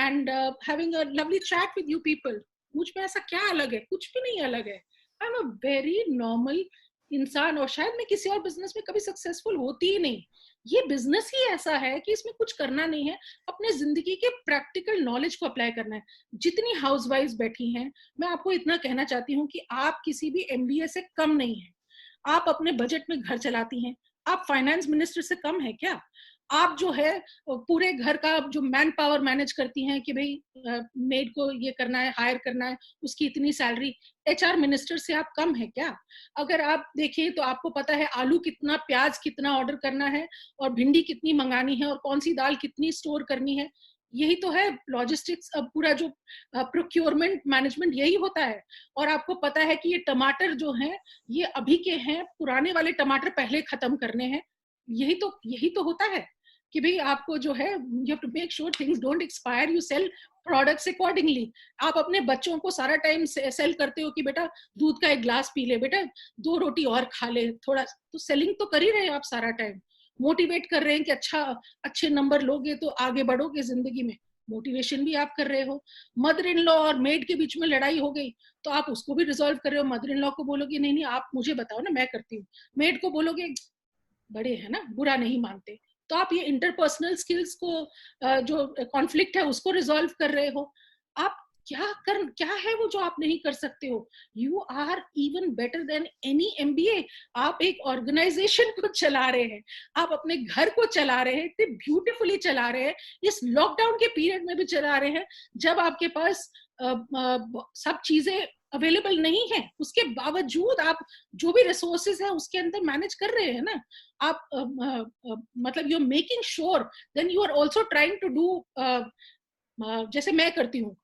and having a lovely chat with you people। मुझ में ऐसा क्या अलग है? कुछ भी नहीं अलग है। I'm a very normal इंसान, और शायद मैं किसी और बिजनेस में कभी सक्सेसफुल होती ही नहीं। ये बिजनेस ही ऐसा है कि इसमें कुछ करना नहीं है, अपने जिंदगी के प्रैक्टिकल नॉलेज को अप्लाई करना है। जितनी हाउसवाइफ्स बैठी हैं, मैं आपको इतना कहना चाहती हूँ कि आप किसी भी MBA से कम नहीं है। आप अपने बजट में घर चलाती हैं, आप फाइनेंस मिनिस्टर से कम है क्या? आप जो है पूरे घर का जो मैन पावर मैनेज करती हैं कि भाई मेड को ये करना है, हायर करना है, उसकी इतनी सैलरी, एचआर मिनिस्टर से आप कम है क्या? अगर आप देखें तो आपको पता है आलू कितना, प्याज कितना ऑर्डर करना है, और भिंडी कितनी मंगानी है, और कौन सी दाल कितनी स्टोर करनी है। यही तो है लॉजिस्टिक्स, पूरा जो प्रोक्योरमेंट मैनेजमेंट यही होता है। और आपको पता है कि ये टमाटर जो हैं ये अभी के हैं, पुराने वाले टमाटर पहले खत्म करने हैं। यही तो होता है कि भाई आपको जो है you have to make sure things don't expire, you sell products accordingly. आप अपने बच्चों को सारा टाइम सेल करते हो कि बेटा दूध का एक ग्लास पी ले, बेटा 2 रोटी और खा ले, थोड़ा तो सेलिंग तो कर ही रहे हो आप सारा टाइम, मोटिवेट कर रहे हैं कि अच्छे नंबर लोगे तो आगे बढ़ोगे जिंदगी में, मोटिवेशन भी आप कर रहे हो। मदर इन लॉ और मेड के बीच में लड़ाई हो गई तो आप उसको भी रिजॉल्व कर रहे हो। मदर इन लॉ को बोलोगे नहीं नहीं आप मुझे बताओ ना, मैं करती हूँ। मेड को बोलोगे बड़े है ना, बुरा नहीं मानते, तो आप ये इंटरपर्सनल स्किल्स को जो कॉन्फ्लिक्ट है उसको रिजॉल्व कर रहे हो। आप क्या है वो जो आप नहीं कर सकते हो? You are even better than any MBA। आप एक ऑर्गेनाइजेशन को चला रहे हैं, आप अपने घर को चला रहे हैं, इतने ब्यूटीफुली चला रहे हैं, इस लॉकडाउन के पीरियड में भी चला रहे हैं जब आपके पास सब चीजें अवेलेबल नहीं है, उसके बावजूद आप जो भी रिसोर्सेज है उसके अंदर मैनेज कर रहे हैं ना आप। मतलब you are making sure, then you are also trying to do, जैसे मैं करती हूँ,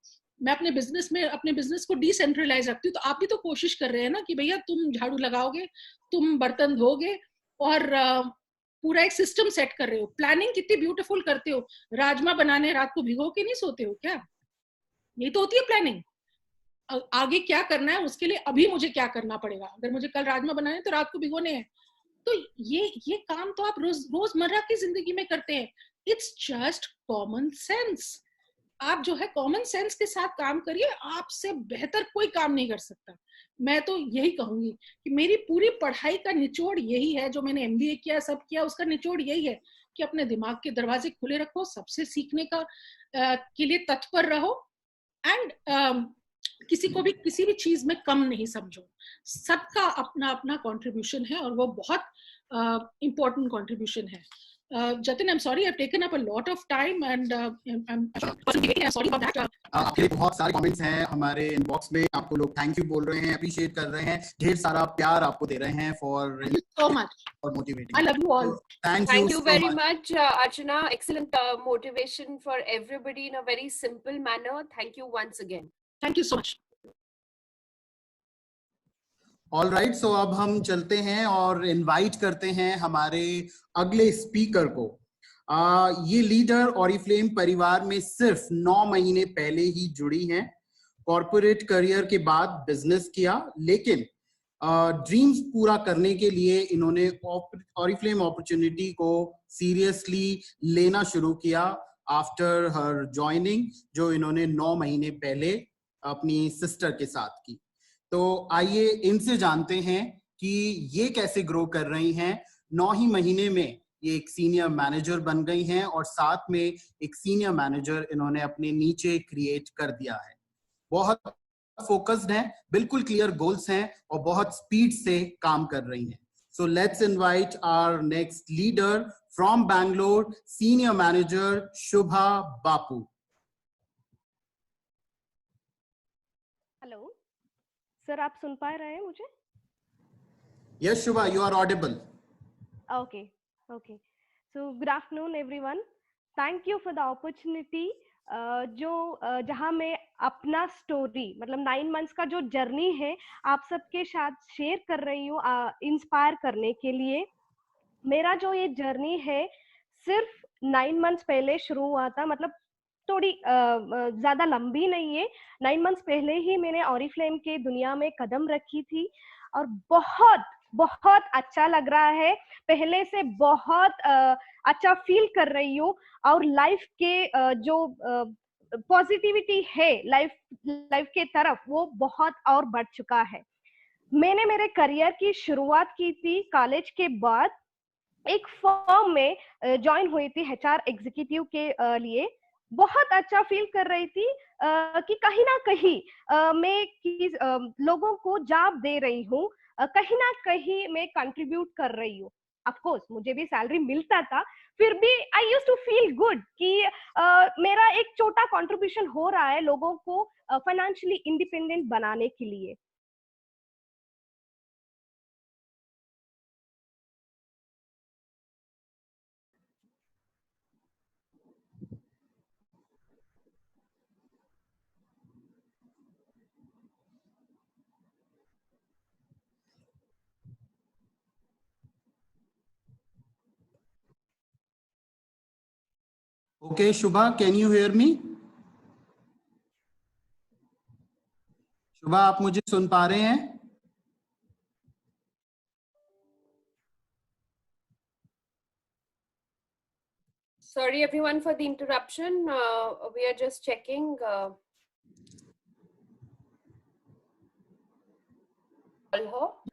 मैं अपने बिजनेस को डिसेंट्रलाइज रखती हूँ, तो आप भी तो कोशिश कर रहे हैं ना कि भैया तुम झाड़ू लगाओगे, तुम बर्तन धोगे, और पूरा एक सिस्टम सेट कर रहे हो। प्लानिंग कितनी ब्यूटीफुल करते हो, राजमा बनाने रात को भिगो के नहीं सोते हो क्या? यही तो होती है प्लानिंग। आगे क्या करना है उसके लिए अभी मुझे क्या करना पड़ेगा, अगर मुझे कल राजमा बनाने तो रात को भिगोने हैं। तो ये काम तो आप रोजमर्रा की जिंदगी में करते हैं। It's just common sense. आप जो है कॉमन सेंस के साथ काम करिए, आपसे बेहतर कोई काम नहीं कर सकता। मैं तो यही कहूंगी कि मेरी पूरी पढ़ाई का निचोड़ यही है, जो मैंने MBA किया, सब किया, उसका निचोड़ यही है कि अपने दिमाग के दरवाजे खुले रखो, सबसे सीखने का के लिए तत्पर रहो, एंड किसी को भी किसी भी चीज में कम नहीं समझो। सबका अपना अपना कंट्रीब्यूशन है और वो बहुत important कंट्रीब्यूशन है। Jatin, I'm sorry, I've taken up a lot of time and I'm sorry about that. आपके लिए बहुत सारे कमेंट्स हैं हमारे इनबॉक्स में, आपको लोग थैंक यू बोल रहे हैं, अप्रिशिएट कर रहे हैं, ढेर सारा प्यार आपको दे रहे हैं for so much for motivating. I love you all. Thank you so very much, Archana. Excellent motivation for everybody in a very simple manner. Thank you once again. Thank you so much. All right, so अब हम चलते हैं और invite करते हैं हमारे अगले speaker को। ये लीडर ऑरिफ्लेम परिवार में सिर्फ 9 महीने पहले ही जुड़ी हैं। कॉर्पोरेट करियर के बाद बिजनेस किया, लेकिन ड्रीम्स पूरा करने के लिए इन्होंने ऑरिफ्लेम अपॉर्चुनिटी को सीरियसली लेना शुरू किया आफ्टर हर ज्वाइनिंग, जो इन्होंने 9 महीने पहले अपनी सिस्टर के साथ की। तो आइए इनसे जानते हैं कि ये कैसे ग्रो कर रही हैं। 9 ही महीने में ये एक सीनियर मैनेजर बन गई हैं और साथ में एक सीनियर मैनेजर इन्होंने अपने नीचे क्रिएट कर दिया है। बहुत फोकस्ड हैं, बिल्कुल क्लियर गोल्स हैं और बहुत स्पीड से काम कर रही हैं। So let's invite our next leader from Bangalore, senior manager Shubha Bapu. Hello sir, आप सुन पा रहे हैं मुझे? Yes, Shubha, you are audible. Okay. So good afternoon, everyone. Thank you for the opportunity. जहाँ मैं अपना स्टोरी, मतलब 9 मंथ्स का जो जर्नी है आप सबके साथ शेयर कर रही हूँ, इंस्पायर करने के लिए। मेरा जो ये जर्नी है सिर्फ 9 मंथ्स पहले शुरू हुआ था, मतलब थोड़ी ज्यादा लंबी नहीं है। 9 मंथ्स पहले ही मैंने ऑरिफ्लेम के दुनिया में कदम रखी थी और बहुत बहुत अच्छा लग रहा है। पहले से बहुत अच्छा फील कर रही हूँ और लाइफ के जो पॉजिटिविटी है लाइफ के तरफ, वो बहुत और बढ़ चुका है। मैंने मेरे करियर की शुरुआत की थी कॉलेज के बाद, एक फर्म में ज्वाइन हुई थी HR एग्जीक्यूटिव के लिए। बहुत अच्छा फील कर रही थी कि कहीं ना कहीं मैं लोगों को जॉब दे रही हूँ, कहीं ना कहीं मैं कंट्रीब्यूट कर रही हूँ। ऑफ कोर्स मुझे भी सैलरी मिलता था, फिर भी I used to feel good कि मेरा एक छोटा कंट्रीब्यूशन हो रहा है लोगों को फाइनेंशियली इंडिपेंडेंट बनाने के लिए। Okay, Shubha, can you hear me? शुभा, आप मुझे सुन पा रहे हैं? Sorry everyone for the interruption. We are just checking. Call her.